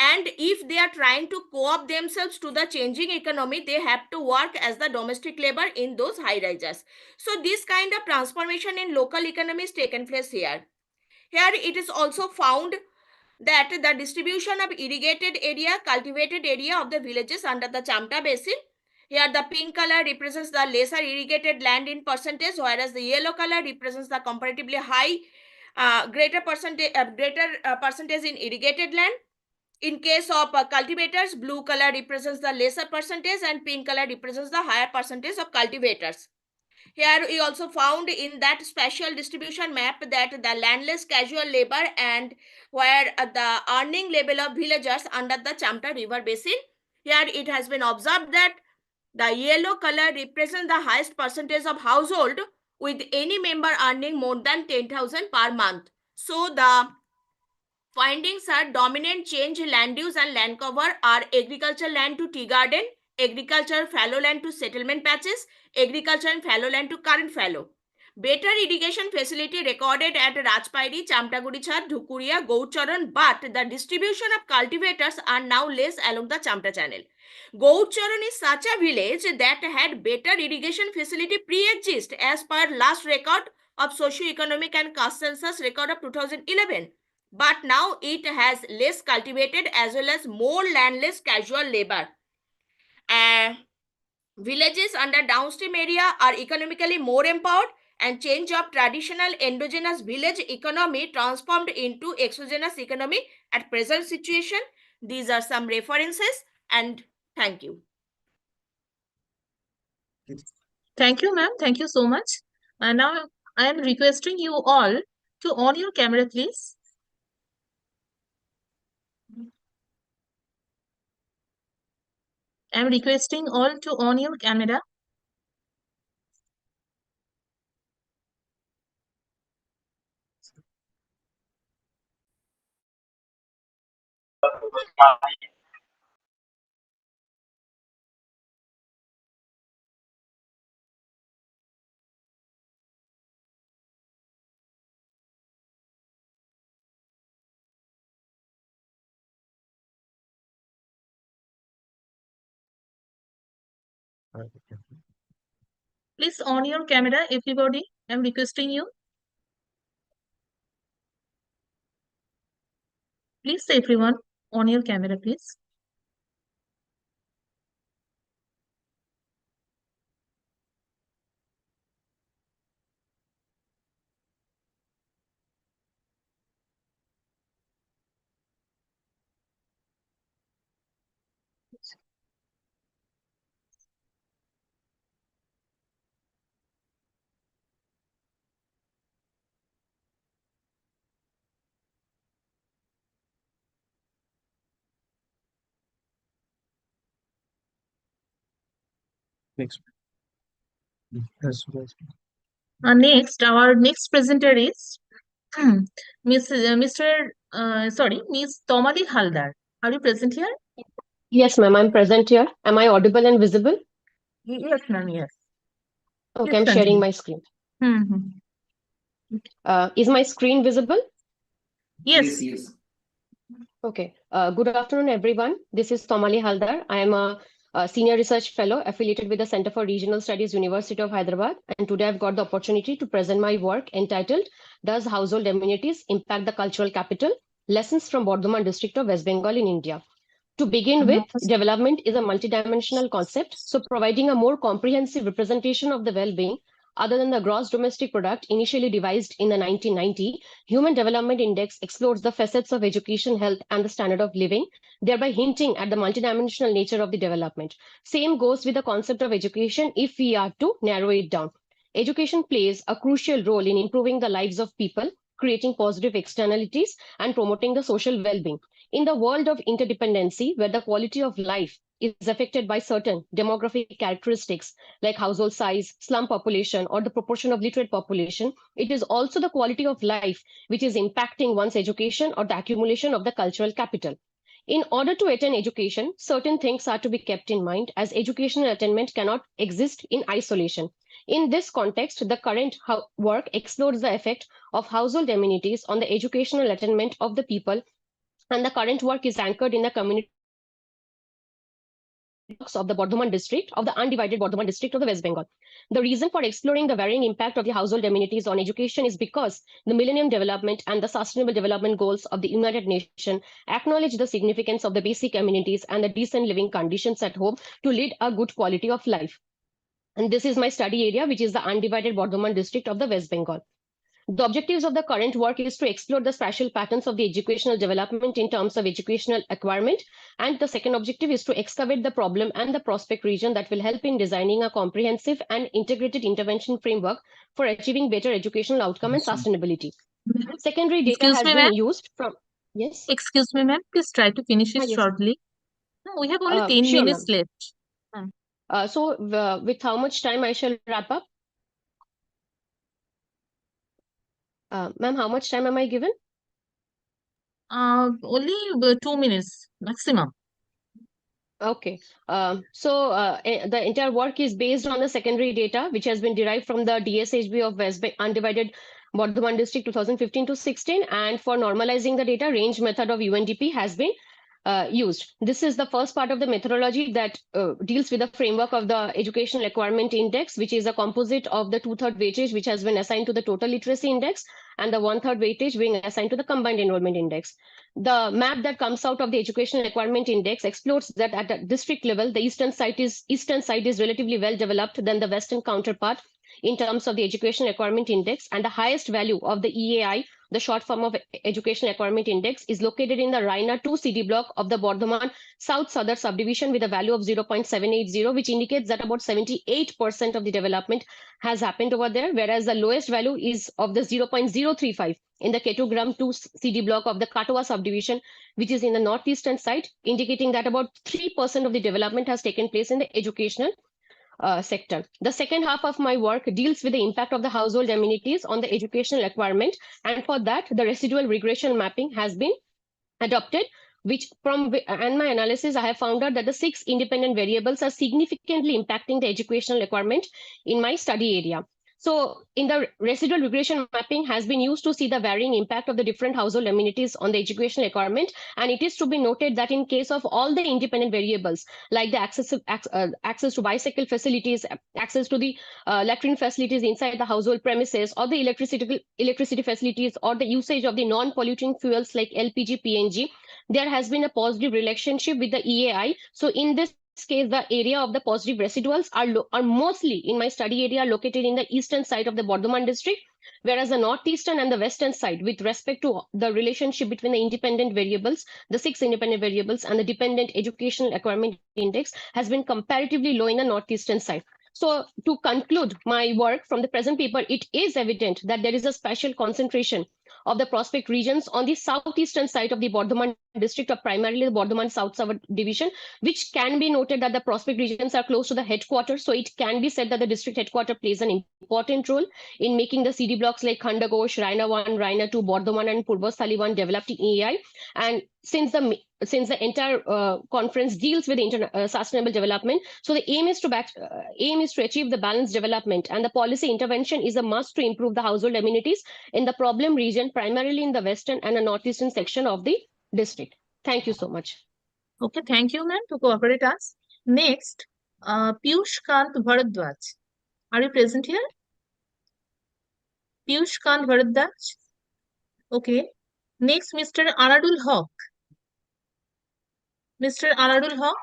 And if they are trying to co-op themselves to the changing economy, they have to work as the domestic labor in those high rises. So this kind of transformation in local economy is taken place here. Here it is also found that the distribution of irrigated area, cultivated area of the villages under the Chamta basin. Here the pink color represents the lesser irrigated land in percentage, whereas the yellow color represents the comparatively high, greater percentage in irrigated land. In case of cultivators, blue color represents the lesser percentage and pink color represents the higher percentage of cultivators. Here we also found in that special distribution map that the landless casual labor and where the earning level of villagers under the Chamta river basin. Here it has been observed that the yellow color represents the highest percentage of household with any member earning more than 10,000 per month. So the findings are dominant change land use and land cover are agriculture land to tea garden, agriculture fallow land to settlement patches, agriculture and fallow land to current fallow. Better irrigation facility recorded at Rajpairi, Chamtagurichar, Dhukuria, Goucharan, but the distribution of cultivators are now less along the Chamta channel. Goucharan is such a village that had better irrigation facility pre-exist as per last record of socio-economic and caste census record of 2011. But now it has less cultivated as well as more landless casual labor. Villages under downstream area are economically more empowered, and change of traditional endogenous village economy transformed into exogenous economy at present situation. These are some references, and thank you. Thank you, ma'am. Thank you so much. And now I am requesting you all to on your camera, please. I am requesting all to on your camera. Please on your camera, everybody. I am requesting you. Please, everyone, on your camera, please. Next. Next, our next presenter is Miss Tomali Haldar. Are you present here? Yes, ma'am, I'm present here. Am I audible and visible? Yes, ma'am, yes. Okay, Please I'm continue. sharing my screen. Is my screen visible? Yes. Yes. Okay. Good afternoon, everyone. This is Tomali Haldar. I am a senior research fellow affiliated with the Center for Regional Studies, University of Hyderabad. And today I've got the opportunity to present my work entitled Does Household Amenities Impact the Cultural Capital? Lessons from Bardhaman district of West Bengal in India. To begin with, development is a multidimensional concept. So providing a more comprehensive representation of the well-being other than the gross domestic product initially devised in the 1990, Human Development Index explores the facets of education, health, and the standard of living, thereby hinting at the multidimensional nature of the development. Same goes with the concept of education if we are to narrow it down. Education plays a crucial role in improving the lives of people, creating positive externalities, and promoting the social well-being. In the world of interdependency, where the quality of life is affected by certain demographic characteristics like household size, slum population, or the proportion of literate population, it is also the quality of life which is impacting one's education or the accumulation of the cultural capital. In order to attain education, certain things are to be kept in mind, as educational attainment cannot exist in isolation. In this context, the current work explores the effect of household amenities on the educational attainment of the people, and the current work is anchored in the community of the Bardhaman district, of the undivided Bardhaman district of the West Bengal. The reason for exploring the varying impact of the household amenities on education is because the Millennium Development and the Sustainable Development Goals of the United Nations acknowledge the significance of the basic amenities and the decent living conditions at home to lead a good quality of life. And this is my study area, which is the undivided Bardhaman district of the West Bengal. The objectives of the current work is to explore the spatial patterns of the educational development in terms of educational acquirement. And the second objective is to excavate the problem and the prospect region that will help in designing a comprehensive and integrated intervention framework for achieving better educational outcome and sustainability. Secondary data has been used from... Yes? Excuse me, ma'am. Please try to finish it Yes. shortly. No, we have only 10 sure, minutes left. So with how much time I shall wrap up? Ma'am, how much time am I given? Only 2 minutes maximum. Okay. The entire work is based on the secondary data, which has been derived from the DSHB of Undivided Bardhaman District 2015 to 16. And for normalizing the data, range method of UNDP has been used. This is the first part of the methodology that deals with the framework of the Educational Acquirement Index, which is a composite of the 2/3 weightage, which has been assigned to the Total Literacy Index, and the 1/3 weightage being assigned to the Combined Enrollment Index. The map that comes out of the Educational Acquirement Index explores that at the district level, the eastern side is relatively well developed than the western counterpart in terms of the Educational Acquirement Index, and the highest value of the EAI, the short form of Educational Acquirement Index, is located in the Raina 2 CD block of the Bardhaman South Southern subdivision with a value of 0.780, which indicates that about 78% of the development has happened over there, whereas the lowest value is of the 0.035 in the Ketugram 2 CD block of the Katwa subdivision, which is in the northeastern side, indicating that about 3% of the development has taken place in the educational sector. The second half of my work deals with the impact of the household amenities on the educational acquirement, and for that, the residual regression mapping has been adopted, and my analysis, I have found out that the 6 independent variables are significantly impacting the educational acquirement in my study area. So in the residual regression mapping has been used to see the varying impact of the different household amenities on the educational requirement. And it is to be noted that in case of all the independent variables, like the access to bicycle facilities, access to the latrine facilities inside the household premises, or the electricity facilities, or the usage of the non-polluting fuels like LPG, PNG, there has been a positive relationship with the EAI. So in this case, the area of the positive residuals are mostly in my study area located in the eastern side of the Bardhaman district, whereas the northeastern and the western side, with respect to the relationship between the independent variables, the 6 independent variables, and the dependent educational acquirement index, has been comparatively low in the northeastern side. So to conclude my work from the present paper, it is evident that there is a special concentration of the prospect regions on the southeastern side of the Bardhaman district, or primarily the Bardhaman South subdivision, which can be noted that the prospect regions are close to the headquarters. So it can be said that the district headquarters plays an important role in making the CD blocks like Khandagosh, Raina 1, Raina 2, Bardhaman, and Purvasthali 1 developed in EAI. And since the entire conference deals with sustainable development, so the aim is to achieve the balanced development, and the policy intervention is a must to improve the household amenities in the problem region, primarily in the western and the northeastern section of the district. Thank you so much. Okay, thank you, ma'am, to cooperate us. Next, Piyush Kant Bharadwaj. Are you present here? Piyush Kant Bharadwaj. Okay. Next, Mr. Aradul Haq. Mr. Aradul Haq?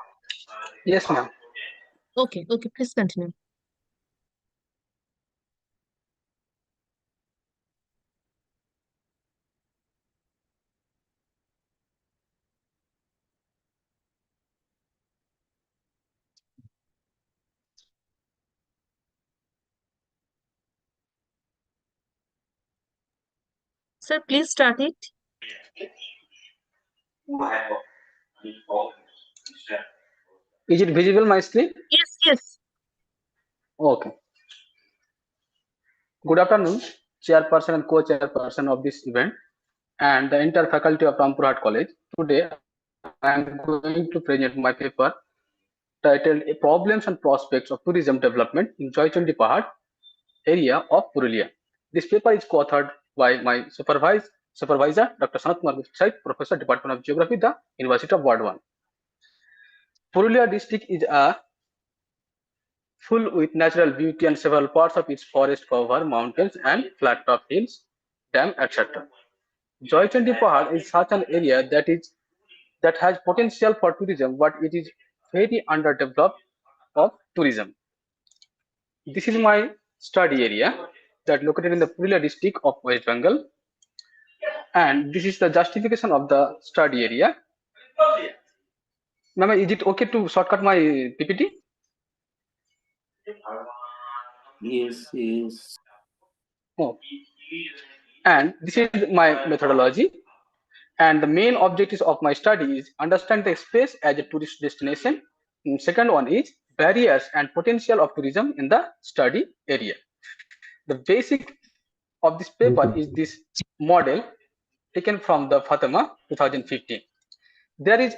Yes, ma'am. Okay, please continue. Sir, please start it. Is it visible, my screen? Yes, yes. Okay. Good afternoon, chairperson and co-chairperson of this event and the entire faculty of Rampurhat College. Today, I am going to present my paper titled Problems and Prospects of Tourism Development in Jaychandi Pahad area of Purulia. This paper is co-authored by my supervisor, Dr. Sanat Kumar Gupta, Professor, Department of Geography, the University of Ward 1. Purulia district is full with natural beauty and several parts of its forest cover, mountains and flat top hills, dam, etc. Jaychandi Pahad is such an area that has potential for tourism, but it is very underdeveloped of tourism. This is my study area that located in the Purulia district of West Bengal, and this is the justification of the study area. Ma'am, is it okay to shortcut my PPT? Yes, yes. Oh. And this is my methodology. And the main objectives of my study is understand the space as a tourist destination. And second one is barriers and potential of tourism in the study area. The basic of this paper is this model taken from the Fatima 2015. There is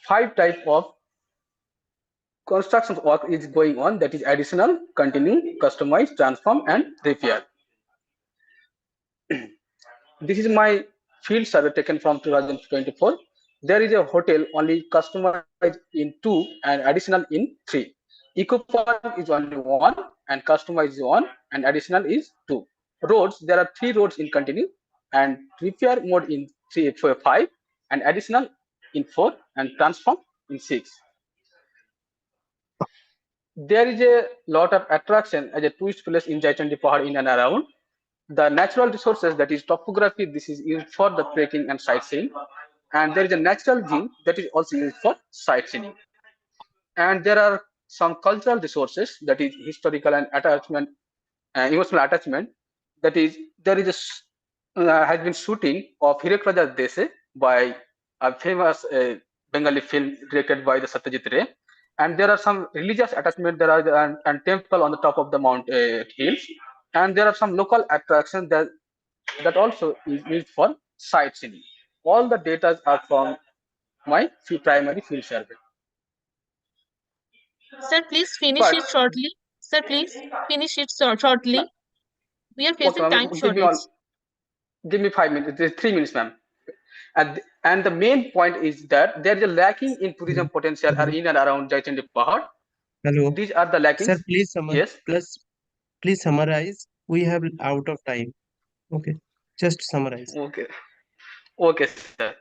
5 types of construction work is going on, that is additional, continue, customize, transform and repair. This is my field survey taken from 2024. There is a hotel only customized in 2 and additional in 3. Eco Park is only 1 and customized is 1 and additional is 2. Roads, there are 3 roads in continue and repair mode in 3, 4, 5 and additional in 4 and transform in 6. There is a lot of attraction as a tourist place in Jaychandi Pahad in and around. The natural resources, that is topography, this is used for the trekking and sightseeing, and there is a natural gene that is also used for sightseeing. And there are some cultural resources, that is historical and attachment, emotional attachment. That is, there is a has been shooting of Hirek Raja Dese by a famous Bengali film directed by the Satyajit Ray. And there are some religious attachment. There are and temple on the top of the mount hills, and there are some local attractions that also is used for sightseeing. All the data are from my primary field survey. Sir, please finish But- it shortly. Sir, please finish it shortly. We are facing Okay, time shortage. Give me 5 minutes. There's 3 minutes, ma'am. And the main point is that there is a lacking in tourism potential in and around Jaychandi Pahad. Hello. These are the lackings. Sir, please summarize. Yes. Please summarize. We have out of time. Okay. Just summarize. Okay, sir.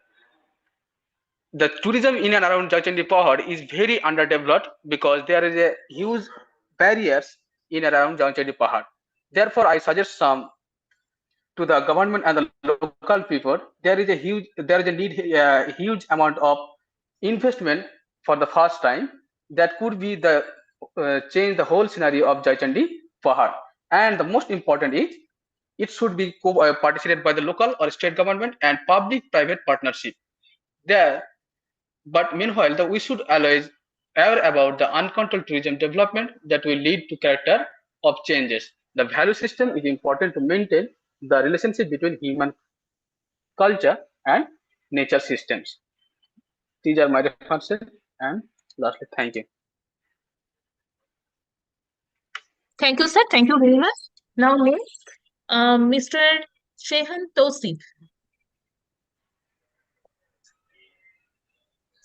The tourism in and around Jaychandi Pahad is very underdeveloped because there is a huge barriers in and around Jaychandi Pahad. Therefore, I suggest some to the government and the local people. There is a huge amount of investment for the first time that could be the change the whole scenario of Jaychandi Pahad. And the most important is it should be participated by the local or state government and public-private partnership. But meanwhile, we should always aware about the uncontrolled tourism development that will lead to character of changes. The value system is important to maintain the relationship between human culture and nature systems. These are my references, and lastly, thank you. Thank you, sir. Thank you very much. Now next, Mr. JayantaDas.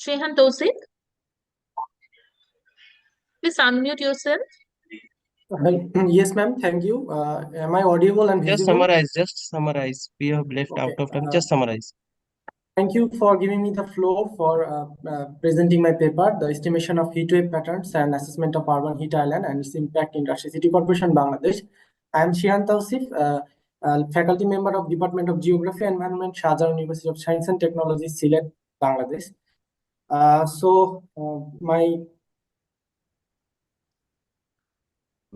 JayantaDas, please unmute yourself. Yes, ma'am. Thank you. Am I audible and visible? Just summarize. We have left out of time. Just summarize. Thank you for giving me the floor for presenting my paper, The Estimation of Heatwave Patterns and Assessment of Urban Heat Island and its Impact in Rajshahi City Corporation, Bangladesh. I am JayantaDas, faculty member of Department of Geography and Environment, Shahjahan University of Science and Technology, Sylhet, Bangladesh.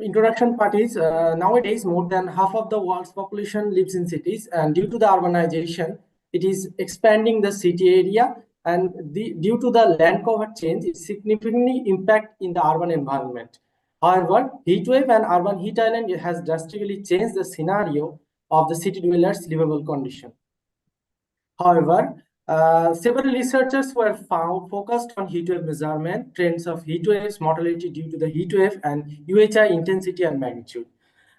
introduction part is nowadays more than half of the world's population lives in cities, and due to the urbanization, it is expanding the city area, and due to the land cover change, it significantly impact in the urban environment. However, heat wave and urban heat island has drastically changed the scenario of the city dwellers' livable condition. However, several researchers were found focused on heat wave measurement, trends of heat waves, mortality due to the heat wave, and UHI intensity and magnitude.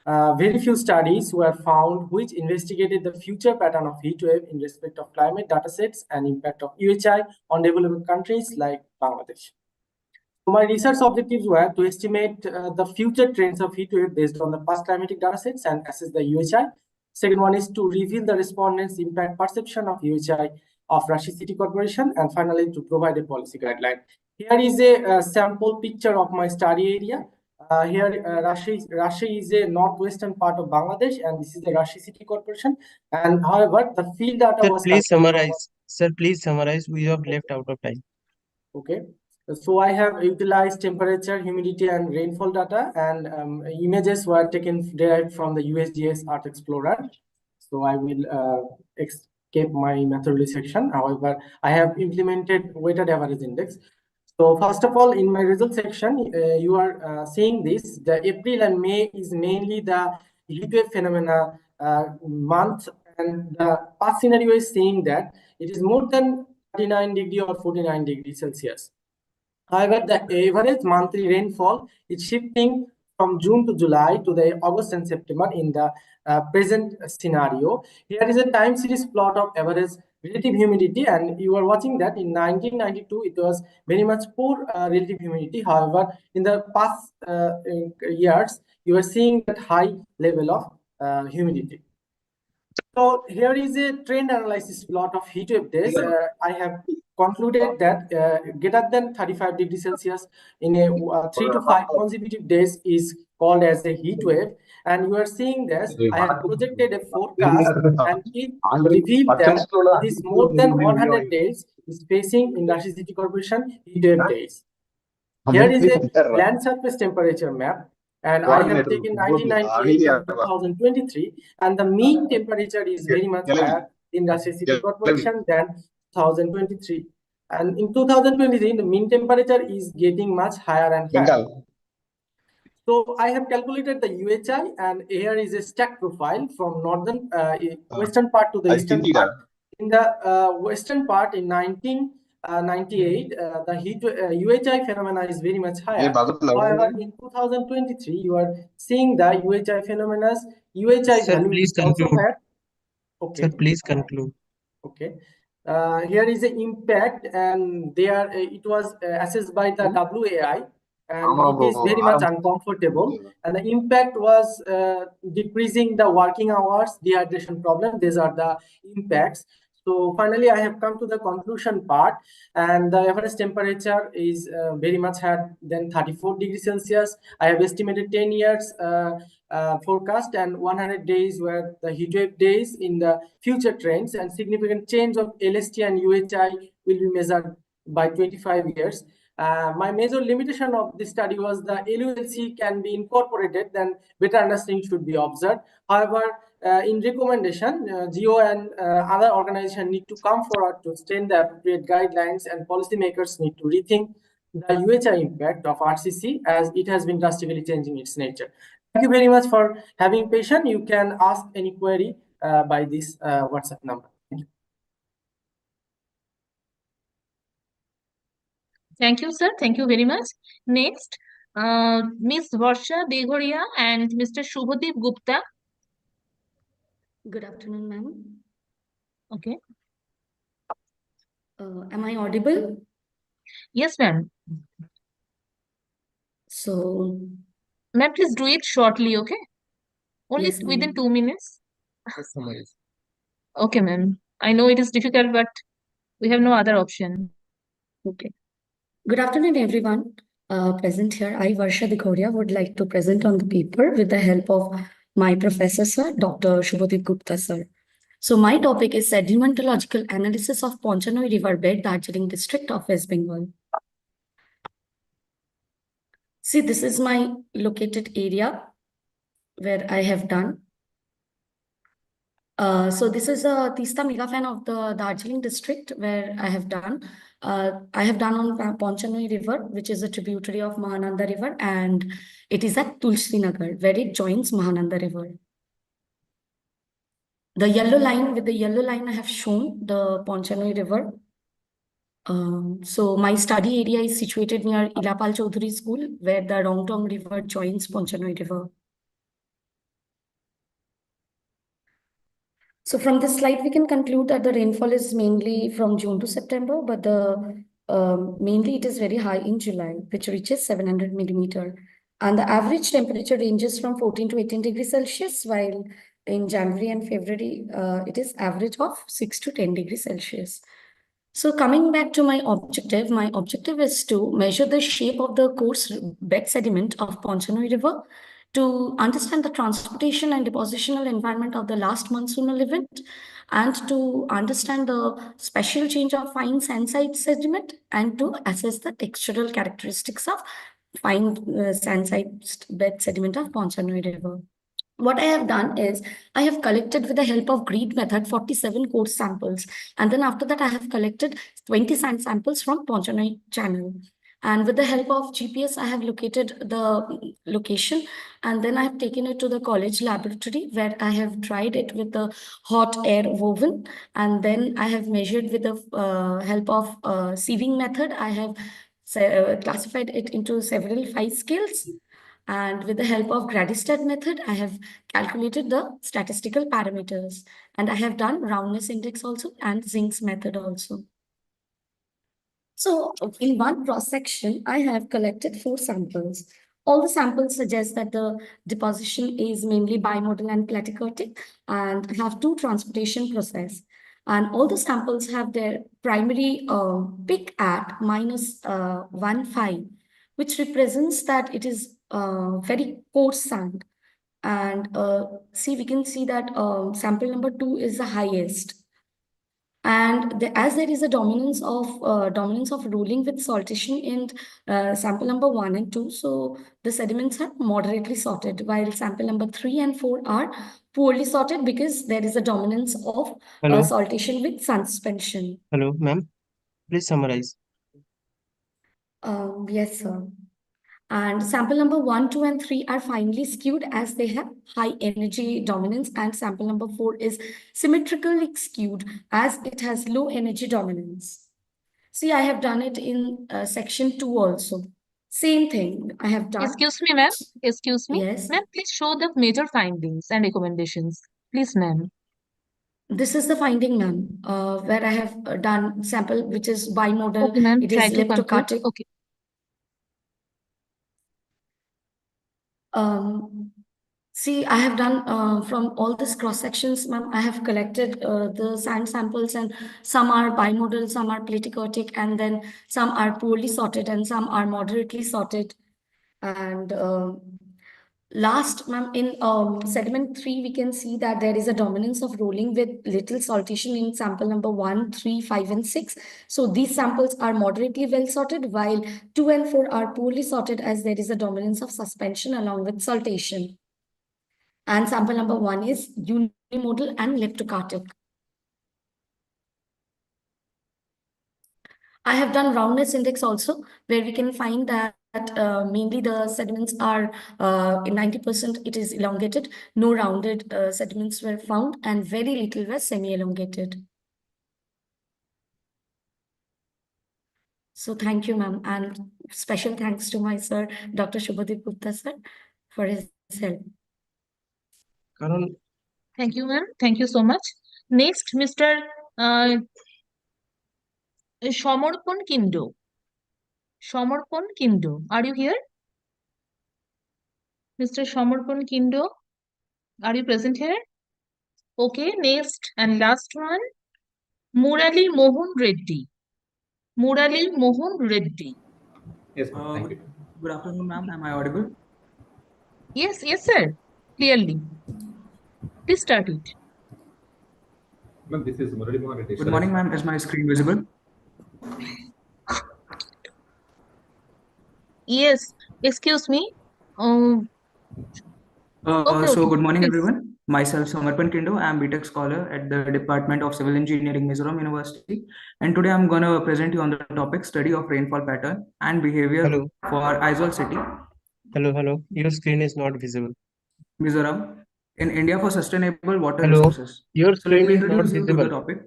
Very few studies were found which investigated the future pattern of heat wave in respect of climate datasets and impact of UHI on developed countries like Bangladesh. So my research objectives were to estimate the future trends of heat wave based on the past climatic datasets and assess the UHI. Second one is to reveal the respondents' impact perception of UHI of Rashi City Corporation, and finally to provide a policy guideline. Here is a sample picture of my study area. Here, Rashi is a northwestern part of Bangladesh, and this is the Rashi City Corporation. And however, the field data Sir, was please summarize. Sir, please summarize. We have left out of time. Okay. So I have utilized temperature, humidity, and rainfall data, and images were taken derived from the USGS Earth Explorer. So I will escape my methodology section. However, I have implemented weighted average index. So first of all, in my result section, you are seeing this. The April and May is mainly the heat wave phenomena month, and the past scenario is saying that it is more than 39 degree or 49 degrees Celsius. However, the average monthly rainfall is shifting from June to July to the August and September in the present scenario. Here is a time series plot of average relative humidity, and you are watching that in 1992 it was very much poor relative humidity. However, in the past years, you are seeing that high level of humidity. So here is a trend analysis plot of heat wave days. I have concluded that greater than 35 degrees Celsius in a 3 to 5 consecutive days is called as a heat wave. And you are seeing this. I have projected a forecast, and it revealed that it is more than 100 days is facing in Rashi City Corporation heat wave days. Here is a land surface temperature map. And I have taken 1998 and 2023, and the mean temperature is very much higher in Rashi City Corporation than 2023. And in 2023, the mean temperature is getting much higher and higher. So I have calculated the UHI, and here is a stack profile from northern western part to the eastern part. In the western part, in 1998, the heat UHI phenomena is very much higher. However, in 2023, you are seeing the UHI phenomena. UHI Sir, value please is also conclude. higher. Okay. Sir, please conclude. Okay. Here is the impact, and there it was assessed by the WAI, and it is very much uncomfortable. And the impact was decreasing the working hours, dehydration problem. These are the impacts. So finally, I have come to the conclusion part, and the average temperature is very much higher than 34 degrees Celsius. I have estimated 10 years forecast and 100 days were the heat wave days in the future trends, and significant change of LST and UHI will be measured by 25 years. My major limitation of this study was the LULC can be incorporated, then better understanding should be observed. However, in recommendation, GEO and other organizations need to come forward to state the appropriate guidelines, and policymakers need to rethink the UHI impact of RCC as it has been drastically changing its nature. Thank you very much for having patience. You can ask any query by this WhatsApp number. Thank you. Thank you, sir. Thank you very much. Next, Ms. Varsha Beghoria and Mr. Shubhadeep Gupta. Good afternoon, ma'am. Okay. Am I audible? Yes, ma'am. So, ma'am, please do it shortly, okay? Only yes, within ma'am. 2 minutes. Okay, ma'am. I know it is difficult, but we have no other option. Okay. Good afternoon, everyone. Present here, I, Varsha Beghoria, would like to present on the paper with the help of my professor, sir, Dr. Shubhadeep Gupta, sir. So my topic is sedimentological analysis of Ponchanoi River bed, Darjeeling district of West Bengal. See, this is my located area where I have done. So this is a Tista megafan of the Darjeeling district where I have done. I have done on Ponchanoi River, which is a tributary of Mahananda River, and it is at Tulsi Nagar, where it joins Mahananda River. The yellow line, with the yellow line, I have shown the Ponchanoi River. So my study area is situated near Ilapal Chaudhuri School, where the Rongtong River joins Ponchanoi River. So from this slide, we can conclude that the rainfall is mainly from June to September, but mainly it is very high in July, which reaches 700 millimeter. And the average temperature ranges from 14 to 18 degrees Celsius, while in January and February, it is average of 6 to 10 degrees Celsius. So coming back to my objective is to measure the shape of the coarse bed sediment of Ponchanoi River, to understand the transportation and depositional environment of the last monsoonal event, and to understand the special change of fine sandstone sediment, and to assess the textural characteristics of fine sandstone bed sediment of Ponchanoi River. What I have done is I have collected with the help of GREED method 47 coarse samples, and then after that I have collected 20 sand samples from Ponchanoi channel. And with the help of GPS, I have located the location, and then I have taken it to the college laboratory where I have dried it with the hot air woven, and then I have measured with the help of sieving method. I have classified it into several 5 scales. And with the help of Gradistat method, I have calculated the statistical parameters. And I have done roundness index also and Zink's method also. So in one cross section, I have collected 4 samples. All the samples suggest that the deposition is mainly bimodal and platykurtic, and have 2 transportation process. And all the samples have their primary peak at -1.5, which represents that it is very coarse sand. And see, we can see that sample number 2 is the highest. And as there is a dominance of rolling with saltation in sample number 1 and 2, so the sediments are moderately sorted, while sample number 3 and 4 are poorly sorted because there is a dominance of saltation with suspension. Hello, ma'am. Please summarize. Yes, sir. And sample number 1, 2, and 3 are finely skewed as they have high energy dominance, and sample number 4 is symmetrically skewed as it has low energy dominance. See, I have done it in section 2 also. Same thing I have done. Excuse me, ma'am. Excuse me. Yes. Ma'am, please show the major findings and recommendations. Please, ma'am. This is the finding, ma'am, where I have done sample which is bimodal. Okay, ma'am. It Try is to conclude. leptocartic. Okay. See, I have done from all these cross sections, ma'am, I have collected the sand samples, and some are bimodal, some are platykurtic, and then some are poorly sorted, and some are moderately sorted. And last, ma'am, in segment 3, we can see that there is a dominance of rolling with little saltation in sample number 1, 3, 5, and 6. So these samples are moderately well sorted, while 2 and 4 are poorly sorted as there is a dominance of suspension along with saltation. And sample number 1 is unimodal and leptocartic. I have done roundness index also, where we can find that mainly the sediments are in 90% it is elongated. No rounded sediments were found, and very little were semi-elongated. So thank you, ma'am, and special thanks to my sir, Dr. Shubhadeep Gupta sir, for his help. Thank you, ma'am. Thank you so much. Next, Mr. Shomarpon Kindo. Shomarpon Kindo. Are you here? Mr. Shomarpon Kindo, are you present here? Okay, next and last one, Murali Mohan Reddy. Murali Mohan Reddy. Yes, ma'am. Thank you. Good afternoon, ma'am. Am I audible? Yes, sir. Clearly. Please start it. Ma'am, this is Murali Mohan Reddy. Good morning, ma'am. Is my screen visible? Yes, Excuse me. Um, okay, So okay, good morning, please. everyone. Myself, Samarpan Kindo. I am BTech scholar at the Department of Civil Engineering, Mizoram University. And today I'm going to present you on the topic study of rainfall pattern and behavior Hello, for Aizawl city, hello. Your screen is not visible. Mizoram, in India for sustainable water Hello, resources. your So let screen me is not introduce you to the visible. topic.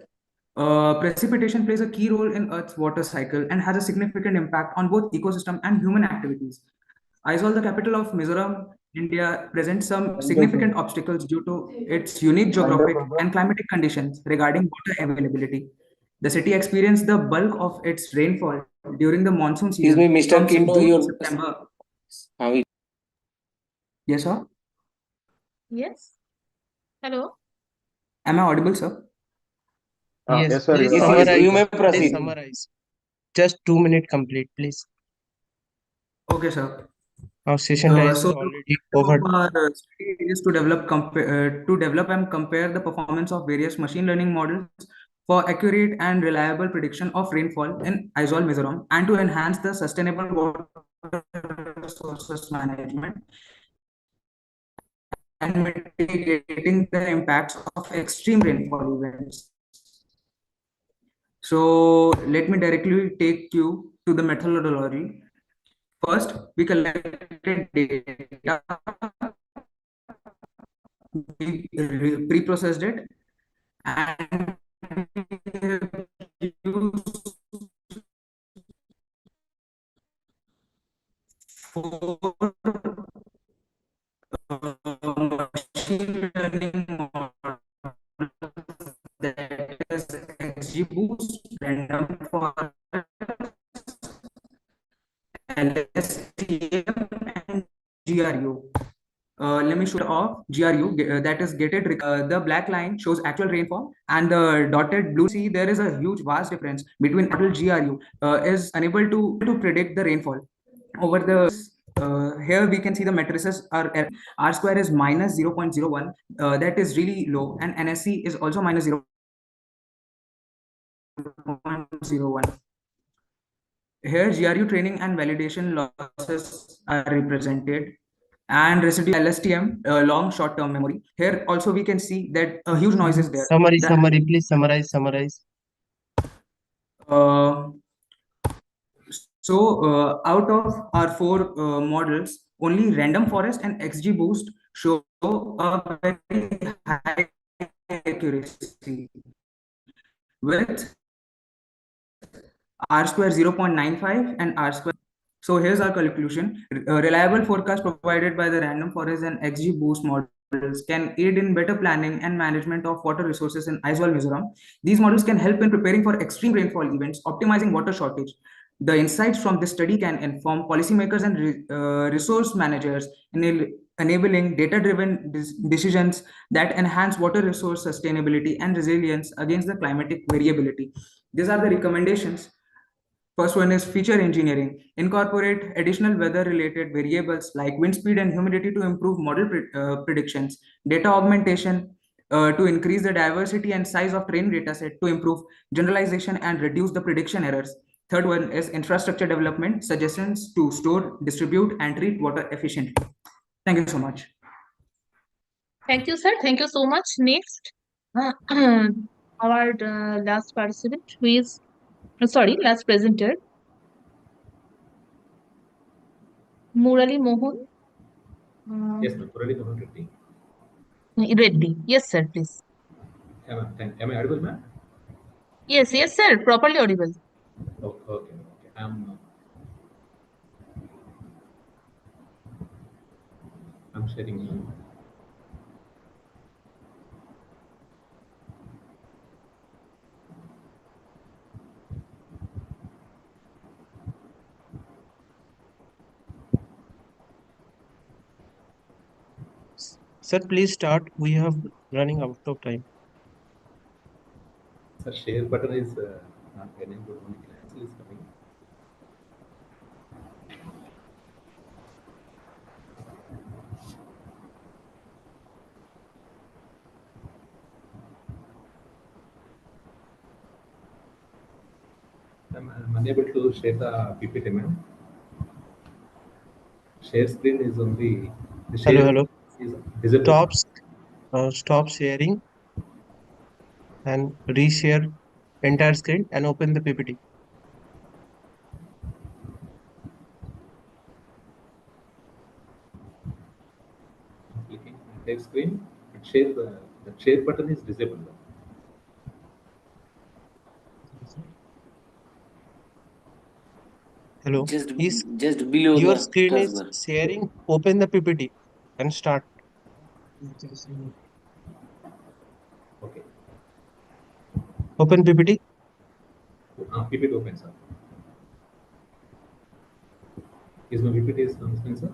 Precipitation plays a key role in Earth's water cycle and has a significant impact on both ecosystem and human activities. Aizawl, the capital of Mizoram, India, presents some significant obstacles due to its unique geographic and climatic conditions regarding water availability. The city experienced the bulk of its rainfall during the monsoon Excuse me, season Mr. from Kindo, June to your September. how is Yes, sir. Yes. Hello. Am I audible, sir? Yes, Yes, sir. please You are yes, audible. you may summarize. Please proceed. summarize. Just 2 minutes complete, please. Okay, sir. Our session time is So the already objective over. of our study is to develop and compare the performance of various machine learning models for accurate and reliable prediction of rainfall in Aizawl, Mizoram, and to enhance the sustainable water resources management and mitigating the impacts of extreme rainfall events. So let me directly take you to the methodology. First, we collected data, we pre-processed it, and used four machine learning models, that is XGBoost, random forest, LSTM, and GRU. Let me show off GRU, that is gated. The black line shows actual rainfall, and the dotted blue, see there is a huge vast difference between actual GRU is unable to predict the rainfall over the here we can see the matrices are R square is minus 0.01, that is really low, and NSC is also minus 0.01. Here GRU training and validation losses are represented, and residual LSTM, long short-term memory. Here also we can see that a huge noise is there. Summary, please summarize. Uh, out of our four models, only random forest and XGBoost show a very high accuracy with R square 0.95 and R square. So here's our conclusion. Reliable forecast provided by the random forest and XGBoost models can aid in better planning and management of water resources in Aizawl, Mizoram. These models can help in preparing for extreme rainfall events, optimizing water shortage. The insights from this study can inform policymakers and resource managers, enabling data-driven decisions that enhance water resource sustainability and resilience against the climatic variability. These are the recommendations. First one is feature engineering. Incorporate additional weather-related variables like wind speed and humidity to improve model predictions. Data augmentation to increase the diversity and size of trained data set to improve generalization and reduce the prediction errors. Third one is infrastructure development, suggestions to store, distribute, and treat water efficiently. Thank you so much. Thank you, sir. Thank you so much. Next, our last participant, who is last presenter, Murali Mohan. Yes, ma'am. Murali Mohan Reddy. Reddy. Yes, sir, please. Am I audible, ma'am? Yes, sir. Properly audible. Oh, okay. I'm sharing. Sir, please start. We have running out of time. Sir, share button is not enabled. Only cancel is coming. I'm unable to share the PPT, ma'am. Share screen is only the Hello, share hello. is disabled. Stop sharing and reshare entire screen and open the PPT. Clicking entire screen, but share the share button is disabled. Hello. Just Is below your the screen is taskbar. sharing? Open the PPT and start. Okay. Open PPT. PPT open, sir. Is my PPT is on screen, sir?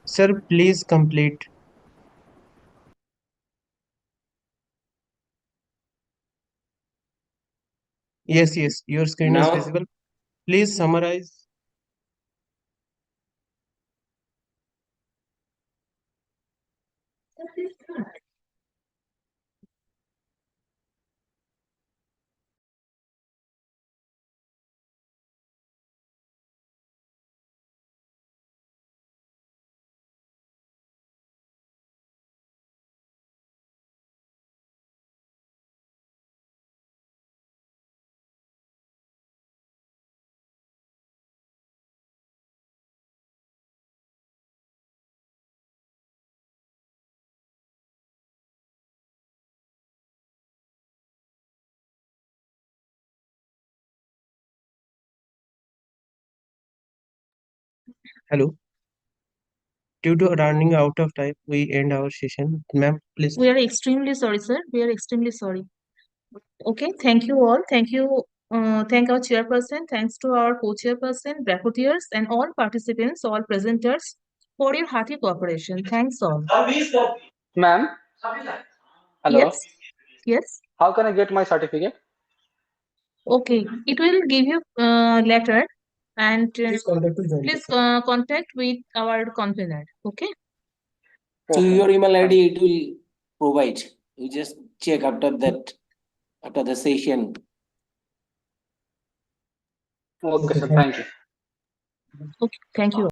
Sir, please complete. Yes, yes, your screen is Now, visible. Please summarize. Hello. Due to running out of time, we end our session. Ma'am, please. We are extremely sorry, sir. We are extremely sorry. Okay, thank you all. Thank you. Thank our chairperson. Thanks to our co-chairperson, rapporteurs, and all participants, all presenters for your hearty cooperation. Thanks all. Ma'am, hello. Yes. Yes. How can I get my certificate? Okay. It will give you letter and Please contact with Jayanta. please contact with our convener. Okay. to your email ID, it will provide. You just check after that, after the session. Okay, sir. Thank you. Okay. Thank you.